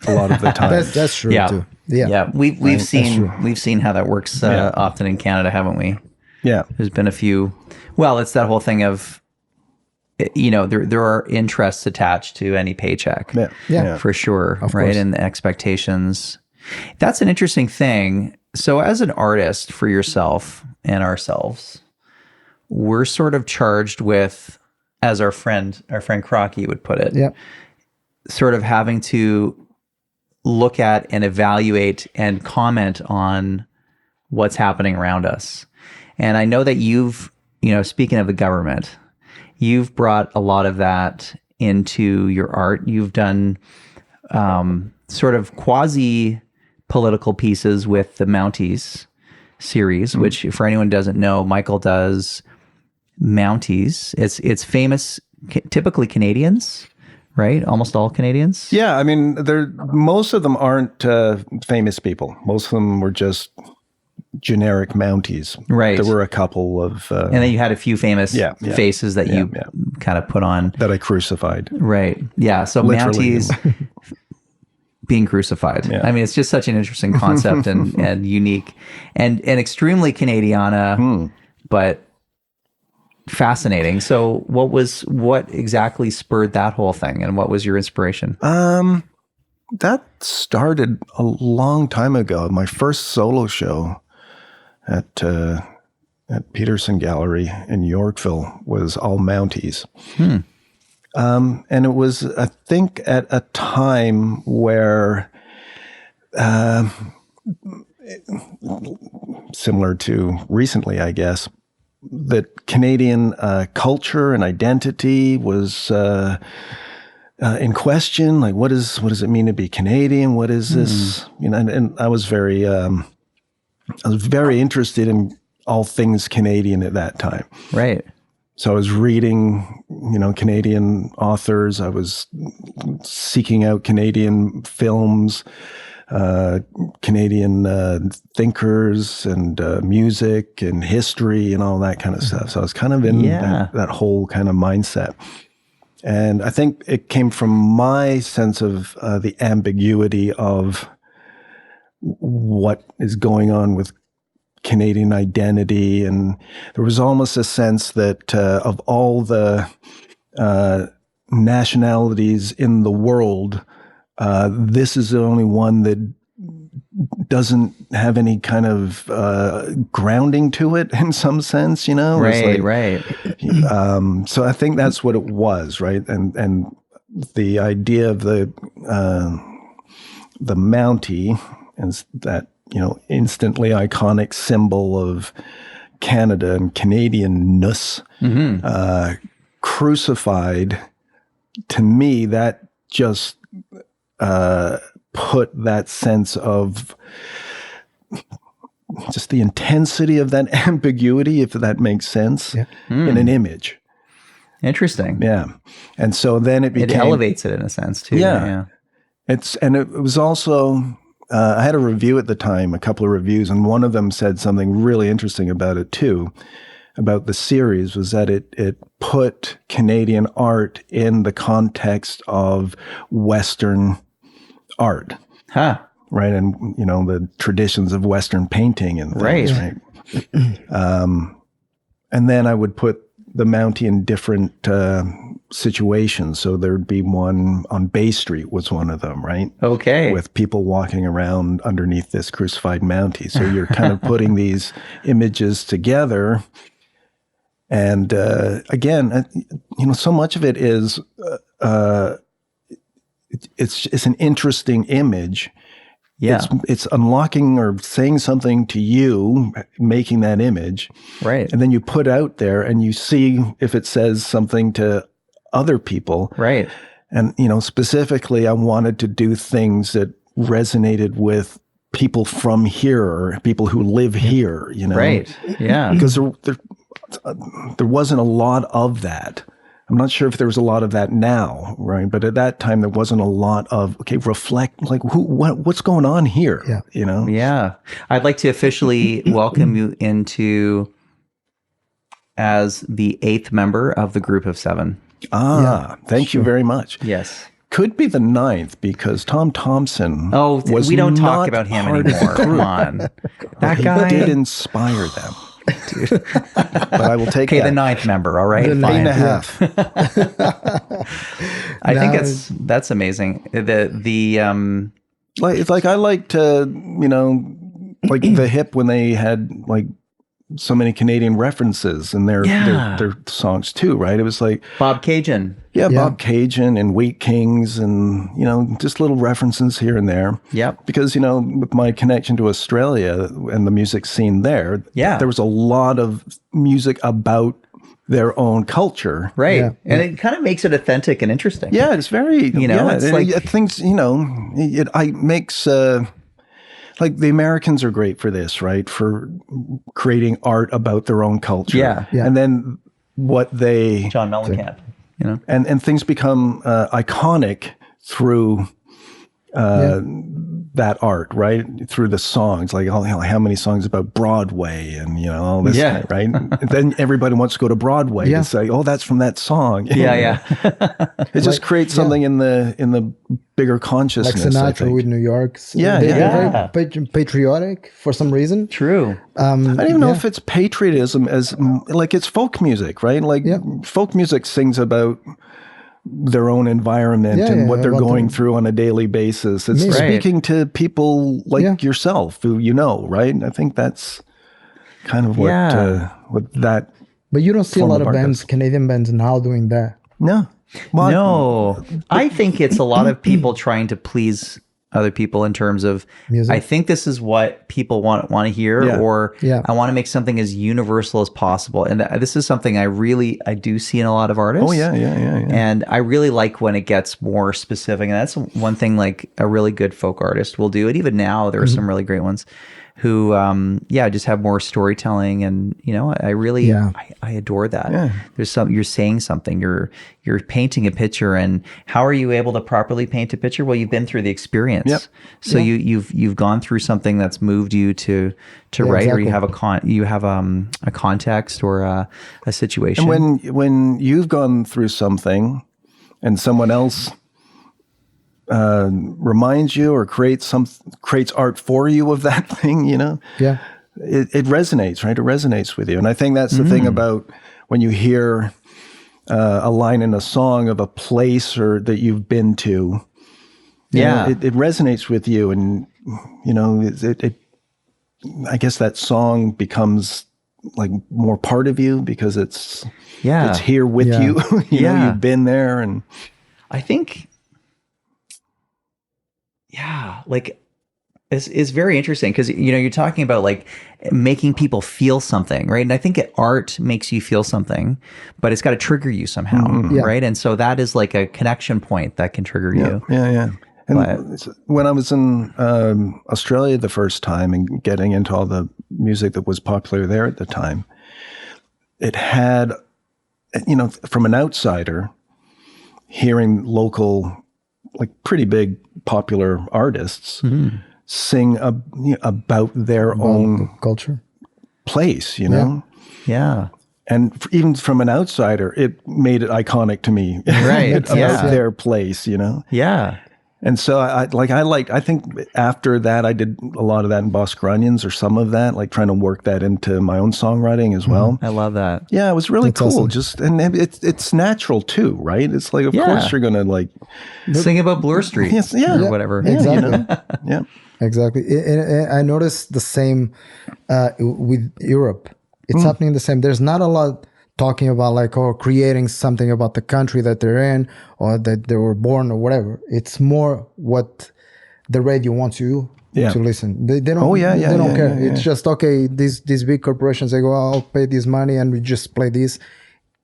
[SPEAKER 3] a lot of the time.
[SPEAKER 2] that's true
[SPEAKER 6] Yeah.
[SPEAKER 2] too. Yeah.
[SPEAKER 6] We've seen how that works often in Canada, haven't we?
[SPEAKER 3] Yeah.
[SPEAKER 6] There's been a few. Well, it's that whole thing of, you know, there are interests attached to any paycheck.
[SPEAKER 2] Yeah.
[SPEAKER 6] For sure,
[SPEAKER 2] Of
[SPEAKER 6] right?
[SPEAKER 2] course.
[SPEAKER 6] And the expectations. That's an interesting thing. So as an artist for yourself and ourselves, we're sort of charged with, as our friend Crocky would put it,
[SPEAKER 2] Yeah.
[SPEAKER 6] sort of having to look at and evaluate and comment on what's happening around us. And I know that you've, speaking of the government, you've brought a lot of that into your art. You've done sort of quasi-political pieces with the Mounties series, which, for anyone who doesn't know, Michael does Mounties. It's famous, typically Canadians, right? Almost all Canadians.
[SPEAKER 3] Yeah, I mean, most of them aren't famous people. Most of them were just generic Mounties.
[SPEAKER 6] Right.
[SPEAKER 3] There were a couple of...
[SPEAKER 6] And then you had a few famous faces that you kind of put on.
[SPEAKER 3] that I crucified.
[SPEAKER 6] Right. Yeah. So
[SPEAKER 3] Literally.
[SPEAKER 6] Mounties being crucified.
[SPEAKER 3] Yeah.
[SPEAKER 6] I mean, it's just such an interesting concept and unique and extremely Canadiana, but fascinating. So what exactly spurred that whole thing, and what was your inspiration?
[SPEAKER 3] That started a long time ago. My first solo show at Peterson Gallery in Yorkville was all Mounties. And it was, I think, at a time where, similar to recently, I guess, that Canadian culture and identity was in question. Like, what does it mean to be Canadian? What is this? And I was very interested in all things Canadian at that time.
[SPEAKER 6] Right.
[SPEAKER 3] So I was reading, Canadian authors. I was seeking out Canadian films, Canadian thinkers, and music and history and all that kind of stuff. So I was kind of in that whole kind of mindset. And I think it came from my sense of the ambiguity of what is going on with Canadian identity. And there was almost a sense that of all the nationalities in the world, this is the only one that doesn't have any kind of grounding to it in some sense,
[SPEAKER 6] Right, right.
[SPEAKER 3] So I think that's what it was, right? And the idea of the Mountie is that, instantly iconic symbol of Canada and Canadianness, crucified. To me, that just put that sense of just the intensity of that ambiguity, if that makes sense, in an image.
[SPEAKER 6] Interesting.
[SPEAKER 3] Yeah. And so then it
[SPEAKER 6] elevates it in a sense too.
[SPEAKER 3] Yeah. It was also, I had a review at the time, a couple of reviews, and one of them said something really interesting about it too, about the series, was that it put Canadian art in the context of Western art.
[SPEAKER 6] Huh.
[SPEAKER 3] Right. And, the traditions of Western painting and things, right? And then I would put the Mountie in different situations. So there'd be one on Bay Street was one of them, right?
[SPEAKER 6] Okay.
[SPEAKER 3] With people walking around underneath this crucified Mountie. So you're kind of putting these images together. And again, so much of it is it's an interesting image.
[SPEAKER 6] Yeah.
[SPEAKER 3] It's unlocking or saying something to you, making that image.
[SPEAKER 6] Right.
[SPEAKER 3] And then you put out there and you see if it says something to other people.
[SPEAKER 6] Right.
[SPEAKER 3] And, specifically, I wanted to do things that resonated with people from here, or people who live here,
[SPEAKER 6] Right. Yeah.
[SPEAKER 3] Because there wasn't a lot of that. I'm not sure if there was a lot of that now, right? But at that time, there wasn't a lot of, reflect, like, what's going on here?
[SPEAKER 2] Yeah.
[SPEAKER 6] Yeah. I'd like to officially welcome you into as the 8th member of the group of 7.
[SPEAKER 3] Thank you very much.
[SPEAKER 6] Yes.
[SPEAKER 3] Could be the 9th because Tom Thompson.
[SPEAKER 6] Oh,
[SPEAKER 3] was
[SPEAKER 6] we don't talk
[SPEAKER 3] not
[SPEAKER 6] about him
[SPEAKER 3] part of the
[SPEAKER 6] anymore.
[SPEAKER 3] group.
[SPEAKER 6] Come on. That
[SPEAKER 3] He
[SPEAKER 6] guy.
[SPEAKER 3] did inspire them. Dude. But I will take
[SPEAKER 6] Okay,
[SPEAKER 3] that.
[SPEAKER 6] the 9th member. All right.
[SPEAKER 2] The
[SPEAKER 6] Fine.
[SPEAKER 3] 8.5.
[SPEAKER 6] I think that's amazing.
[SPEAKER 3] Like I liked like the hip when they had like so many Canadian references in their songs too, right? It was like
[SPEAKER 6] Bob Cajun.
[SPEAKER 3] Bob Cajun and Wheat Kings and, just little references here and there.
[SPEAKER 6] Yep.
[SPEAKER 3] Because, with my connection to Australia and the music scene there, there was a lot of music about their own culture.
[SPEAKER 6] Right.
[SPEAKER 2] Yeah.
[SPEAKER 6] And it kind of makes it authentic and interesting.
[SPEAKER 3] Yeah, it's very,
[SPEAKER 6] it's like
[SPEAKER 3] things, it makes, like the Americans are great for this, right? For creating art about their own culture.
[SPEAKER 6] Yeah.
[SPEAKER 3] And then what they...
[SPEAKER 6] John Mellencamp,
[SPEAKER 3] And things become iconic through that art, right? Through the songs, like how many songs about Broadway and all this, right? And then everybody wants to go to Broadway to say, "Oh, that's from that song."
[SPEAKER 6] Yeah.
[SPEAKER 3] It just creates something in the bigger consciousness.
[SPEAKER 2] Like
[SPEAKER 3] I
[SPEAKER 2] Sinatra
[SPEAKER 3] think.
[SPEAKER 2] with New York.
[SPEAKER 3] Yeah,
[SPEAKER 2] They're very patriotic for some reason.
[SPEAKER 6] True.
[SPEAKER 3] I don't even know if it's patriotism as like it's folk music, right? Like folk music sings about their own environment and what they're going through on a daily basis. It's speaking to people like yourself who right? I think that's kind of what that.
[SPEAKER 2] But you don't see a lot of
[SPEAKER 3] art
[SPEAKER 2] bands,
[SPEAKER 3] does.
[SPEAKER 2] Canadian bands now doing that.
[SPEAKER 3] No. Well,
[SPEAKER 6] No. I think it's a lot of people trying to please other people in terms of
[SPEAKER 2] Music.
[SPEAKER 6] I think this is what people want to hear, or I want to make something as universal as possible. And this is something I do see in a lot of artists.
[SPEAKER 3] Oh yeah.
[SPEAKER 6] And I really like when it gets more specific. And that's one thing like a really good folk artist will do. And even now there are some really great ones who just have more storytelling, and I really I adore that. There's you're saying something, you're painting a picture, and how are you able to properly paint a picture? Well, you've been through the experience. So you've gone through something that's moved you to write, or you have a context or a situation.
[SPEAKER 3] And when you've gone through something and someone else reminds you or creates art for you of that thing, it resonates, right? It resonates with you. And I think that's the thing about when you hear a line in a song of a place or that you've been to, it resonates with you. And, I guess that song becomes like more part of you because it's here with you. You've been there. And
[SPEAKER 6] I think, like it's very interesting because you're talking about like making people feel something, right? And I think art makes you feel something, but it's got to trigger you somehow, right? And so that is like a connection point that can trigger you.
[SPEAKER 3] Yeah. And when I was in Australia the first time and getting into all the music that was popular there at the time, it had, from an outsider, hearing local, like pretty big popular artists sing about their own
[SPEAKER 2] culture
[SPEAKER 3] place,
[SPEAKER 6] Yeah.
[SPEAKER 3] And even from an outsider, it made it iconic to me.
[SPEAKER 6] Right.
[SPEAKER 3] About their place,
[SPEAKER 6] Yeah.
[SPEAKER 3] And so I think after that, I did a lot of that in Boskronians or some of that, like trying to work that into my own songwriting as well.
[SPEAKER 6] I love that.
[SPEAKER 3] Yeah, it was really
[SPEAKER 2] That's
[SPEAKER 3] cool.
[SPEAKER 2] awesome.
[SPEAKER 3] And it's natural too, right? It's like, of course you're going to like
[SPEAKER 6] Sing about Bloor Street or whatever.
[SPEAKER 3] Yeah,
[SPEAKER 2] Exactly.
[SPEAKER 3] Yeah.
[SPEAKER 2] Exactly. I noticed the same with Europe. It's happening the same. There's not a lot talking about like, or creating something about the country that they're in or that they were born or whatever. It's more what the radio wants you to listen. They don't. They don't care. It's just okay. These big corporations, they go, I'll pay this money and we just play this.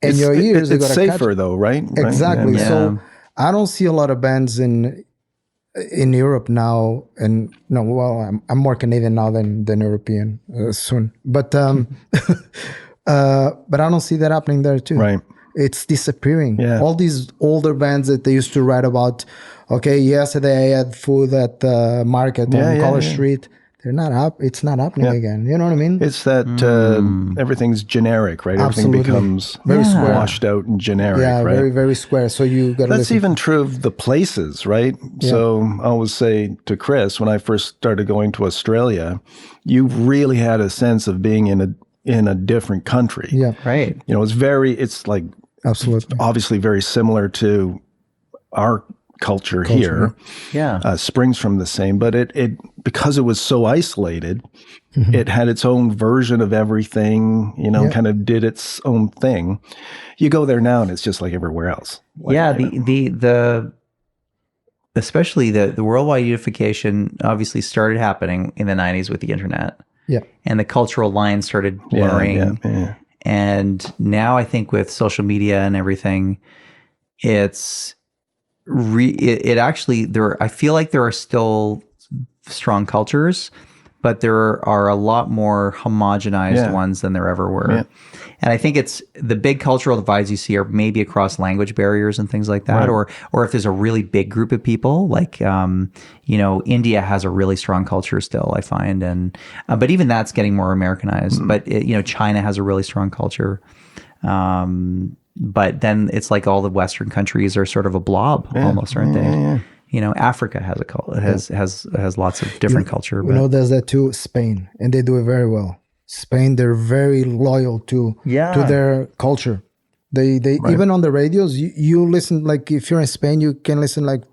[SPEAKER 2] And your ears, they
[SPEAKER 3] it's
[SPEAKER 2] gotta
[SPEAKER 3] safer though, right?
[SPEAKER 2] Exactly.
[SPEAKER 3] Yeah.
[SPEAKER 2] So I don't see a lot of bands in Europe now, and no, well, I'm more Canadian now than European soon, but but I don't see that happening there too.
[SPEAKER 3] Right.
[SPEAKER 2] It's disappearing.
[SPEAKER 3] Yeah.
[SPEAKER 2] All these older bands that they used to write about. Okay, yesterday I had food at the market on College Street. They're not up. It's not happening again. You know what I mean?
[SPEAKER 3] It's that everything's generic, right?
[SPEAKER 2] Absolutely.
[SPEAKER 3] Everything becomes
[SPEAKER 2] Very square.
[SPEAKER 3] washed out and generic,
[SPEAKER 2] Yeah,
[SPEAKER 3] right?
[SPEAKER 2] very, very square. So you got to
[SPEAKER 3] That's
[SPEAKER 2] listen.
[SPEAKER 3] even true of the places, right? So I always say to Chris, when I first started going to Australia, you really had a sense of being in a different country.
[SPEAKER 2] Yeah,
[SPEAKER 6] Right.
[SPEAKER 3] You know, it's like
[SPEAKER 2] absolutely.
[SPEAKER 3] obviously very similar to our culture here.
[SPEAKER 6] Yeah.
[SPEAKER 3] Springs from the same, but it because it was so isolated, it had its own version of everything, you know, kind of did its own thing. You go there now and it's just like everywhere else. Like,
[SPEAKER 6] Yeah. The especially the worldwide unification obviously started happening in the 90s with the internet.
[SPEAKER 2] Yeah.
[SPEAKER 6] And the cultural lines started blurring.
[SPEAKER 3] Yeah.
[SPEAKER 6] And now I think with social media and everything, it's it actually I feel like there are still strong cultures, but there are a lot more homogenized ones than there ever were. Yeah. And I think it's the big cultural divides you see are maybe across language barriers and things like that, or if there's a really big group of people, like you know, India has a really strong culture still, I find, and but even that's getting more Americanized. But you know, China has a really strong culture. But then it's like all the Western countries are sort of a blob almost, aren't they? Yeah. You know, Africa has lots of different culture.
[SPEAKER 2] You know, there's that too, Spain, and they do it very well. Spain, they're very loyal to their culture. They even on the radios, you listen, like if you're in Spain, you can listen like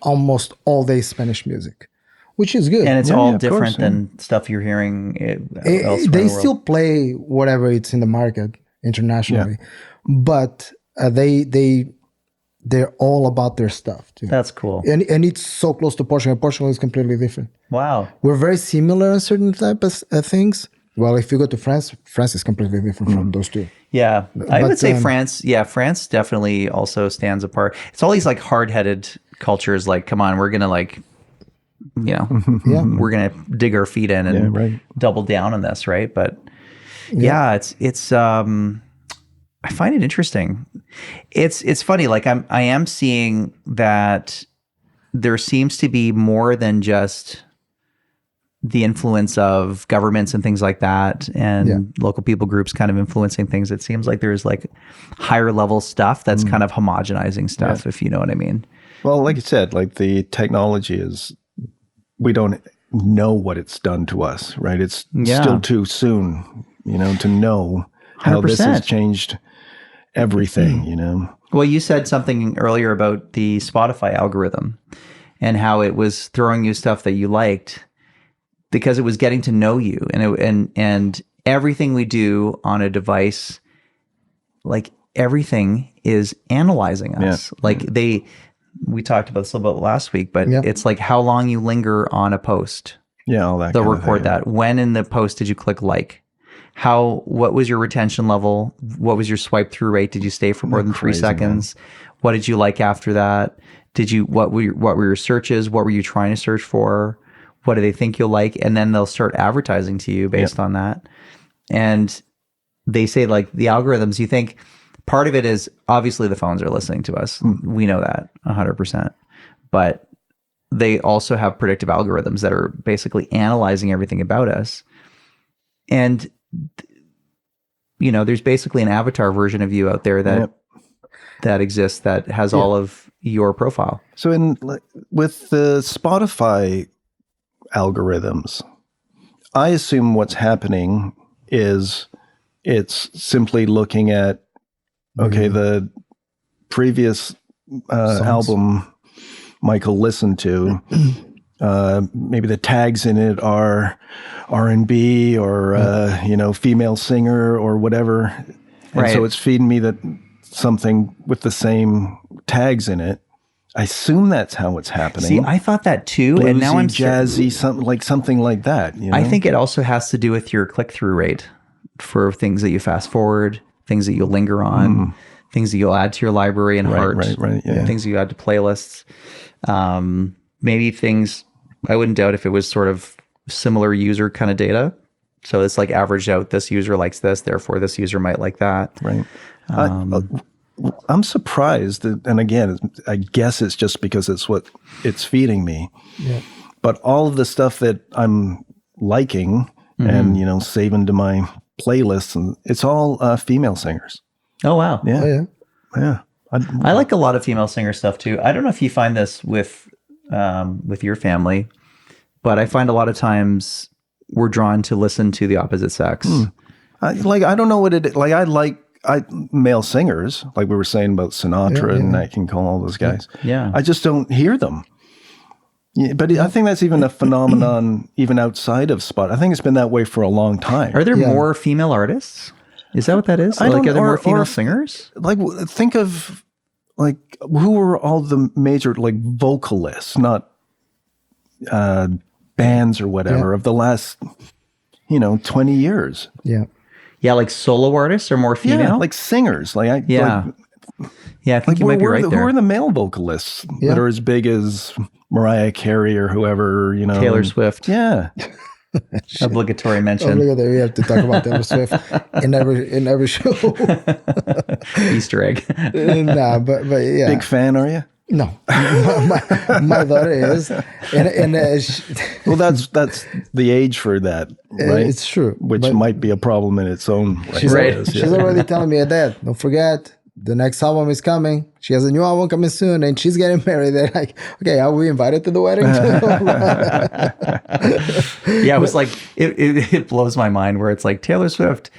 [SPEAKER 2] almost all day Spanish music, which is good.
[SPEAKER 6] And it's all different than stuff you're hearing elsewhere.
[SPEAKER 2] They still play whatever it's in the market internationally, but they're all about their stuff too.
[SPEAKER 6] That's cool.
[SPEAKER 2] And it's so close to Portugal. Portugal is completely different.
[SPEAKER 6] Wow.
[SPEAKER 2] We're very similar in certain type of things. Well, if you go to France, France is completely different from those two.
[SPEAKER 6] Yeah. I would say France. Yeah, France definitely also stands apart. It's all these like hard-headed cultures like, come on, we're going to like, you know, we're going to dig our feet in and double down on this, right? But it's I find it interesting. It's funny. Like I am seeing that there seems to be more than just the influence of governments and things like that, and local people groups kind of influencing things. It seems like there's like higher level stuff that's kind of homogenizing stuff, if you know what I mean.
[SPEAKER 3] Well, like you said, like the technology is, we don't know what it's done to us, right? It's still too soon, you know, to know how
[SPEAKER 6] 100%.
[SPEAKER 3] this has changed everything, you know?
[SPEAKER 6] Well, you said something earlier about the Spotify algorithm and how it was throwing you stuff that you liked because it was getting to know you, and everything we do on a device, like everything is analyzing us. Like we talked about this a little bit last week, but it's like how long you linger on a post.
[SPEAKER 3] Yeah, all that.
[SPEAKER 6] They'll record that. When in the post did you click like? What was your retention level? What was your swipe through rate? Did you stay for more than 3 seconds? Man. What did you like after that? What were your searches? What were you trying to search for? What do they think you'll like? And then they'll start advertising to you based on that. And they say like the algorithms, you think part of it is obviously the phones are listening to us. We know that 100%. But they also have predictive algorithms that are basically analyzing everything about us. And, you know, there's basically an avatar version of you out there that exists that has all of your profile.
[SPEAKER 3] So with the Spotify algorithms, I assume what's happening is it's simply looking at, okay, the previous album Michael listened to, maybe the tags in it are R&B or, female singer or whatever. And so it's feeding me that something with the same tags in it. I assume that's how it's happening.
[SPEAKER 6] See, I thought that too,
[SPEAKER 3] Bluesy,
[SPEAKER 6] and now I'm
[SPEAKER 3] jazzy, something like that.
[SPEAKER 6] I think it also has to do with your click-through rate for things that you fast forward, things that you'll linger on, things that you'll add to your library and heart, things that you add to playlists. Maybe things, I wouldn't doubt if it was sort of similar user kind of data. So it's like averaged out, this user likes this, therefore this user might like that.
[SPEAKER 3] Right. I'm surprised, and again, I guess it's just because it's what it's feeding me. Yeah. But all of the stuff that I'm liking and saving to my playlists, and it's all female singers.
[SPEAKER 6] Oh wow!
[SPEAKER 3] Yeah, yeah.
[SPEAKER 6] I like a lot of female singer stuff too. I don't know if you find this with your family, but I find a lot of times we're drawn to listen to the opposite sex.
[SPEAKER 3] I don't know what it is. Like I like male singers, like we were saying about Sinatra and Nat King Cole, all those guys.
[SPEAKER 6] Yeah.
[SPEAKER 3] I just don't hear them. Yeah, but I think that's even a phenomenon even outside of Spot. I think it's been that way for a long time.
[SPEAKER 6] Are there more female artists? Is that what that is? Are there more female singers?
[SPEAKER 3] Like, think of like who were all the major like vocalists, not bands or whatever of the last 20 years.
[SPEAKER 2] Yeah.
[SPEAKER 6] Yeah, like solo artists are more female?
[SPEAKER 3] Yeah, like singers. I think
[SPEAKER 6] you might be right there.
[SPEAKER 3] Who are the male vocalists that are as big as Mariah Carey or whoever,
[SPEAKER 6] Taylor Swift.
[SPEAKER 3] Yeah.
[SPEAKER 6] Obligatory mention.
[SPEAKER 2] Obligatory. We have to talk about Taylor Swift in every show.
[SPEAKER 6] Easter egg.
[SPEAKER 2] Nah, but yeah.
[SPEAKER 3] Big fan, are you?
[SPEAKER 2] No, my daughter is, and
[SPEAKER 3] well, that's the age for that, right?
[SPEAKER 2] It's true,
[SPEAKER 3] which might be a problem in its own right.
[SPEAKER 2] She's already telling me, Dad, don't forget the next album is coming. She has a new album coming soon, and she's getting married. They're like, okay, are we invited to the wedding?
[SPEAKER 6] Yeah, it was like it blows my mind where it's like Taylor Swift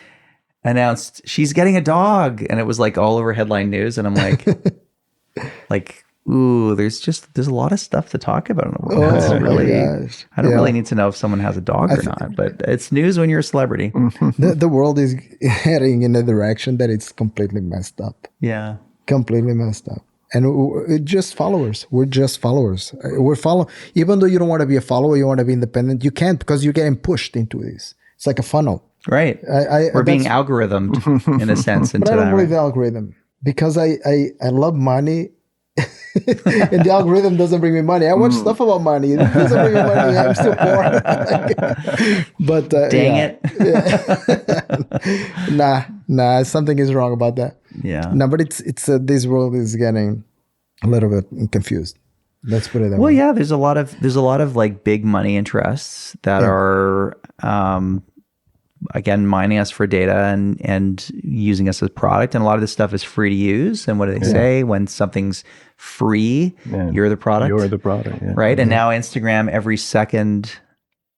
[SPEAKER 6] announced she's getting a dog, and it was like all over headline news, and I'm like. Ooh, there's a lot of stuff to talk about in the world. I don't really need to know if someone has a dog or not, but it's news when you're a celebrity.
[SPEAKER 2] The world is heading in a direction that it's completely messed up.
[SPEAKER 6] Yeah.
[SPEAKER 2] Completely messed up. And just followers. We're just followers. Even though you don't want to be a follower, you want to be independent, you can't because you're getting pushed into this. It's like a funnel.
[SPEAKER 6] Right. We're being algorithmed in a sense into
[SPEAKER 2] but I don't
[SPEAKER 6] that.
[SPEAKER 2] believe the algorithm because I love money. And the algorithm doesn't bring me money. I watch stuff about money. It doesn't bring me money. I'm still poor. But
[SPEAKER 6] dang
[SPEAKER 2] it. Nah. Something is wrong about that.
[SPEAKER 6] Yeah.
[SPEAKER 2] No, but it's this world is getting a little bit confused. Let's put it that way.
[SPEAKER 6] Well, yeah. There's a lot of like big money interests that are again mining us for data and using us as product, and a lot of this stuff is free to use. And what do they say when something's free? You're the product.
[SPEAKER 3] You're the product,
[SPEAKER 6] right? And now Instagram, every second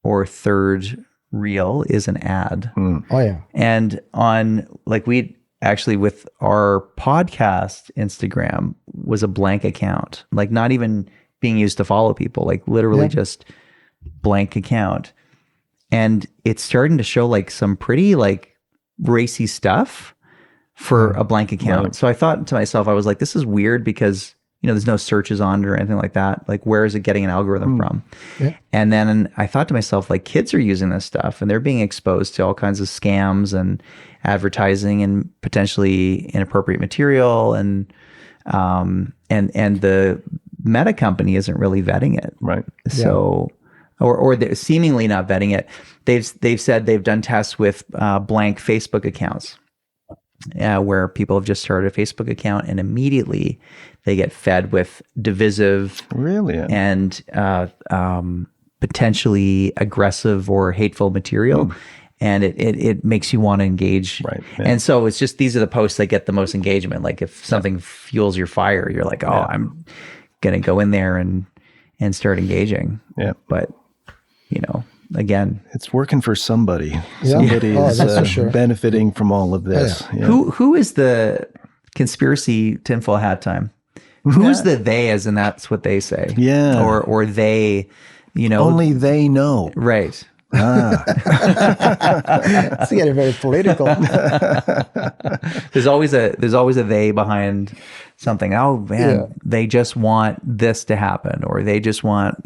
[SPEAKER 6] or third reel is an ad.
[SPEAKER 2] Oh yeah.
[SPEAKER 6] And on like we actually with our podcast, Instagram was a blank account, like not even being used to follow people, like literally just blank account. And it's starting to show like some pretty like racy stuff for a blank account. Right. So I thought to myself, I was like, this is weird because, there's no searches on it or anything like that. Like, where is it getting an algorithm from? Yeah. And then I thought to myself, like, kids are using this stuff and they're being exposed to all kinds of scams and advertising and potentially inappropriate material. And the Meta company isn't really vetting it.
[SPEAKER 3] Right.
[SPEAKER 6] So... Or they're seemingly not vetting it. They've said they've done tests with blank Facebook accounts, where people have just started a Facebook account and immediately they get fed with divisive, and potentially aggressive or hateful material, and it makes you want to engage.
[SPEAKER 3] Right, yeah.
[SPEAKER 6] And so it's just, these are the posts that get the most engagement. Like if something fuels your fire, you're like, oh, I'm going to go in there and start engaging.
[SPEAKER 3] Yeah.
[SPEAKER 6] But, again,
[SPEAKER 3] It's working for somebody.
[SPEAKER 2] Yeah.
[SPEAKER 3] Somebody
[SPEAKER 2] Oh,
[SPEAKER 3] is
[SPEAKER 2] that's for sure.
[SPEAKER 3] benefiting from all of this. Yeah.
[SPEAKER 6] who is the conspiracy tinfoil hat time? Who is the they, as in that's what they say?
[SPEAKER 3] Yeah.
[SPEAKER 6] Or they,
[SPEAKER 3] Only they know.
[SPEAKER 6] right.
[SPEAKER 2] It's getting very political.
[SPEAKER 6] There's always a they behind something. Oh man, they just want this to happen, or they just want,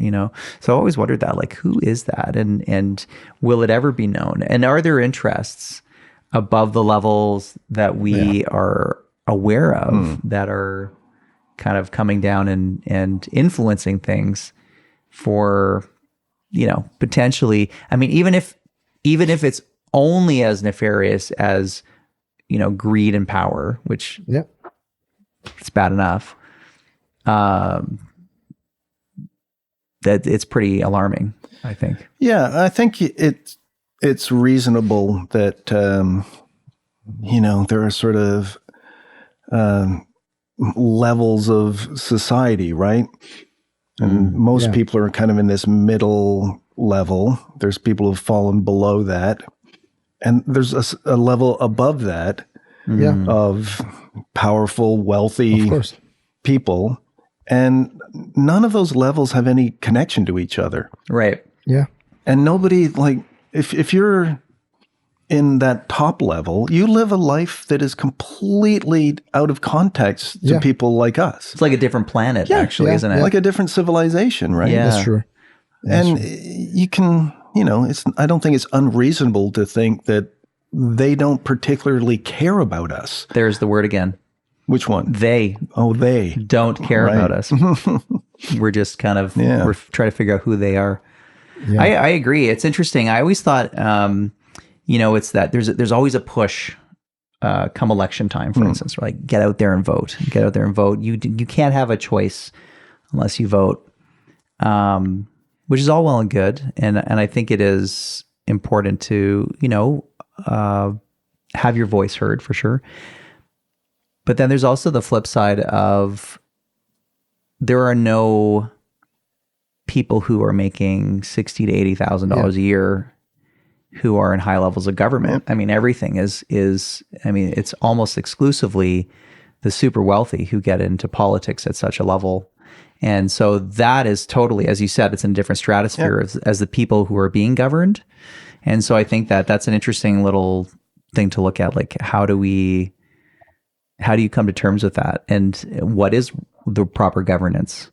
[SPEAKER 6] So I always wondered that, like, who is that, and will it ever be known? And are there interests above the levels that we are aware of that are kind of coming down and influencing things for, potentially, I mean, even if it's only as nefarious as, greed and power, which it's bad enough, that it's pretty alarming, I think.
[SPEAKER 3] Yeah, I think it's reasonable that, there are sort of levels of society, right? And most people are kind of in this middle level. There's people who've fallen below that. And there's a level above that of powerful, wealthy people. And none of those levels have any connection to each other.
[SPEAKER 6] Right.
[SPEAKER 2] Yeah.
[SPEAKER 3] And nobody, like, if you're in that top level, you live a life that is completely out of context to people like us.
[SPEAKER 6] It's like a different planet, actually, isn't it?
[SPEAKER 3] Like a different civilization, right?
[SPEAKER 6] Yeah.
[SPEAKER 2] That's true.
[SPEAKER 3] And you can, I don't think it's unreasonable to think that they don't particularly care about us.
[SPEAKER 6] There's the word again.
[SPEAKER 3] Which one?
[SPEAKER 6] They
[SPEAKER 3] Oh, they.
[SPEAKER 6] don't care about us. We're just kind of, we're trying to figure out who they are. Yeah. I agree. It's interesting. I always thought, it's that there's always a push come election time, for instance, like get out there and vote. Get out there and vote. You can't have a choice unless you vote, which is all well and good. And I think it is important to, have your voice heard, for sure. But then there's also the flip side of, there are no people who are making $60,000 to $80,000 a year who are in high levels of government. I mean, everything is it's almost exclusively the super wealthy who get into politics at such a level. And so that is totally, as you said, it's in a different stratosphere as the people who are being governed. And so I think that's an interesting little thing to look at. Like, how do you come to terms with that? And what is the proper governance?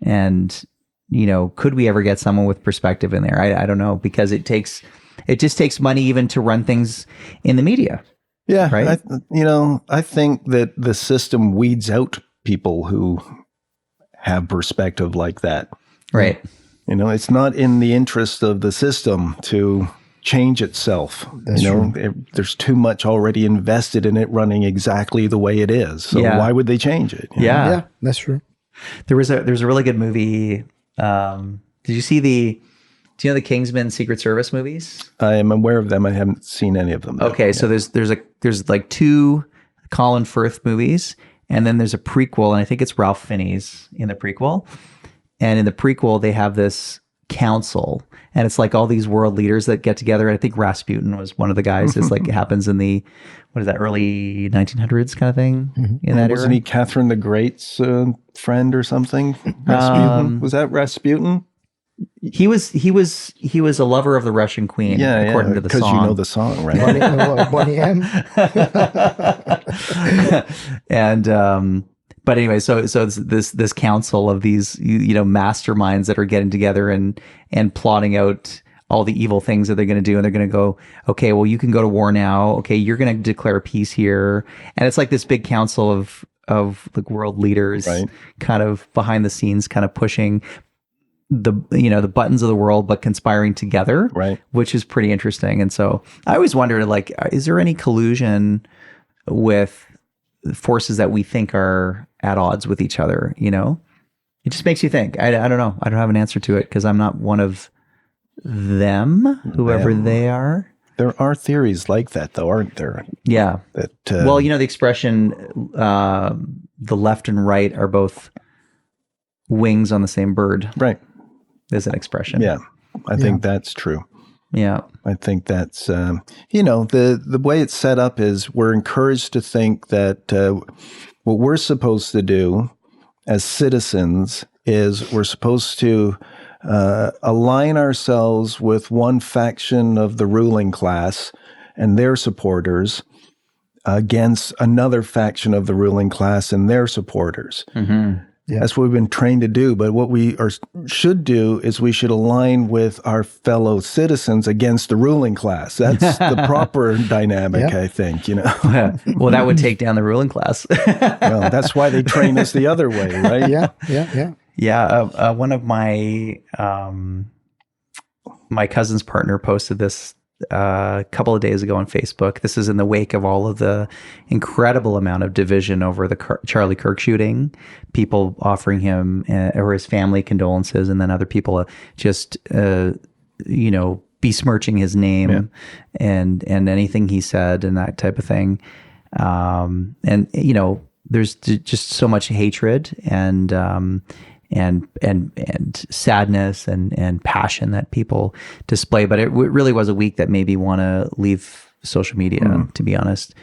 [SPEAKER 6] And, could we ever get someone with perspective in there? I don't know, because it just takes money even to run things in the media.
[SPEAKER 3] Yeah.
[SPEAKER 6] Right.
[SPEAKER 3] I think that the system weeds out people who have perspective like that.
[SPEAKER 6] Right.
[SPEAKER 3] It's not in the interest of the system to change itself. There's too much already invested in it running exactly the way it is. So why would they change it?
[SPEAKER 2] Yeah, that's true.
[SPEAKER 6] There's a really good movie. Did you see do you know the Kingsman Secret Service movies?
[SPEAKER 3] I am aware of them. I haven't seen any of them, though.
[SPEAKER 6] Okay, so there's like two Colin Firth movies, and then there's a prequel, and I think it's Ralph Fiennes in the prequel. And in the prequel, they have this council, and it's like all these world leaders that get together. And I think Rasputin was one of the guys. It's like it happens in the, what is that, early 1900s kind of thing in that
[SPEAKER 3] Wasn't
[SPEAKER 6] era.
[SPEAKER 3] he Catherine the Great's friend or something? Rasputin? Was that Rasputin?
[SPEAKER 6] He was a lover of the Russian queen, according to the song.
[SPEAKER 3] Because you know the song, right?
[SPEAKER 2] Bonnie M.
[SPEAKER 6] And but anyway, so it's this council of these masterminds that are getting together and plotting out all the evil things that they're going to do, and they're going to go, okay, well, you can go to war now. Okay, you're going to declare peace here, and it's like this big council of like world leaders,
[SPEAKER 3] right,
[SPEAKER 6] kind of behind the scenes, kind of pushing the buttons of the world, but conspiring together,
[SPEAKER 3] right,
[SPEAKER 6] which is pretty interesting. And so I always wondered, like, is there any collusion with forces that we think are at odds with each other? It just makes you think. I don't know. I don't have an answer to it because I'm not one of them, whoever they are.
[SPEAKER 3] There are theories like that, though, aren't there?
[SPEAKER 6] Yeah.
[SPEAKER 3] That
[SPEAKER 6] Well, the expression, the left and right are both wings on the same bird.
[SPEAKER 3] right.
[SPEAKER 6] Is an expression.
[SPEAKER 3] Yeah, I think that's true.
[SPEAKER 6] Yeah.
[SPEAKER 3] I think that's, the way it's set up is we're encouraged to think that what we're supposed to do as citizens is we're supposed to align ourselves with one faction of the ruling class and their supporters against another faction of the ruling class and their supporters.
[SPEAKER 6] Mm-hmm.
[SPEAKER 2] Yeah.
[SPEAKER 3] That's what we've been trained to do. But what we should do is we should align with our fellow citizens against the ruling class. That's the proper dynamic,
[SPEAKER 2] Yeah.
[SPEAKER 3] I think,
[SPEAKER 6] Well, that would take down the ruling class.
[SPEAKER 3] Well, that's why they train us the other way, right?
[SPEAKER 2] Yeah.
[SPEAKER 6] Yeah. One of my my cousin's partner posted this a couple of days ago on Facebook. This is in the wake of all of the incredible amount of division over the Charlie Kirk shooting, people offering him or his family condolences, and then other people just, besmirching his name and anything he said and that type of thing. There's just so much hatred and sadness and passion that people display. But it really was a week that made me want to leave social media, to be honest.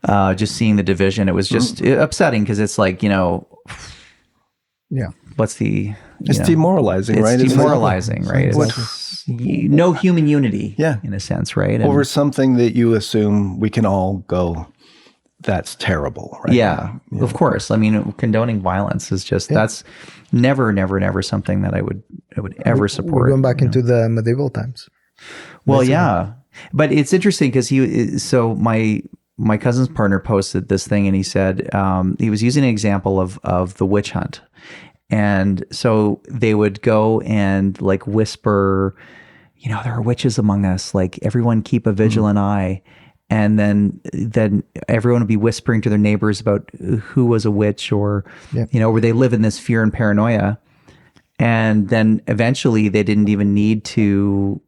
[SPEAKER 6] Just seeing the division, it was just upsetting because it's like, what's the...
[SPEAKER 3] It's demoralizing, right?
[SPEAKER 6] It's demoralizing, right? It's no human unity, in a sense, right? And,
[SPEAKER 3] over something that you assume we can all go, that's terrible, right?
[SPEAKER 6] Yeah, of course. I mean, condoning violence is just that's never something that I would ever support.
[SPEAKER 2] We're going back into the medieval times.
[SPEAKER 6] Well, basically. But it's interesting because my cousin's partner posted this thing and he said he was using an example of the witch hunt, and so they would go and like whisper, there are witches among us. Like everyone keep a vigilant eye. And then everyone would be whispering to their neighbors about who was a witch or, where they live in this fear and paranoia. And then eventually they didn't even need to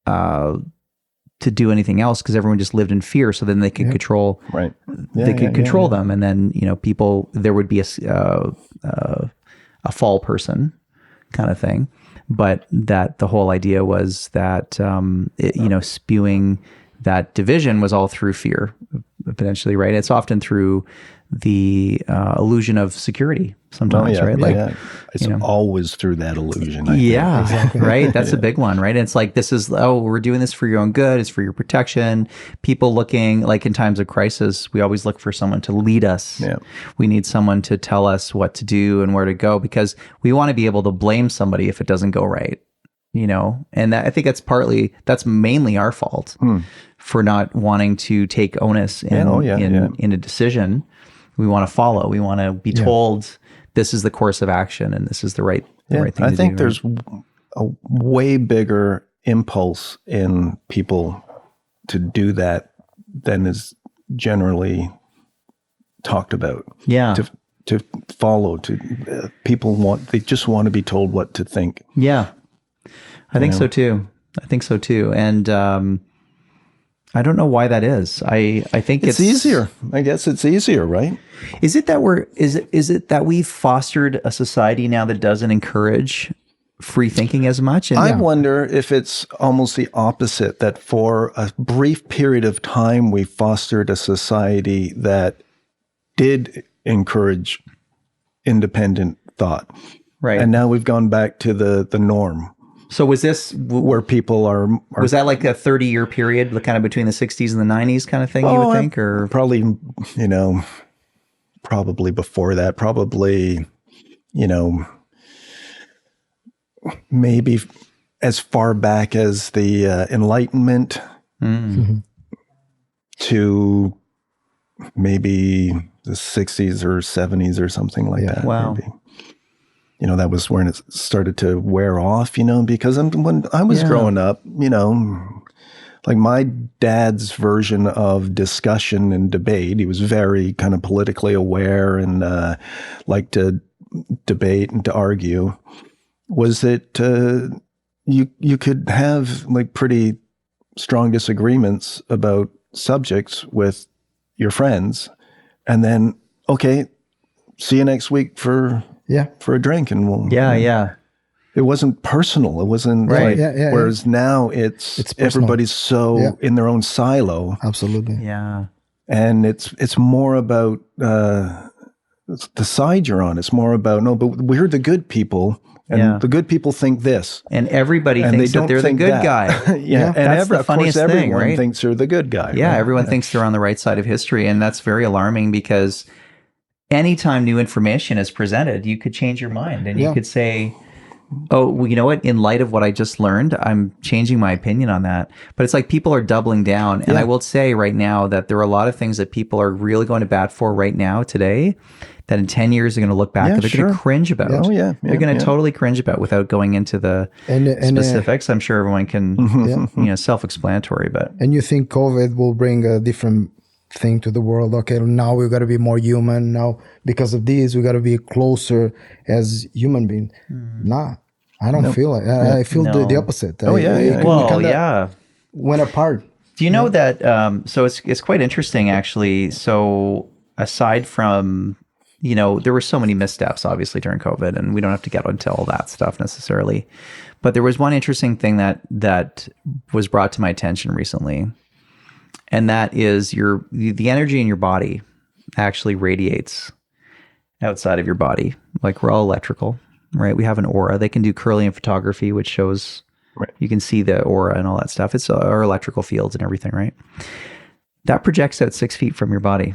[SPEAKER 6] do anything else because everyone just lived in fear. So then they could control, they could control them. And then, there would be a fall person kind of thing. But that the whole idea was that, spewing that division was all through fear, potentially, right? It's often through the illusion of security sometimes, right? Like,
[SPEAKER 3] it's always through that illusion. I
[SPEAKER 6] think.
[SPEAKER 2] Exactly.
[SPEAKER 6] Right? That's a big one, right? And it's like, we're doing this for your own good. It's for your protection. People looking, like in times of crisis, we always look for someone to lead us.
[SPEAKER 3] Yeah.
[SPEAKER 6] We need someone to tell us what to do and where to go because we want to be able to blame somebody if it doesn't go right. And I think that's mainly our fault for not wanting to take onus in a decision. We want to follow. We want to be told this is the course of action and this is the right thing to do.
[SPEAKER 3] I think there's a way bigger impulse in people to do that than is generally talked about. Yeah. To follow, they just want to be told what to think.
[SPEAKER 6] Yeah. I think so too. And I don't know why that is. I think
[SPEAKER 3] it's easier. I guess it's easier, right?
[SPEAKER 6] Is it that we've fostered a society now that doesn't encourage free thinking as much? And
[SPEAKER 3] I wonder if it's almost the opposite, that for a brief period of time we fostered a society that did encourage independent thought. Right. And now we've gone back to the norm.
[SPEAKER 6] So was this
[SPEAKER 3] where people are?
[SPEAKER 6] Was that like a 30-year period, kind of between the 60s and the 90s kind of thing, you would think? Or
[SPEAKER 3] probably, probably before that, probably, maybe as far back as the Enlightenment to maybe the 60s or 70s or something like that.
[SPEAKER 6] Wow.
[SPEAKER 3] Maybe. That was when it started to wear off, because when I was growing up, like my dad's version of discussion and debate, he was very kind of politically aware and liked to debate and to argue, was that you could have like pretty strong disagreements about subjects with your friends, and then, okay, see you next week for a drink, and we'll It wasn't personal. It wasn't
[SPEAKER 6] Right.
[SPEAKER 3] Whereas now it's everybody's so in their own silo.
[SPEAKER 2] Absolutely.
[SPEAKER 6] Yeah.
[SPEAKER 3] And it's more about the side you're on. It's more about, no, but we're the good people, and the good people think this.
[SPEAKER 6] And everybody
[SPEAKER 3] And
[SPEAKER 6] thinks that they're the good guy.
[SPEAKER 3] And
[SPEAKER 6] That's the funniest
[SPEAKER 3] of course,
[SPEAKER 6] thing,
[SPEAKER 3] everyone
[SPEAKER 6] right?
[SPEAKER 3] thinks they're the good guy.
[SPEAKER 6] Yeah,
[SPEAKER 3] right?
[SPEAKER 6] everyone thinks they're on the right side of history, and that's very alarming because anytime new information is presented, you could change your mind and you could say, oh, well, you know what? In light of what I just learned, I'm changing my opinion on that. But it's like people are doubling down. And I will say right now that there are a lot of things that people are really going to bat for right now today that in 10 years are going to look back and they're going to cringe about. They're going to totally cringe about without going into the specifics. I'm sure everyone can, self-explanatory. But
[SPEAKER 2] And you think COVID will bring a different thing to the world? Okay, now we've got to be more human. Now, because of this, we got to be closer as human beings. Nah, I don't feel it. I feel the opposite. Went apart.
[SPEAKER 6] Do you know that? So it's quite interesting, actually. So aside from, there were so many missteps, obviously, during COVID, and we don't have to get into all that stuff necessarily. But there was one interesting thing that was brought to my attention recently. And that is the energy in your body actually radiates outside of your body. Like, we're all electrical, right? We have an aura. They can do Kirlian photography, which shows you can see the aura and all that stuff. It's our electrical fields and everything, right? That projects out 6 feet from your body.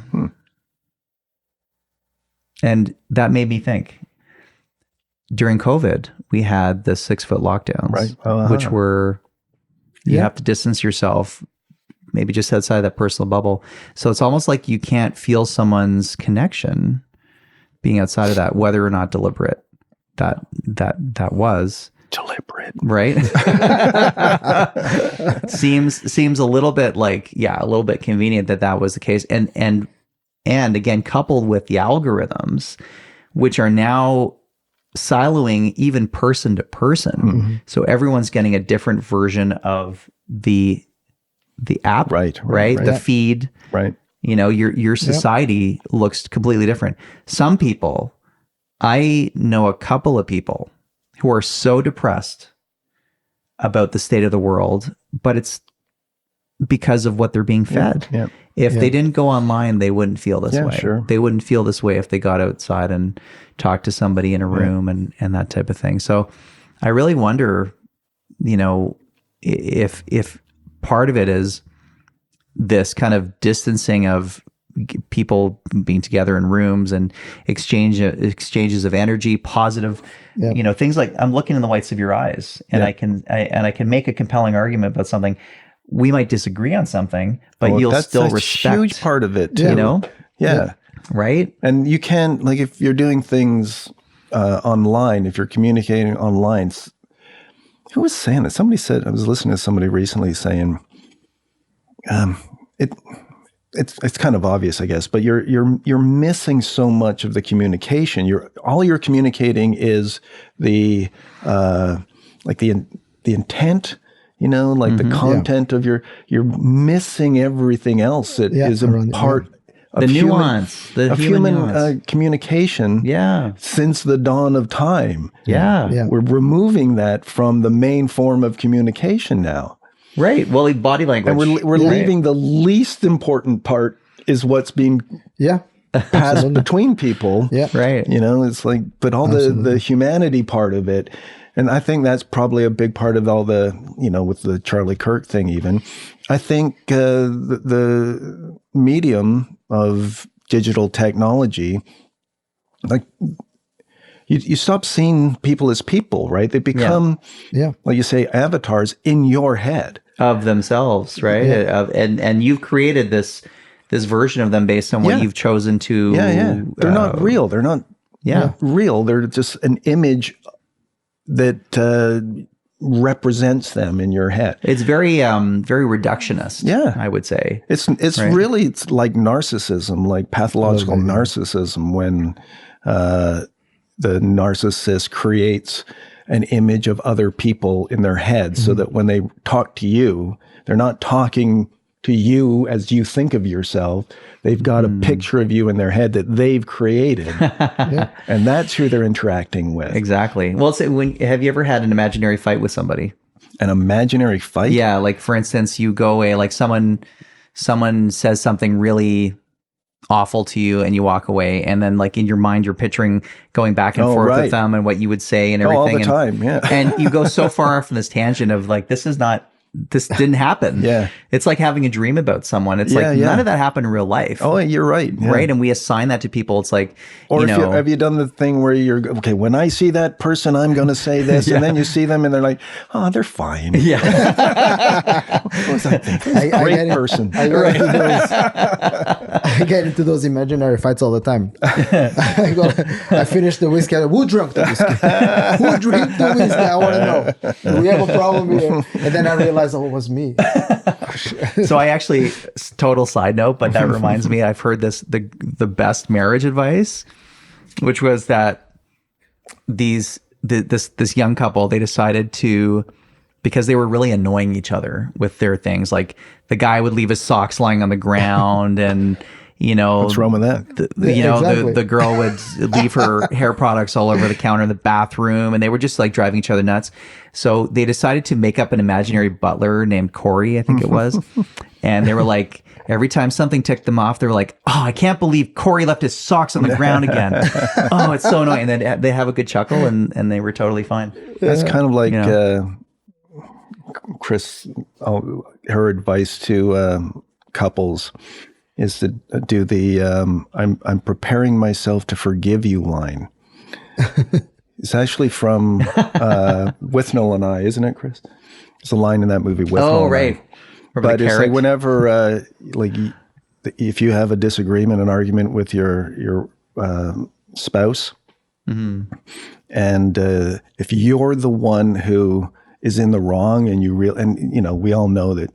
[SPEAKER 6] And that made me think. During COVID, we had the 6-foot lockdowns, which were, you have to distance yourself maybe just outside that personal bubble. So it's almost like you can't feel someone's connection being outside of that, whether or not deliberate that was.
[SPEAKER 3] Deliberate.
[SPEAKER 6] Right? seems a little bit like, a little bit convenient that was the case. And again, coupled with the algorithms, which are now siloing even person to person. So everyone's getting a different version of the app, right? The feed,
[SPEAKER 3] right?
[SPEAKER 6] Your society looks completely different. Some people, I know a couple of people who are so depressed about the state of the world, but it's because of what they're being fed. If they didn't go online, they wouldn't feel this way.
[SPEAKER 3] Sure.
[SPEAKER 6] They wouldn't feel this way if they got outside and talked to somebody in a room and that type of thing. So I really wonder, if part of it is this kind of distancing of people being together in rooms and exchanges of energy, positive, things like, I'm looking in the whites of your eyes, and I can make a compelling argument about something. We might disagree on something, but you'll still respect.
[SPEAKER 3] That's a huge part of it, too.
[SPEAKER 6] Right?
[SPEAKER 3] And you can, like, if you're doing things online, if you're communicating online, who was saying that? Somebody said, I was listening to somebody recently saying, it's kind of obvious, I guess, but you're missing so much of the communication. All you're communicating is the intent, the content of you're missing everything else that is a part of
[SPEAKER 6] the nuance, the
[SPEAKER 3] human communication. Since the dawn of time. We're removing that from the main form of communication now.
[SPEAKER 6] Right. Well, body language.
[SPEAKER 3] And we're leaving the least important part is what's being passed between people.
[SPEAKER 6] Right.
[SPEAKER 3] It's like, but all the humanity part of it. And I think that's probably a big part of all the, with the Charlie Kirk thing even. I think the medium of digital technology, like, you stop seeing people as people, right? They become, like you say, avatars in your head.
[SPEAKER 6] Of themselves, right? And you've created this version of them based on what you've chosen to.
[SPEAKER 3] They're not real. They're not real. They're just an image that represents them in your head.
[SPEAKER 6] It's very reductionist. I would say
[SPEAKER 3] it's really, it's like narcissism, like pathological narcissism, when the narcissist creates an image of other people in their head so that when they talk to you, they're not talking to you as you think of yourself. They've got a picture of you in their head that they've created. And that's who they're interacting with.
[SPEAKER 6] Exactly. Well, have you ever had an imaginary fight with somebody?
[SPEAKER 3] An imaginary fight?
[SPEAKER 6] Yeah, like for instance, you go away, like someone says something really awful to you and you walk away, and then like in your mind you're picturing going back and forth with them and what you would say and everything.
[SPEAKER 3] All the time, yeah.
[SPEAKER 6] And you go so far off in this tangent of like, this didn't happen.
[SPEAKER 3] Yeah.
[SPEAKER 6] It's like having a dream about someone. It's like none of that happened in real life.
[SPEAKER 3] Oh, you're right. Yeah.
[SPEAKER 6] Right. And we assign that to people. It's like,
[SPEAKER 3] or have you done the thing where you're, okay, when I see that person, I'm going to say this. And then you see them and they're like, oh, they're fine.
[SPEAKER 6] Yeah.
[SPEAKER 3] What was I thinking? Great person.
[SPEAKER 2] I get into those imaginary fights all the time. I finish the whiskey. Who drank the whiskey? Who drank the whiskey? I want to know. Do we have a problem here? And then I realize, oh, it was me.
[SPEAKER 6] So I actually, total side note, but that reminds me, I've heard the best marriage advice, which was that this young couple, they decided to, because they were really annoying each other with their things. Like the guy would leave his socks lying on the ground and,
[SPEAKER 3] what's wrong with that?
[SPEAKER 6] The girl would leave her hair products all over the counter in the bathroom, and they were just like driving each other nuts. So they decided to make up an imaginary butler named Corey, I think it was. And they were like, every time something ticked them off, they were like, oh, I can't believe Corey left his socks on the ground again. Oh, it's so annoying. And then they have a good chuckle, and they were totally fine.
[SPEAKER 3] That's kind of like Chris, her advice to couples is to do the I'm preparing myself to forgive you line. It's actually from Withnell and I, isn't it, Chris? It's a line in that movie, Withnell.
[SPEAKER 6] Oh, right.
[SPEAKER 3] But it's like whenever, if you have a disagreement, an argument with your spouse, and if you're the one who is in the wrong, and we all know that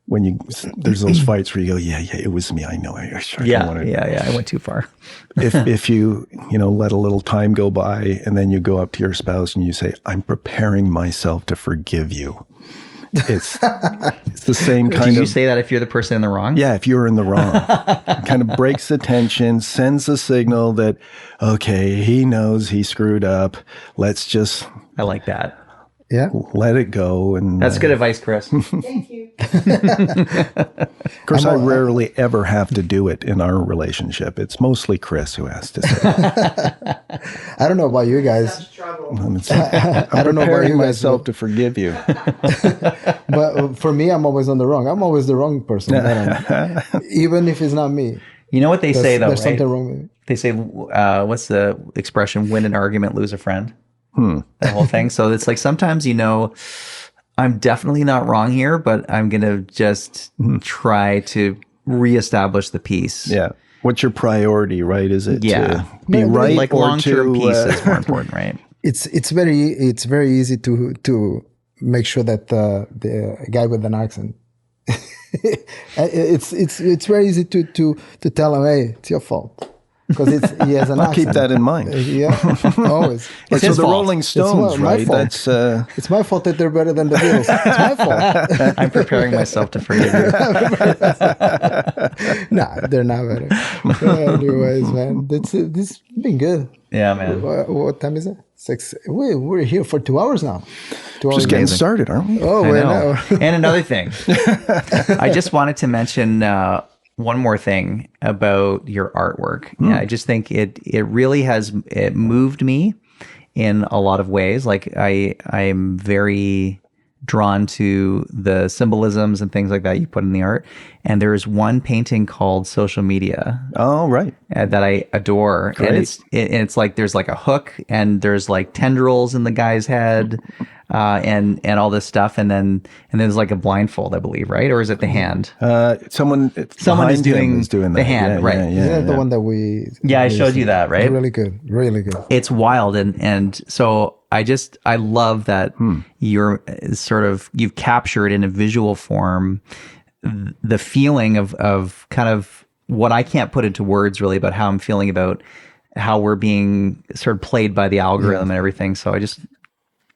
[SPEAKER 3] when there's those fights where you go, yeah, it was me. I know. I
[SPEAKER 6] went too far.
[SPEAKER 3] if you let a little time go by, and then you go up to your spouse and you say, I'm preparing myself to forgive you. It's the same kind of.
[SPEAKER 6] Did you say that if you're the person in the wrong?
[SPEAKER 3] Yeah, if you're in the wrong. It kind of breaks the tension, sends a signal that, okay, he knows he screwed up. Let's just.
[SPEAKER 6] I like that.
[SPEAKER 2] Yeah.
[SPEAKER 3] Let it go. And
[SPEAKER 6] that's good advice, Chris.
[SPEAKER 4] Thank you.
[SPEAKER 3] Of course, I rarely ever have to do it in our relationship. It's mostly Chris who has to say it.
[SPEAKER 2] I don't know about you guys.
[SPEAKER 4] Such trouble.
[SPEAKER 3] I don't know about you myself to forgive you.
[SPEAKER 2] But for me, I'm always on the wrong. I'm always the wrong person. Even if it's not me.
[SPEAKER 6] You know what they say, though,
[SPEAKER 2] there's
[SPEAKER 6] right?
[SPEAKER 2] something wrong with me.
[SPEAKER 6] They say, what's the expression? Win an argument, lose a friend. That whole thing. So it's like sometimes, I'm definitely not wrong here, but I'm going to just try to reestablish the peace.
[SPEAKER 3] Yeah. What's your priority, right? Is it to be right,
[SPEAKER 6] like
[SPEAKER 3] or
[SPEAKER 6] long-term peace is more important, right?
[SPEAKER 2] It's very easy to make sure that the guy with an accent. it's very easy to tell him, hey, it's your fault. Because he has an
[SPEAKER 3] I'll
[SPEAKER 2] accent.
[SPEAKER 3] keep that in mind.
[SPEAKER 2] Yeah, always.
[SPEAKER 6] It's
[SPEAKER 3] so
[SPEAKER 6] his
[SPEAKER 3] the
[SPEAKER 6] fault.
[SPEAKER 3] Rolling Stones,
[SPEAKER 2] my
[SPEAKER 3] right?
[SPEAKER 2] fault.
[SPEAKER 3] That's
[SPEAKER 2] it's my fault that they're better than the Beatles. It's my fault.
[SPEAKER 6] I'm preparing myself to forgive you.
[SPEAKER 2] Nah, they're not better. Anyways, man, this has been good.
[SPEAKER 6] Yeah, man.
[SPEAKER 2] What time is it? 6. We're here for 2 hours now. 2 hours.
[SPEAKER 3] just getting started, aren't we?
[SPEAKER 2] Oh,
[SPEAKER 6] I
[SPEAKER 2] wait,
[SPEAKER 6] know.
[SPEAKER 2] no.
[SPEAKER 6] And another thing, I just wanted to mention one more thing about your artwork. Yeah, I just think it really has moved me in a lot of ways. Like I'm very drawn to the symbolisms and things like that you put in the art. And there's one painting called Social Media.
[SPEAKER 3] Oh, right.
[SPEAKER 6] That I adore.
[SPEAKER 3] Great.
[SPEAKER 6] And it's like there's like a hook and there's like tendrils in the guy's head and all this stuff. And then there's like a blindfold, I believe, right? Or is it the hand?
[SPEAKER 3] Someone
[SPEAKER 6] is doing
[SPEAKER 3] that.
[SPEAKER 6] the hand, right.
[SPEAKER 2] Isn't that the one that we...
[SPEAKER 6] Yeah, I showed you that, right?
[SPEAKER 2] Really good. Really good.
[SPEAKER 6] It's wild. And so I love that you're you've captured in a visual form the feeling of kind of what I can't put into words really about how I'm feeling about how we're being sort of played by the algorithm and everything. So I just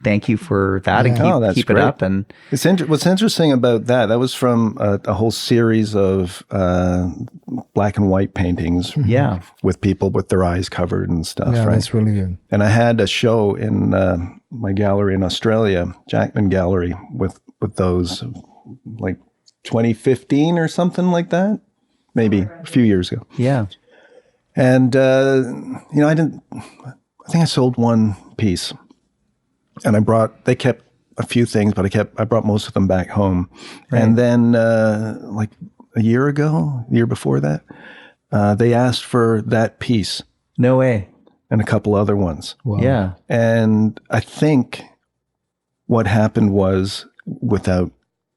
[SPEAKER 6] thank you for that and
[SPEAKER 3] Oh, that's
[SPEAKER 6] keep
[SPEAKER 3] great.
[SPEAKER 6] it up. And
[SPEAKER 3] What's interesting about that was from a whole series of black and white paintings.
[SPEAKER 6] Yeah.
[SPEAKER 3] With people with their eyes covered and stuff.
[SPEAKER 2] Yeah,
[SPEAKER 3] right?
[SPEAKER 2] that's really good.
[SPEAKER 3] And I had a show in my gallery in Australia, Jackman Gallery, with those, like 2015 or something like that, maybe a few years ago.
[SPEAKER 6] yeah.
[SPEAKER 3] And I think I sold one piece, and they kept a few things, but I brought most of them back home. Right. And then like a year before that, they asked for that piece.
[SPEAKER 6] No way.
[SPEAKER 3] And a couple other ones.
[SPEAKER 2] Wow.
[SPEAKER 6] Yeah.
[SPEAKER 3] And I think what happened was, without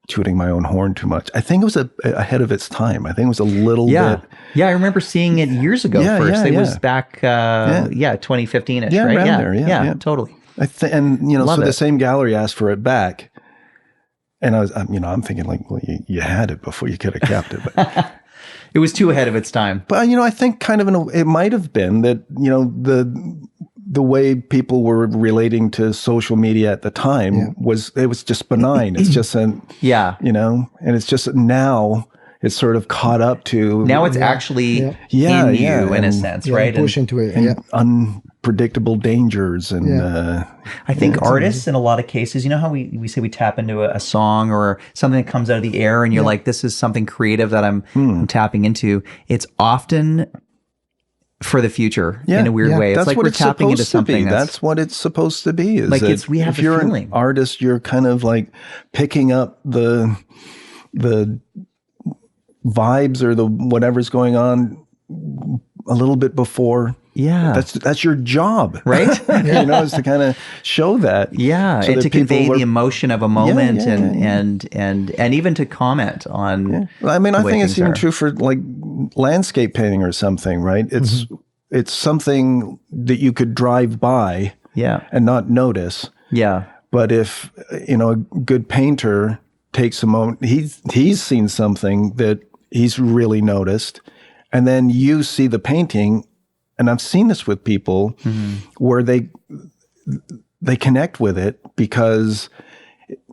[SPEAKER 3] tooting my own horn too much, I think it was ahead of its time. I think it was a little bit.
[SPEAKER 6] Yeah, I remember seeing it years ago first. It was back, 2015-ish,
[SPEAKER 3] yeah,
[SPEAKER 6] right?
[SPEAKER 3] around
[SPEAKER 6] Yeah,
[SPEAKER 3] there, yeah.
[SPEAKER 6] Totally.
[SPEAKER 3] So
[SPEAKER 6] it.
[SPEAKER 3] the same gallery asked for it back. And I'm thinking like, well, you had it before, you could have kept it. But
[SPEAKER 6] It was too ahead of its time.
[SPEAKER 3] But I think kind of it might have been that the way people were relating to social media at the time was just benign. It's just and it's just now it's sort of caught up to
[SPEAKER 6] now it's actually in you in a sense, right?
[SPEAKER 2] Push into it.
[SPEAKER 3] And unpredictable dangers and
[SPEAKER 6] I think artists in a lot of cases, you know how we say we tap into a song or something that comes out of the air and you're like, this is something creative that I'm tapping into. It's often for the future in a weird way. It's
[SPEAKER 3] that's
[SPEAKER 6] like
[SPEAKER 3] what
[SPEAKER 6] we're
[SPEAKER 3] it's
[SPEAKER 6] tapping into
[SPEAKER 3] supposed to be.
[SPEAKER 6] something
[SPEAKER 3] That's what it's supposed to be. Is
[SPEAKER 6] like
[SPEAKER 3] that
[SPEAKER 6] we have
[SPEAKER 3] if you're
[SPEAKER 6] feeling.
[SPEAKER 3] an artist, you're kind of like picking up the vibes or the whatever's going on a little bit before.
[SPEAKER 6] Yeah.
[SPEAKER 3] That's your job.
[SPEAKER 6] Right?
[SPEAKER 3] Is to kind of show that.
[SPEAKER 6] Yeah.
[SPEAKER 3] so
[SPEAKER 6] and
[SPEAKER 3] that
[SPEAKER 6] to convey
[SPEAKER 3] people
[SPEAKER 6] the emotion of a moment
[SPEAKER 3] yeah.
[SPEAKER 6] and even to comment on
[SPEAKER 3] Well, I mean, I think it's
[SPEAKER 6] things
[SPEAKER 3] even
[SPEAKER 6] are.
[SPEAKER 3] true for like landscape painting or something, right? It's something that you could drive by and not notice.
[SPEAKER 6] Yeah.
[SPEAKER 3] But if a good painter takes a moment, he's seen something that he's really noticed, and then you see the painting, and I've seen this with people where they connect with it because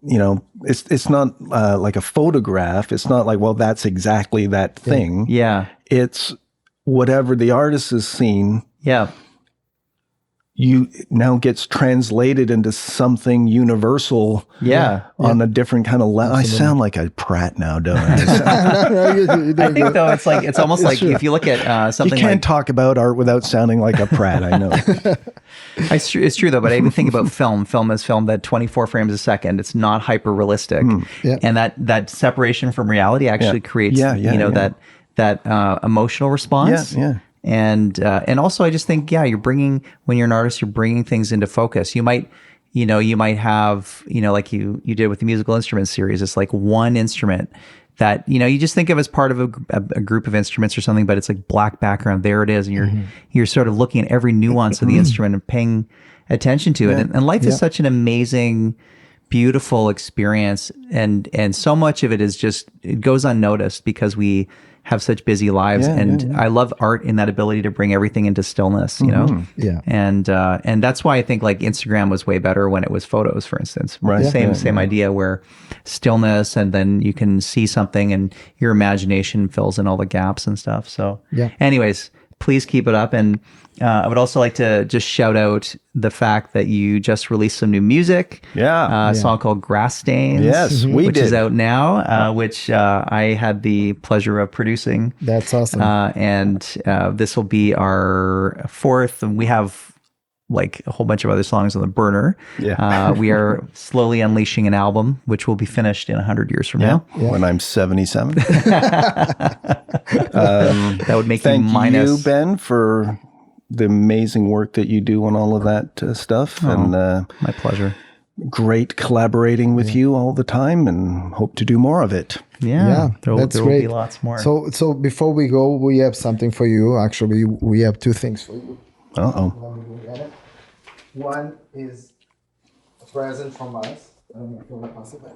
[SPEAKER 3] it's not like a photograph. It's not like, well, that's exactly that thing.
[SPEAKER 6] Yeah.
[SPEAKER 3] It's whatever the artist has seen.
[SPEAKER 6] Yeah.
[SPEAKER 3] You now gets translated into something universal. On a different kind of level. I sound like a prat now, don't I?
[SPEAKER 6] I think though it's almost like if you look at something
[SPEAKER 3] you can't
[SPEAKER 6] like
[SPEAKER 3] talk about art without sounding like a prat. I know.
[SPEAKER 6] it's true though, but I even think about film. Film is filmed at 24 frames a second. It's not hyper realistic, and that separation from reality actually creates that emotional response. And also I just think, when you're an artist, you're bringing things into focus. You might have, like you did with the musical instruments series. It's like one instrument that, you just think of as part of a group of instruments or something, but it's like black background. There it is. And you're sort of looking at every nuance of the instrument and paying attention to it. And life is such an amazing, beautiful experience. And so much of it is just, it goes unnoticed because we have such busy lives. I love art in that ability to bring everything into stillness,
[SPEAKER 2] Yeah.
[SPEAKER 6] And that's why I think like Instagram was way better when it was photos, for instance.
[SPEAKER 3] Right.
[SPEAKER 6] Same idea where stillness, and then you can see something and your imagination fills in all the gaps and stuff. So anyways, please keep it up. And I would also like to just shout out the fact that you just released some new music. A song called Grass Stains.
[SPEAKER 3] Yes, we
[SPEAKER 6] which
[SPEAKER 3] did.
[SPEAKER 6] is out now, which I had the pleasure of producing.
[SPEAKER 2] That's awesome.
[SPEAKER 6] And this will be our fourth, and we have like a whole bunch of other songs on the burner. We are slowly unleashing an album, which will be finished in 100 years from now.
[SPEAKER 3] When I'm 77.
[SPEAKER 6] That would make
[SPEAKER 3] Thank
[SPEAKER 6] you minus.
[SPEAKER 3] you, Ben, for the amazing work that you do on all of that stuff. And
[SPEAKER 6] My pleasure.
[SPEAKER 3] great collaborating with you all the time, and hope to do more of it.
[SPEAKER 6] Yeah, there
[SPEAKER 2] that's
[SPEAKER 6] will
[SPEAKER 2] great.
[SPEAKER 6] be lots more.
[SPEAKER 2] So before we go, we have something for you. Actually, we have two things for you.
[SPEAKER 3] Uh-oh.
[SPEAKER 2] One is a present from us. I don't know if you want to pass it back.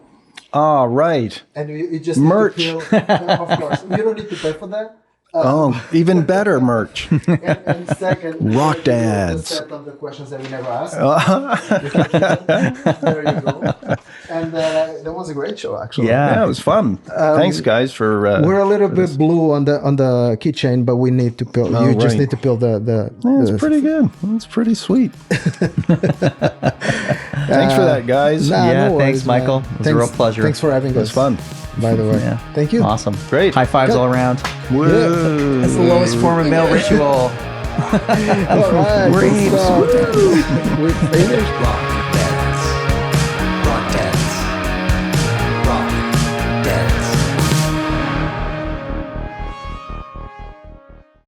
[SPEAKER 3] All right.
[SPEAKER 2] And you just
[SPEAKER 3] Merch.
[SPEAKER 2] Need to pay, of course. You don't need to pay for that.
[SPEAKER 3] Oh, even better merch.
[SPEAKER 2] And second,
[SPEAKER 3] Rock
[SPEAKER 2] the
[SPEAKER 3] dads.
[SPEAKER 2] set of the questions that we never asked. There you go. And that was a great show, actually.
[SPEAKER 3] Yeah, it was fun. Thanks, guys, for.
[SPEAKER 2] We're a little bit blue on the keychain, but we need to peel.
[SPEAKER 3] Oh,
[SPEAKER 2] you just
[SPEAKER 3] right.
[SPEAKER 2] need to peel the.
[SPEAKER 3] It's pretty good. It's pretty sweet. Thanks for that, guys.
[SPEAKER 2] Nah,
[SPEAKER 6] Yeah,
[SPEAKER 2] no
[SPEAKER 6] thanks,
[SPEAKER 2] worries, man.
[SPEAKER 6] Michael. It was a real pleasure.
[SPEAKER 2] Thanks for having
[SPEAKER 3] It was
[SPEAKER 2] us.
[SPEAKER 3] fun.
[SPEAKER 2] By the way,
[SPEAKER 6] Yeah.
[SPEAKER 2] thank you.
[SPEAKER 6] Awesome.
[SPEAKER 3] Great.
[SPEAKER 6] High fives all around.
[SPEAKER 3] Woo.
[SPEAKER 6] That's the lowest form of male ritual.
[SPEAKER 2] All right,
[SPEAKER 3] We're
[SPEAKER 2] good
[SPEAKER 3] apes.
[SPEAKER 2] stuff. We're finished.
[SPEAKER 5] Rock